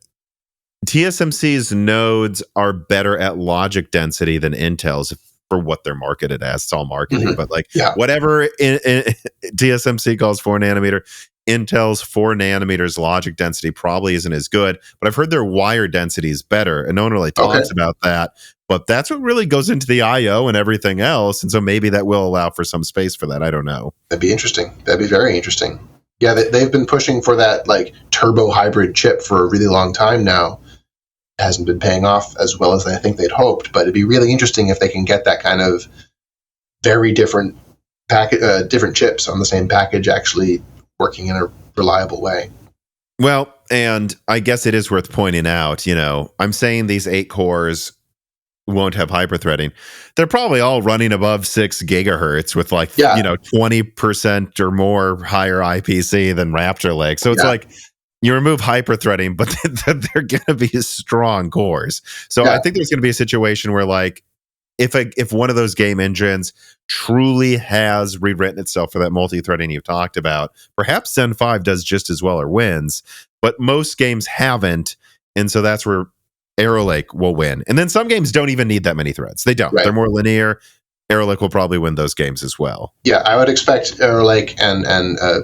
TSMC's nodes are better at logic density than Intel's for what they're marketed as. It's all marketing, but whatever TSMC calls 4 nanometer, Intel's 4 nanometers logic density probably isn't as good, but I've heard their wire density is better, and no one really talks about that. But that's what really goes into the I/O and everything else, and so maybe that will allow for some space for that. I don't know. That'd be interesting. That'd be very interesting. Yeah, they've been pushing for that like turbo hybrid chip for a really long time now. It hasn't been paying off as well as I think they'd hoped, but it'd be really interesting if they can get that kind of very different different chips on the same package actually working in a reliable way. Well, and I guess it is worth pointing out, I'm saying these 8 cores won't have hyperthreading. They're probably all running above 6 gigahertz with 20% or more higher IPC than Raptor Lake. So it's like you remove hyperthreading, but they're going to be strong cores. So I think there's going to be a situation where like if one of those game engines truly has rewritten itself for that multi-threading you've talked about, perhaps Zen 5 does just as well or wins, but most games haven't. And so that's where Arrow Lake will win. And then some games don't even need that many threads. They don't. Right. They're more linear. Arrow Lake will probably win those games as well. Yeah, I would expect Arrow Lake and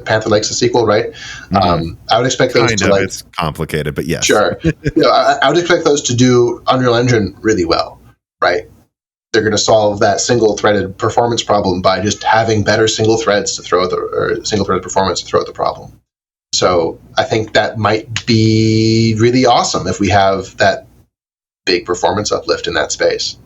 Panther Lake's a sequel, right? Mm-hmm. I would expect those to like... It's complicated, but yes. Sure. I would expect those to do Unreal Engine really well, right? They're going to solve that single-threaded performance problem by just having better single threads to throw single-threaded performance to throw at the problem. So I think that might be really awesome if we have that big performance uplift in that space.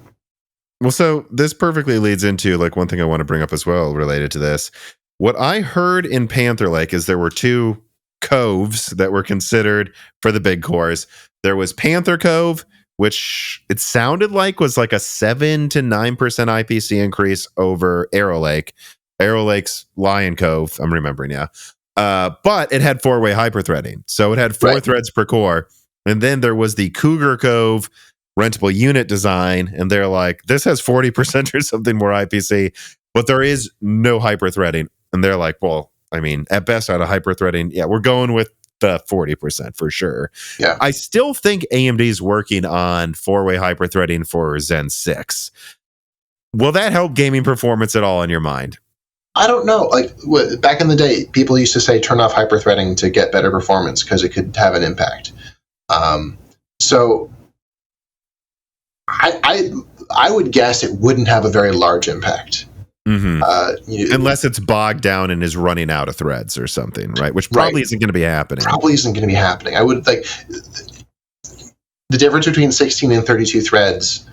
Well, so this perfectly leads into like one thing I want to bring up as well related to this. What I heard in Panther Lake is there were 2 coves that were considered for the big cores. There was Panther Cove, which it sounded like was like a 7 to 9% IPC increase over Arrow Lake. Arrow Lake's Lion Cove, I'm remembering, but it had 4-way hyperthreading. So it had 4 threads per core. And then there was the Cougar Cove rentable unit design, and they're like, this has 40% or something more IPC, but there is no hyperthreading. And they're like, well, I mean, at best out of hyperthreading, we're going with the 40% for sure. Yeah. I still think AMD's working on 4-way hyperthreading for Zen 6. Will that help gaming performance at all in your mind? I don't know. Like back in the day, people used to say turn off hyperthreading to get better performance because it could have an impact. So I would guess it wouldn't have a very large impact. Mm-hmm. Unless it's bogged down and is running out of threads or something, right? Which probably isn't going to be happening. I would like the difference between 16 and 32 threads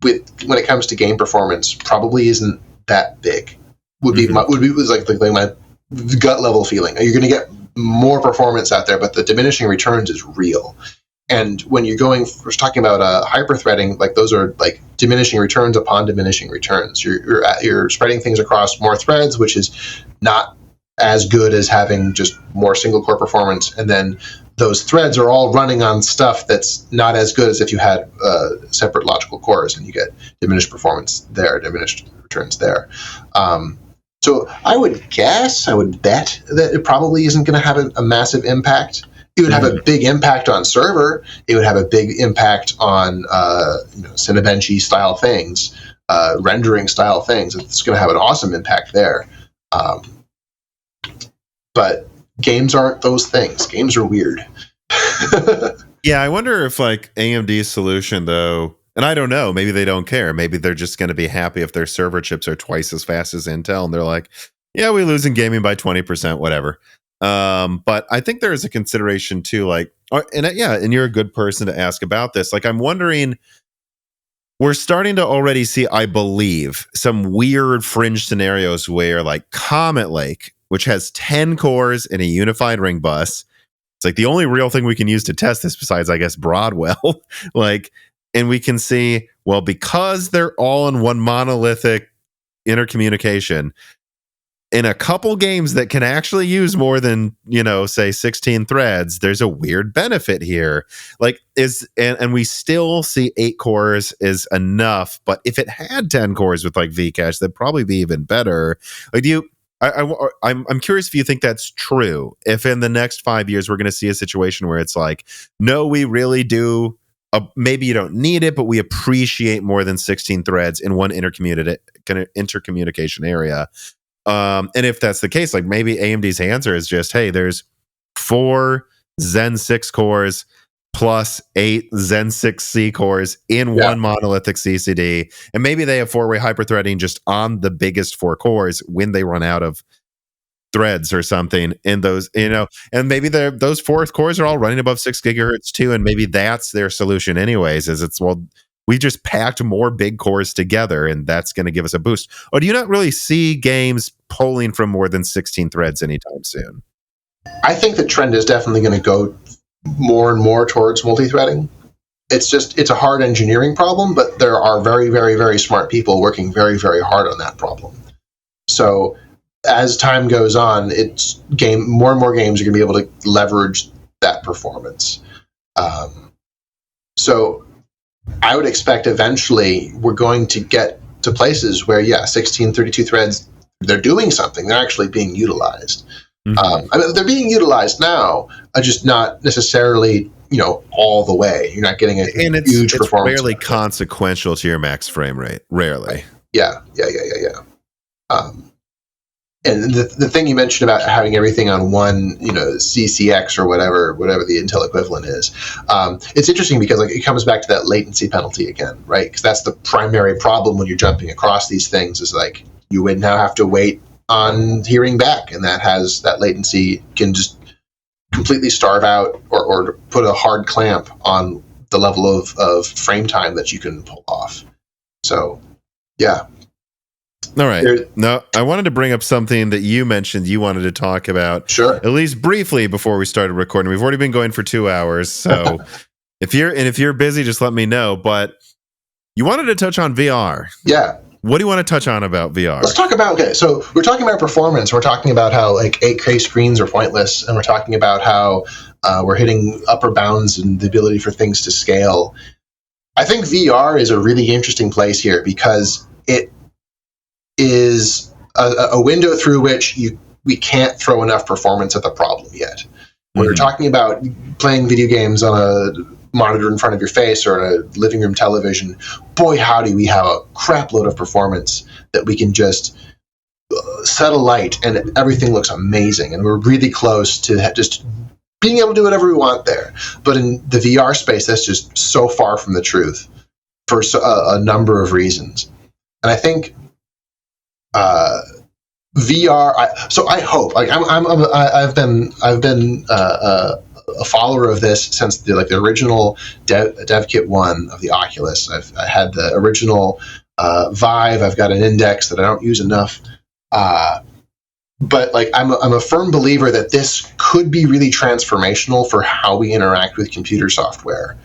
when it comes to game performance probably isn't that big. Would be my gut level feeling. You're going to get more performance out there, but the diminishing returns is real. And when we're talking about hyper-threading, like those are like diminishing returns upon diminishing returns. You're spreading things across more threads, which is not as good as having just more single-core performance. And then those threads are all running on stuff that's not as good as if you had separate logical cores, and you get diminished performance there, diminished returns there. So I would bet that it probably isn't going to have a massive impact. It would have a big impact on server. It would have a big impact on Cinebench style things, rendering style things. It's going to have an awesome impact there. But games aren't those things. Games are weird. Yeah, I wonder if like AMD's solution though, and I don't know, maybe they don't care. Maybe they're just going to be happy if their server chips are twice as fast as Intel, and they're like, yeah, we lose in gaming by 20%, whatever. But I think there is a consideration too, like, and you're a good person to ask about this. Like, I'm wondering, we're starting to already see, I believe, some weird fringe scenarios where like Comet Lake, which has 10 cores in a unified ring bus, it's like the only real thing we can use to test this besides, I guess, Broadwell. Like, and we can see, well, because they're all in one monolithic intercommunication, in a couple games that can actually use more than, say 16 threads, there's a weird benefit here. Like, and we still see 8 cores is enough, but if it had 10 cores with like Vcache, that'd probably be even better. Like, I'm curious if you think that's true. If in the next 5 years we're going to see a situation where it's like, no, we really do. Maybe you don't need it, but we appreciate more than 16 threads in one intercommunication area. And if that's the case, like maybe AMD's answer is just, hey, there's 4 Zen 6 cores plus 8 Zen 6C cores in one monolithic CCD. And maybe they have 4-way hyperthreading just on the biggest 4 cores when they run out of threads or something in those, and maybe those 4 cores are all running above 6 gigahertz too. And maybe that's their solution anyways, we just packed more big cores together and that's going to give us a boost. Or do you not really see games pulling from more than 16 threads anytime soon? I think the trend is definitely going to go more and more towards multi-threading. It's a hard engineering problem, but there are very, very, very smart people working very, very hard on that problem. So as time goes on, more and more games are going to be able to leverage that performance. So I would expect eventually we're going to get to places where, 16, 32 threads, they're doing something. They're actually being utilized. Mm-hmm. They're being utilized now, just not necessarily, all the way. You're not getting huge performance. It's rarely consequential to your max frame rate. Rarely. Yeah. And the thing you mentioned about having everything on one, CCX or whatever the Intel equivalent is, it's interesting because like it comes back to that latency penalty again, right? Because that's the primary problem when you're jumping across these things is like you would now have to wait on hearing back, and that latency can just completely starve out or put a hard clamp on the level of frame time that you can pull off. So, yeah. All right. No, I wanted to bring up something that you mentioned you wanted to talk about. Sure. At least briefly before we started recording. We've already been going for 2 hours, so if you're busy, just let me know. But you wanted to touch on VR. Yeah. What do you want to touch on about VR? Let's talk about, so we're talking about performance. We're talking about how like 8K screens are pointless, and we're talking about how we're hitting upper bounds in the ability for things to scale. I think VR is a really interesting place here because it is a window through which we can't throw enough performance at the problem yet. When we're talking about playing video games on a monitor in front of your face or a living room television, boy howdy, we have a crap load of performance that we can just set a light and everything looks amazing, and we're really close to just being able to do whatever we want there. But in the VR space, that's just so far from the truth for a number of reasons. And I think VR. So I hope. Like I've been a follower of this since the original Dev Kit 1 of the Oculus. I had the original Vive. I've got an Index that I don't use enough. but like I'm a firm believer that this could be really transformational for how we interact with computer software,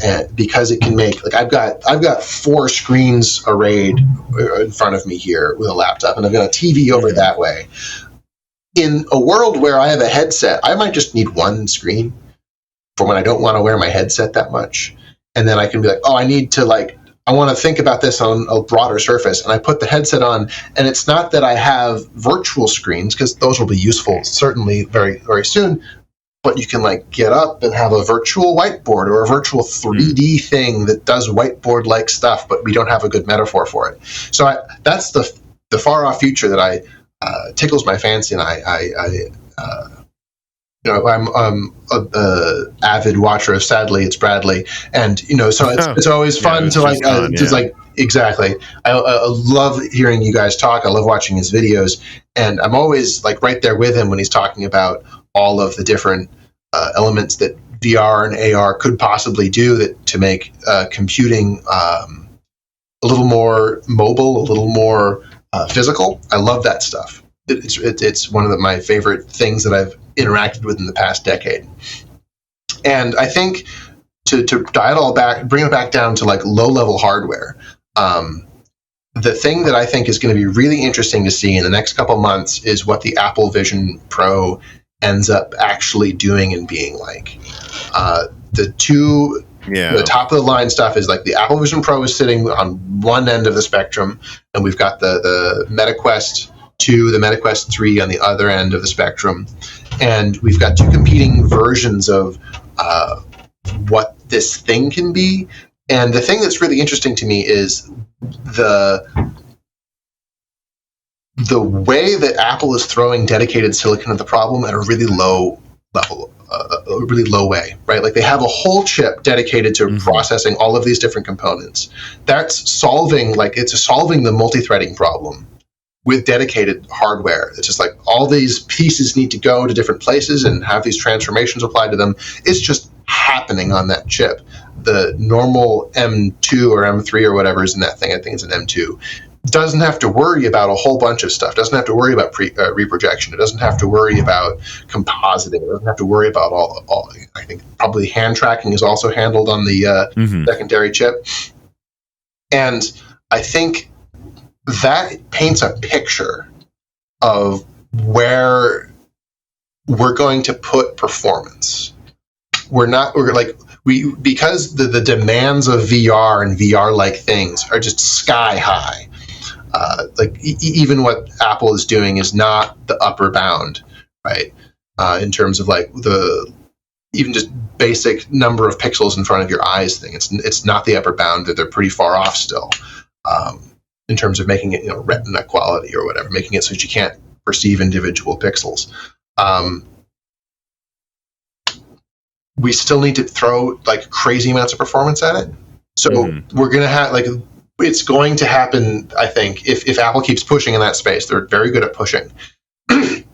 and because it can make, like, I've got 4 screens arrayed in front of me here with a laptop, and I've got a TV over that way. In a world where I have a headset, I might just need one screen for when I don't want to wear my headset that much, and then I can be like, oh, I want to think about this on a broader surface, and I put the headset on, and it's not that I have virtual screens, because those will be useful certainly very, very soon, but you can like get up and have a virtual whiteboard or a virtual 3D thing that does whiteboard-like stuff, but we don't have a good metaphor for it. So that's the far-off future that tickles my fancy, and I'm a avid watcher of Sadly It's Bradley, and so it's always fun to exactly. I love hearing you guys talk. I love watching his videos, and I'm always like right there with him when he's talking about all of the different elements that VR and AR could possibly do to make computing a little more mobile, a little more physical. I love that stuff. It's one of my favorite things that I've interacted with in the past decade. And I think to dial it all back, bring it back down to like low-level hardware, the thing that I think is going to be really interesting to see in the next couple months is what the Apple Vision Pro ends up actually doing and being like. The top of the line stuff is like the Apple Vision Pro is sitting on one end of the spectrum, and we've got the MetaQuest 2, the MetaQuest 3 on the other end of the spectrum. And we've got 2 competing versions of what this thing can be. And the thing that's really interesting to me is the way that Apple is throwing dedicated silicon at the problem at a really low level, a really low way, right? Like they have a whole chip dedicated to processing all of these different components. That's solving the multi-threading problem with dedicated hardware. It's just like all these pieces need to go to different places and have these transformations applied to them. It's just happening on that chip. The normal M2 or M3 or whatever is in that thing, I think it's an M2, doesn't have to worry about a whole bunch of stuff. Doesn't have to worry about reprojection. It doesn't have to worry about compositing. It doesn't have to worry about all. I think probably hand tracking is also handled on the secondary chip. And I think that paints a picture of where we're going to put performance. Because the demands of VR and VR-like things are just sky high. Even what Apple is doing is not the upper bound, right? In terms of like even just basic number of pixels in front of your eyes thing. It's not the upper bound. That they're pretty far off still. In terms of making it, retina quality or whatever, making it so that you can't perceive individual pixels. We still need to throw like crazy amounts of performance at it. So we're going to have it's going to happen, I think, if Apple keeps pushing in that space. They're very good at pushing. If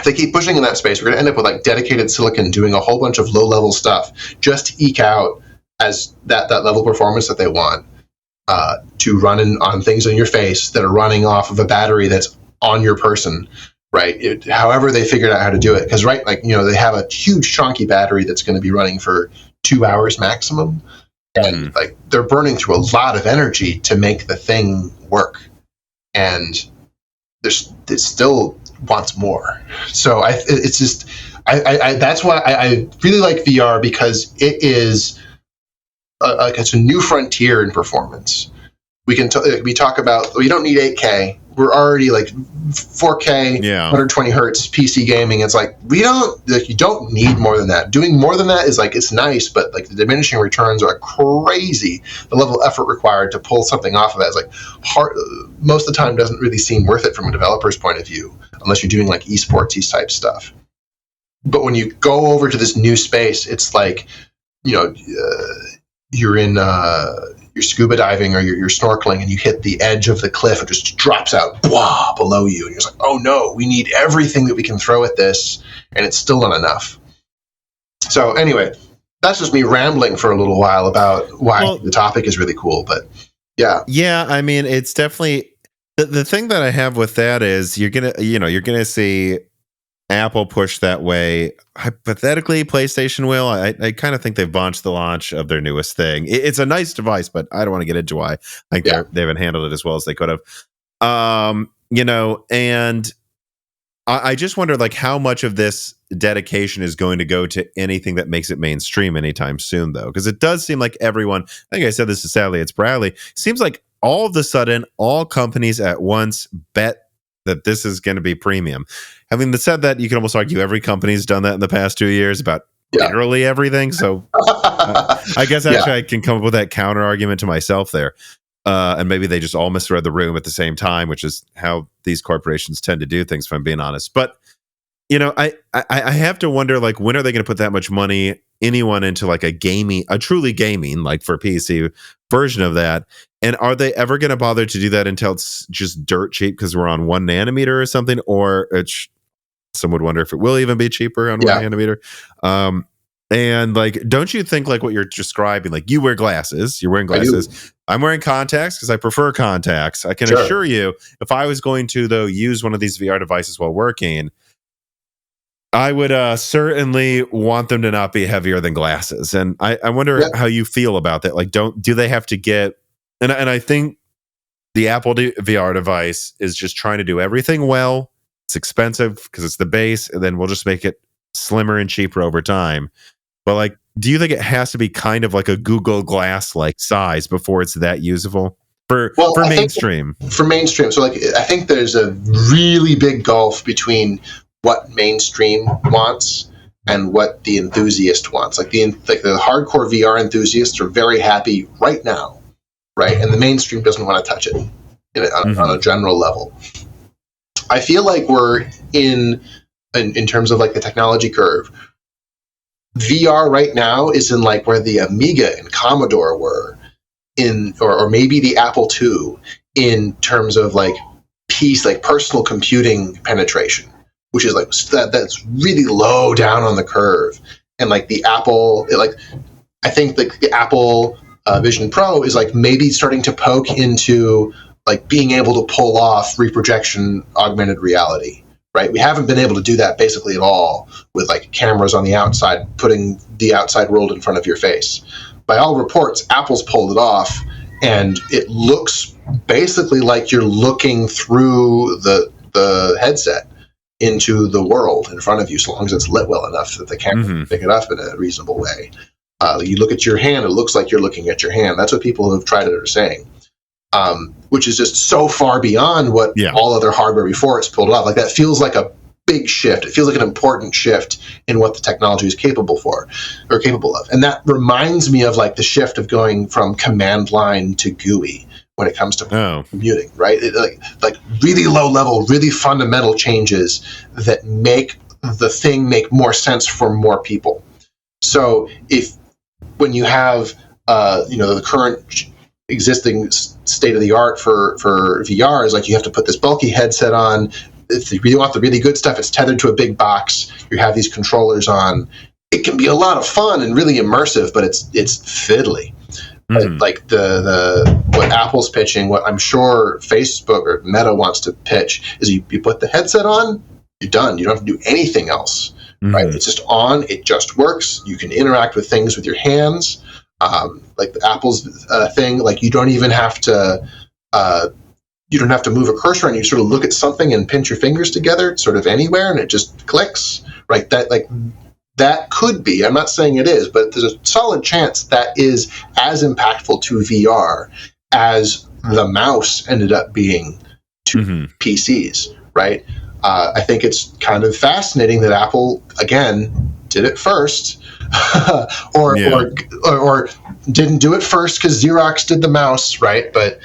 they keep pushing in that space, we're going to end up with like dedicated silicon doing a whole bunch of low-level stuff just to eke out as that level performance that they want. To run on things on your face that are running off of a battery that's on your person, right? However they figured out how to do it, because they have a huge chunky battery that's going to be running for 2 hours maximum, and they're burning through a lot of energy to make the thing work, and it still wants more. So that's why I really like VR, because it is it's a new frontier in performance. We talk about we don't need 8K. We're already like 4K, 120 hertz PC gaming. It's like you don't need more than that. Doing more than that is like it's nice, but like the diminishing returns are crazy. The level of effort required to pull something off of that is like hard. Most of the time, doesn't really seem worth it from a developer's point of view, unless you're doing like esports type stuff. But when you go over to this new space, it's like you're in you're scuba diving or you're snorkeling and you hit the edge of the cliff, it just drops out below you, and you're just like, oh no, we need everything that we can throw at this, and it's still not enough. So anyway, that's just me rambling for a little while about why the topic is really cool. But yeah, I mean, it's definitely The thing that I have with that is you're gonna see Apple push that way. Hypothetically, PlayStation will. I kind of think they've botched the launch of their newest thing. It's a nice device, but I don't want to get into why. I think they haven't handled it as well as they could have. And I just wonder like how much of this dedication is going to go to anything that makes it mainstream anytime soon, though, because it does seem like everyone. I think I said this to Sally. It's Bradley. Seems like all of a sudden, all companies at once bet that this is going to be premium. Having said that, you can almost argue every company's done that in the past 2 years about literally everything. So I guess actually I can come up with that counter argument to myself there. And maybe they just all misread the room at the same time, which is how these corporations tend to do things, if I'm being honest. But, I have to wonder, like, when are they going to put that much money, anyone, into like a truly gaming, like for PC version of that? And are they ever going to bother to do that until it's just dirt cheap because we're on 1 nanometer or something? Or some would wonder if it will even be cheaper on 1 nanometer. And like, don't you think like what you're describing, like you wear glasses, you're wearing glasses. I'm wearing contacts because I prefer contacts. I can assure you, if I was going to, though, use one of these VR devices while working, I would certainly want them to not be heavier than glasses. And I wonder how you feel about that. Like, do they have to get, and I think the Apple VR device is just trying to do everything well. It's expensive because it's the base, and then we'll just make it slimmer and cheaper over time. But like, do you think it has to be kind of like a Google Glass like size before it's that usable for mainstream? For mainstream, so like I think there's a really big gulf between what mainstream wants and what the enthusiast wants. Like the hardcore VR enthusiasts are very happy right now, right? And the mainstream doesn't want to touch it on a general level. I feel like we're in terms of like the technology curve. VR right now is in like where the Amiga and Commodore were in, or maybe the Apple II in terms of like personal computing penetration, which is like that's really low down on the curve. And like the Apple, I think like the Apple Vision Pro is like maybe starting to poke into like being able to pull off reprojection augmented reality. Right? We haven't been able to do that basically at all with like cameras on the outside, putting the outside world in front of your face. By all reports, Apple's pulled it off, and it looks basically like you're looking through the headset into the world in front of you, so long as it's lit well enough that the camera can pick it up in a reasonable way. You look at your hand, it looks like you're looking at your hand. That's what people who have tried it are saying. Which is just so far beyond what all other hardware before it's pulled off. Like that feels like a big shift. It feels like an important shift in what the technology is capable of. And that reminds me of like the shift of going from command line to GUI when it comes to computing, right? Like really low level, really fundamental changes that make the thing make more sense for more people. So when you have the current existing state of the art for VR is like you have to put this bulky headset on. If you really want the really good stuff, it's tethered to a big box. You have these controllers on. It can be a lot of fun and really immersive, but it's fiddly. Like the what Apple's pitching, what I'm sure Facebook or Meta wants to pitch is you put the headset on, you're done. You don't have to do anything else. Right? It's just on. It just works. You can interact with things with your hands. Like the Apple's thing, like you don't even have to move a cursor, and you sort of look at something and pinch your fingers together sort of anywhere, and it just clicks, right? That could be, I'm not saying it is, but there's a solid chance that is as impactful to VR as the mouse ended up being to PCs, right? I think it's kind of fascinating that Apple, again, did it first, or didn't do it first because Xerox did the mouse, right? But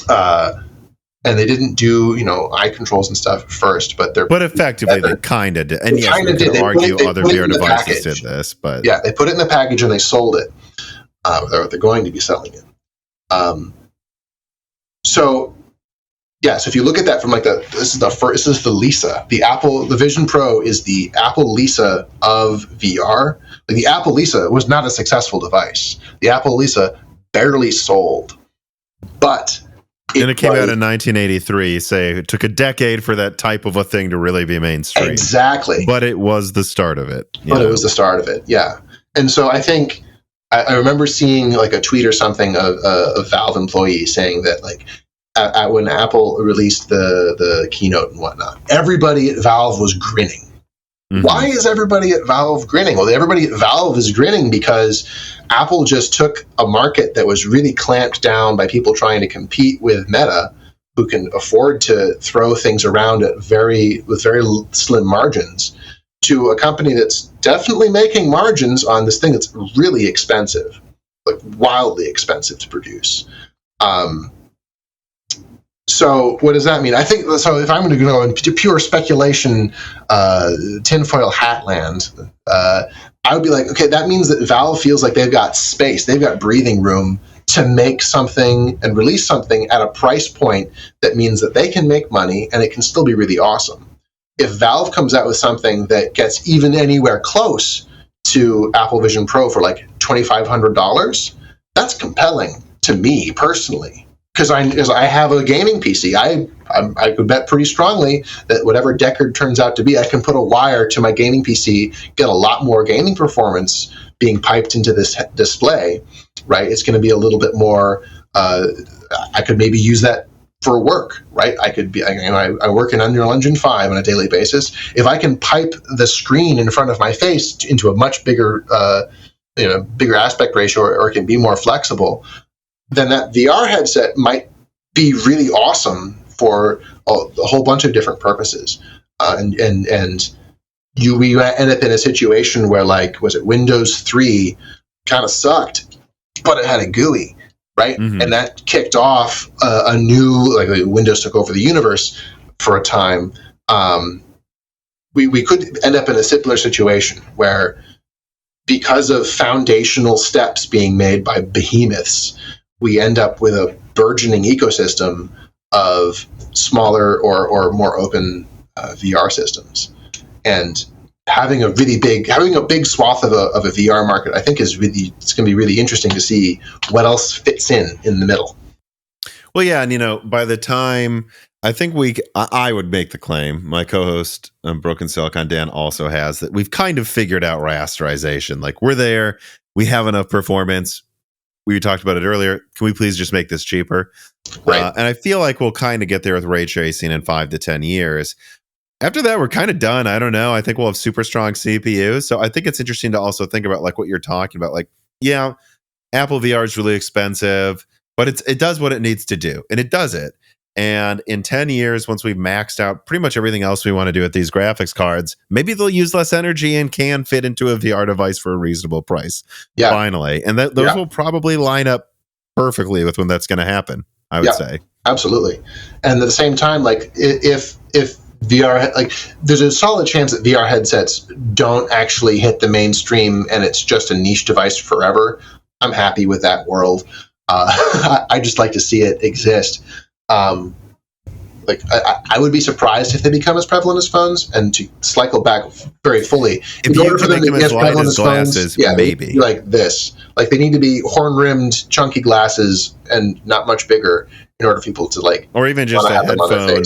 and they didn't do eye controls and stuff first, but effectively they kind of did. And yes, we could argue other VR devices did this, but they put it in the package and they sold it. They're going to be selling it. So if you look at that from like this is the Lisa. The Vision Pro is the Apple Lisa of VR. Like the Apple Lisa was not a successful device. The Apple Lisa barely sold, but And it came out in 1983. Say it took a decade for that type of a thing to really be mainstream. Exactly. But it was the start of it. It was the start of it. Yeah. And so I think I remember seeing like a tweet or something of a Valve employee saying that like when Apple released the keynote and whatnot, everybody at Valve was grinning. Mm-hmm. Why is everybody at Valve grinning? Well, everybody at Valve is grinning because Apple just took a market that was really clamped down by people trying to compete with Meta, who can afford to throw things around with very slim margins, to a company that's definitely making margins on this thing that's really expensive, like wildly expensive to produce. So what does that mean? I think so. If I'm going to go into pure speculation, tinfoil hat land, I would be like, okay, that means that Valve feels like they've got space, they've got breathing room to make something and release something at a price point that means that they can make money and it can still be really awesome. If Valve comes out with something that gets even anywhere close to Apple Vision Pro for like $2,500, that's compelling to me personally. Because I have a gaming PC. I could bet pretty strongly that whatever Deckard turns out to be, I can put a wire to my gaming PC, get a lot more gaming performance being piped into this display, right? It's going to be a little bit more, I could maybe use that for work, right? I work in Unreal Engine 5 on a daily basis. If I can pipe the screen in front of my face into a much bigger, bigger aspect ratio, or it can be more flexible, then that VR headset might be really awesome for a whole bunch of different purposes. And we end up in a situation where, like, was it Windows 3 kind of sucked, but it had a GUI, right? Mm-hmm. And that kicked off a new, like Windows took over the universe for a time. We could end up in a similar situation where, because of foundational steps being made by behemoths, we end up with a burgeoning ecosystem of smaller or more open VR systems. And having a big swath of a VR market, I think it's going to be really interesting to see what else fits in the middle. Well, yeah, and by the time I think I would make the claim, my co-host Broken Silicon Dan also has, that we've kind of figured out rasterization. Like, we're there, we have enough performance. We talked about it earlier. Can we please just make this cheaper? Right. And I feel like we'll kind of get there with ray tracing in 5 to 10 years. After that, we're kind of done. I don't know. I think we'll have super strong CPUs. So I think it's interesting to also think about like what you're talking about. Like, yeah, Apple VR is really expensive, but it does what it needs to do. And it does it. And in 10 years, once we've maxed out pretty much everything else we want to do with these graphics cards, maybe they'll use less energy and can fit into a VR device for a reasonable price. Yeah. Finally. And those will probably line up perfectly with when that's going to happen, I would say. Absolutely. And at the same time, like, if VR, like, there's a solid chance that VR headsets don't actually hit the mainstream and it's just a niche device forever, I'm happy with that world. I just like to see it exist. I would be surprised if they become as prevalent as phones. And to cycle back very fully, if you can make them as light as glasses, maybe like this. Like, they need to be horn-rimmed, chunky glasses and not much bigger in order for people to like, or even just a headphone,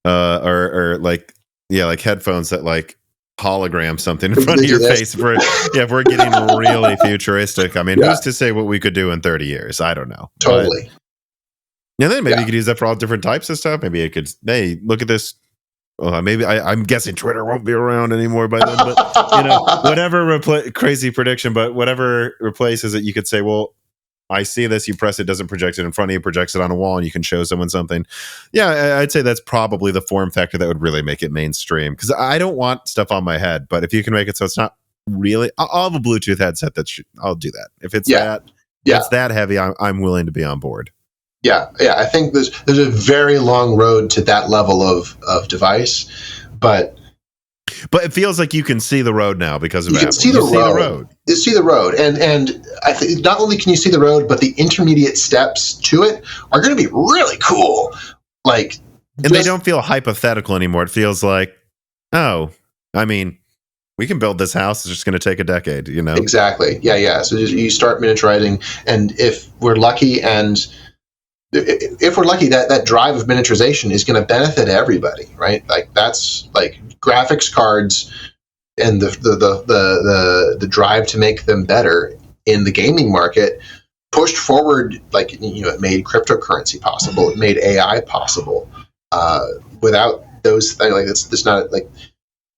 or like headphones that like hologram something in front of your face. If we're getting really futuristic, I mean, who's to say what we could do in 30 years? I don't know. Totally. And then maybe you could use that for all different types of stuff. Maybe it could, hey, look at this. Maybe I'm guessing Twitter won't be around anymore by then, but whatever crazy prediction, but whatever replaces it, you could say, well, I see this, you press it, doesn't project it in front of you, projects it on a wall, and you can show someone something. Yeah, I'd say that's probably the form factor that would really make it mainstream, because I don't want stuff on my head, but if you can make it so it's not really, I'll have a Bluetooth headset I'll do that. If it's it's that heavy, I'm willing to be on board. Yeah, I think there's a very long road to that level of device, but it feels like you can see the road now because of Apple. You see the road. You see the road, and I think not only can you see the road, but the intermediate steps to it are going to be really cool. Like, and they don't feel hypothetical anymore. It feels like, we can build this house. It's just going to take a decade. Exactly. Yeah. So you start miniaturizing, and if we're lucky and if we're lucky, that drive of miniaturization is going to benefit everybody, right? Like that's like graphics cards and the drive to make them better in the gaming market pushed forward. Like, it made cryptocurrency possible. It made AI possible. Without those things, like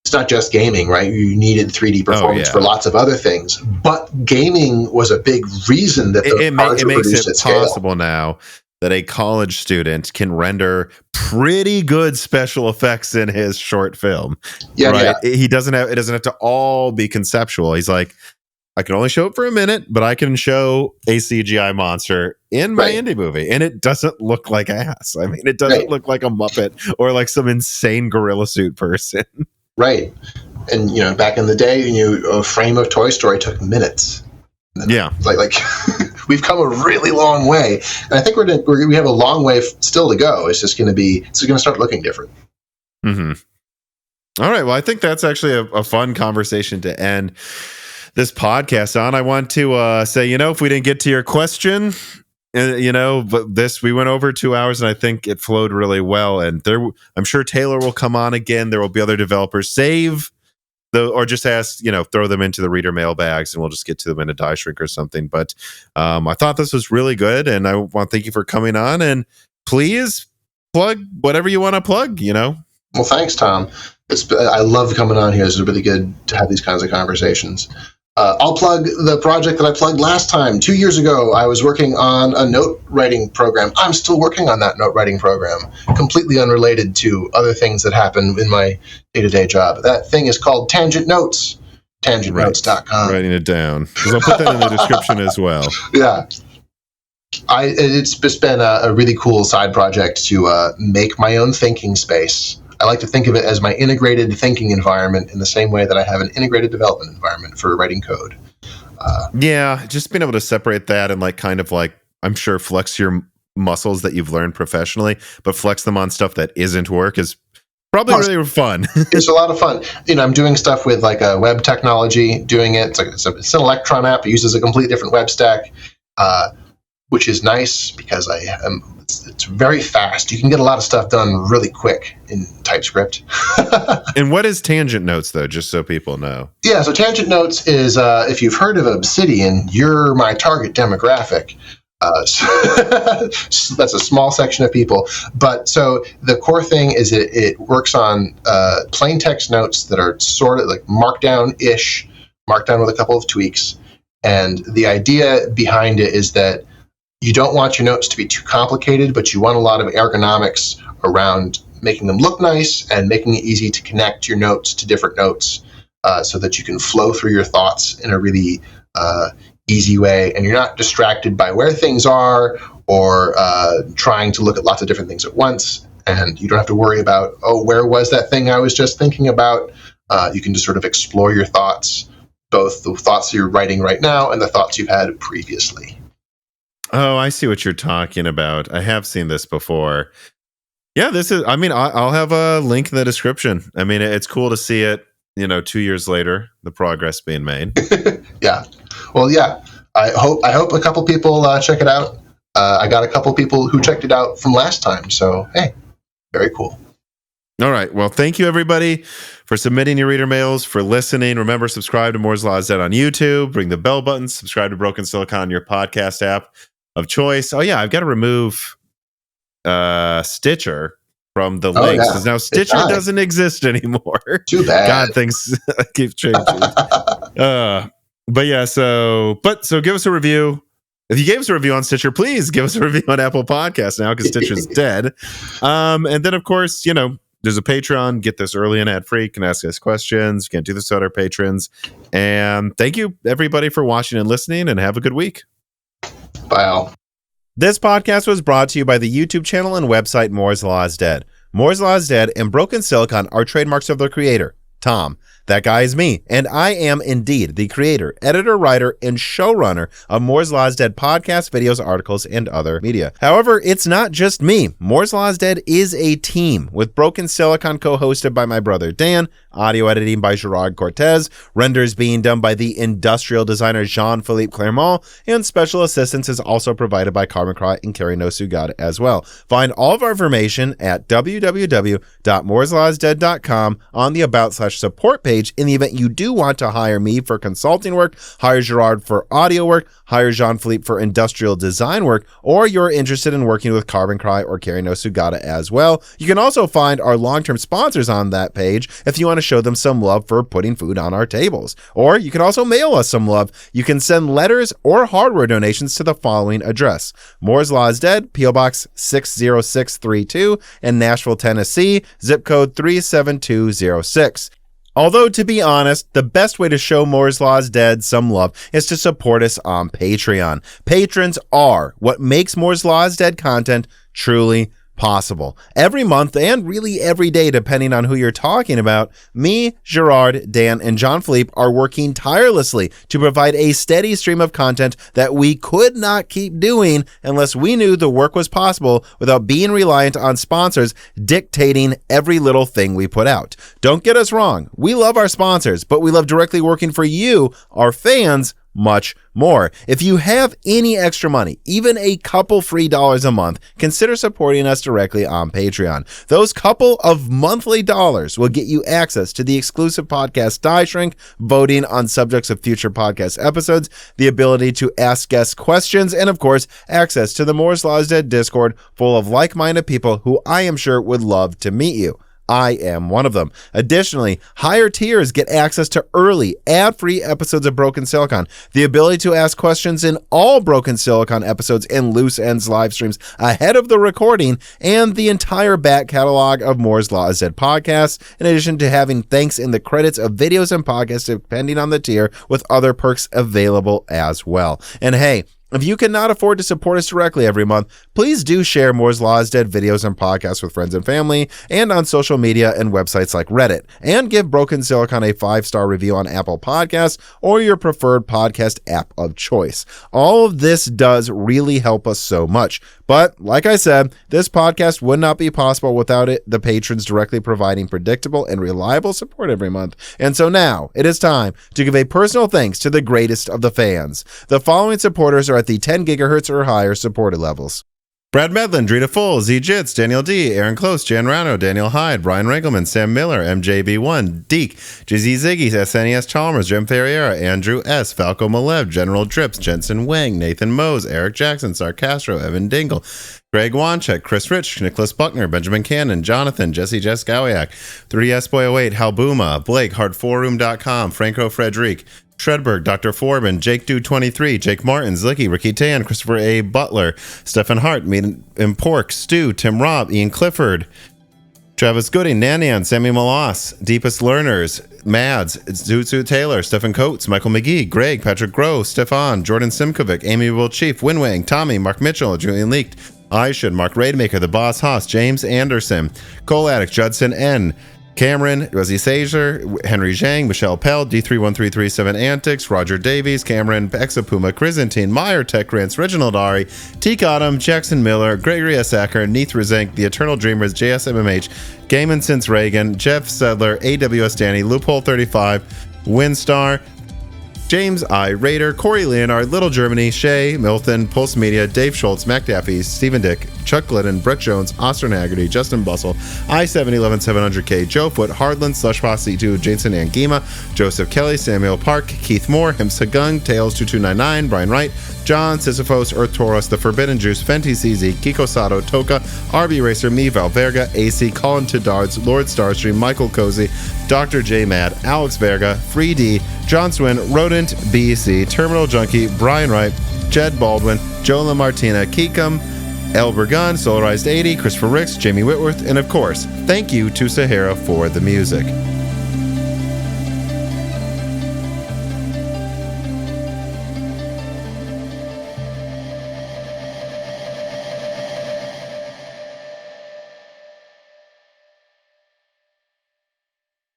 it's not just gaming, right? You needed 3D performance for lots of other things, but gaming was a big reason that it makes it possible now that a college student can render pretty good special effects in his short film. Yeah, right. Yeah. It doesn't have to all be conceptual. He's like, I can only show it for a minute, but I can show a CGI monster in my indie movie, and it doesn't look like ass. I mean, it doesn't look like a Muppet or like some insane gorilla suit person. Right. And, back in the day, a frame of Toy Story took minutes. Yeah. Like we've come a really long way. And I think we have a long way still to go. It's just going to start looking different. Mm-hmm. All right. Well, I think that's actually a fun conversation to end this podcast on. I want to say, if we didn't get to your question, but we went over 2 hours, and I think it flowed really well. And I'm sure Taylor will come on again. There will be other developers or just ask, throw them into the reader mailbags, and we'll just get to them in a die shrink or something. But I thought this was really good, and I want to thank you for coming on. And please plug whatever you want to plug. Well, thanks, Tom. I love coming on here. It's really good to have these kinds of conversations. I'll plug the project that I plugged last time. 2 years ago, I was working on a note writing program. I'm still working on that note writing program, completely unrelated to other things that happen in my day-to-day job. That thing is called Tangent Notes, tangentnotes.com. Writing it down, because I'll put that in the description as well. Yeah. It's just been a really cool side project to make my own thinking space. I like to think of it as my integrated thinking environment, in the same way that I have an integrated development environment for writing code. Just being able to separate that and I'm sure flex your muscles that you've learned professionally, but flex them on stuff that isn't work is probably really fun. It's a lot of fun. I'm doing stuff with like a web technology, doing it. It's an Electron app. It uses a completely different web stack, which is nice because it's very fast. You can get a lot of stuff done really quick in TypeScript. And what is Tangent Notes, though, just so people know? Yeah, so Tangent Notes is, if you've heard of Obsidian, you're my target demographic. So that's a small section of people. But so the core thing is it works on plain text notes that are sort of like Markdown-ish, Markdown with a couple of tweaks. And the idea behind it is that you don't want your notes to be too complicated, but you want a lot of ergonomics around making them look nice and making it easy to connect your notes to different notes, so that you can flow through your thoughts in a really easy way, and you're not distracted by where things are or trying to look at lots of different things at once, and you don't have to worry about, where was that thing I was just thinking about? You can just sort of explore your thoughts, both the thoughts you're writing right now and the thoughts you've had previously. Oh, I see what you're talking about. I have seen this before. Yeah, I'll have a link in the description. I mean, it's cool to see it, 2 years later, the progress being made. Yeah. Well, yeah. I hope a couple people check it out. I got a couple people who checked it out from last time. So, hey, very cool. All right. Well, thank you, everybody, for submitting your reader mails, for listening. Remember, subscribe to Moore's Law is Dead on YouTube. Ring the bell button. Subscribe to Broken Silicon on your podcast app of choice. Oh, yeah. I've got to remove Stitcher from the links, because now Stitcher doesn't exist anymore. Too bad. God, things keep changing. But yeah, so give us a review. If you gave us a review on Stitcher, please give us a review on Apple Podcasts now, because Stitcher's dead. And then, of course, there's a Patreon. Get this early and ad-free. You can ask us questions. You can do this to other patrons. And thank you, everybody, for watching and listening, and have a good week. Bye all. This podcast was brought to you by the YouTube channel and website Moore's Law is Dead. Moore's Law is Dead and Broken Silicon are trademarks of the creator, Tom. That guy is me, and I am indeed the creator, editor, writer, and showrunner of Moore's Law is Dead podcasts, videos, articles, and other media. However, it's not just me. Moore's Law is Dead is a team, with Broken Silicon co-hosted by my brother Dan. audio editing by Gerard Cortez, renders being done by the industrial designer Jean-Philippe Clermont, and special assistance is also provided by Carbon Cry and Kerry No Sugata as well. Find all of our information at www.mooreslawsdead.com on the About/support page in the event you do want to hire me for consulting work, hire Gerard for audio work, hire Jean-Philippe for industrial design work, or you're interested in working with Carbon Cry or Kerry No Sugata as well. You can also find our long-term sponsors on that page if you want to show them some love for putting food on our tables. Or you can also mail us some love. You can send letters or hardware donations to the following address: Moore's Law is Dead, P.O. Box 60632 in Nashville, Tennessee, zip code 37206. Although, to be honest, the best way to show Moore's Law is Dead some love is to support us on Patreon. Patrons are what makes Moore's Law is Dead content truly possible. Every month, and really every day, depending on who you're talking about, me, Gerard, Dan, and Jean-Philippe are working tirelessly to provide a steady stream of content that we could not keep doing unless we knew the work was possible without being reliant on sponsors dictating every little thing we put out. Don't get us wrong. We love our sponsors, but we love directly working for you, our fans, much more. If you have any extra money, even a couple free dollars a month, consider supporting us directly on Patreon. Those couple of monthly dollars will get you access to the exclusive podcast Die Shrink, voting on subjects of future podcast episodes, the ability to ask guest questions, and of course, access to the Moore's Law is Dead Discord full of like-minded people who I am sure would love to meet you. I am one of them. Additionally, higher tiers get access to early, ad-free episodes of Broken Silicon, the ability to ask questions in all Broken Silicon episodes and Loose Ends live streams ahead of the recording, and the entire back catalog of Moore's Law is Dead podcasts, in addition to having thanks in the credits of videos and podcasts depending on the tier, with other perks available as well. And hey, if you cannot afford to support us directly every month, please do share Moore's Law is Dead videos and podcasts with friends and family, and on social media and websites like Reddit, and give Broken Silicon a 5-star review on Apple Podcasts or your preferred podcast app of choice. All of this does really help us so much. But like I said, this podcast would not be possible without the patrons directly providing predictable and reliable support every month. And so now it is time to give a personal thanks to the greatest of the fans. The following supporters are at the 10 gigahertz or higher supported levels: Brad Medlin, Drita Full, Z Jits, Daniel D, Aaron Close, Jan Rano, Daniel Hyde, Brian Regelman, Sam Miller, MJB1, Deke, Jizzy Ziggy, SNES Chalmers, Jim Ferreira, Andrew S, Falco Malev, General Drips, Jensen Wang, Nathan Mose, Eric Jackson, Sarcastro, Evan Dingle, Greg Wanchek, Chris Rich, Nicholas Buckner, Benjamin Cannon, Jonathan, Jesse Jeskowiak, 3S-Boy08, Halbuma, Blake, Hardforum.com, Franco Frederic, Shredberg, Dr. Foreman, Jake Dude 23, Jake Martin, Zlicky, Ricky Tan, Christopher A. Butler, Stephen Hart, Meat and Pork, Stu, Tim Robb, Ian Clifford, Travis Gooding, Nanan, Sammy Malas, Deepest Learners, Mads, Zuzu Taylor, Stephen Coates, Michael McGee, Greg, Patrick Groh, Stefan, Jordan Simkovic, Amiable Chief, Winwang, Tommy, Mark Mitchell, Julian Leaked, I Should, Mark Raidmaker, The Boss Haas, James Anderson, Cole Addict, Judson N., Cameron, Rosie Sager, Henry Zhang, Michelle Pell, D31337 Antics, Roger Davies, Cameron, Exapuma, Chrysantine, Meyer Tech Grants, Reginald Ari, T. Cottom, Jackson Miller, Gregory S. Acker, Neith Rezenk, The Eternal Dreamers, JSMMH, Gaiman Since Reagan, Jeff Sedler, AWS Danny, Loophole 35, Winstar, James I. Raider, Corey Leonard, Little Germany, Shay, Milton, Pulse Media, Dave Schultz, Mac Daffy, Stephen Dick, Chuck Glidden, Brett Jones, Austin Haggerty, Justin Bustle, I-711-700K, Joe Foot, Hardland, Slushpaw C2, Jason Angima, Joseph Kelly, Samuel Park, Keith Moore, Himsa Gung, Tails2299, Brian Wright, John, Sisyphos, Earth Taurus, The Forbidden Juice, Fenty CZ, Kiko Sato, Toka, RB Racer, Me, Valverga, AC, Colin Tidards, Lord Starstream, Michael Cozy, Dr. J Mad, Alex Verga, Free D, John Swin, Rodent BC, Terminal Junkie, Brian Wright, Jed Baldwin, Joe LaMartina, Keekum, Elber Gunn, Solarized 80, Christopher Ricks, Jamie Whitworth, and of course, thank you to Sahara for the music.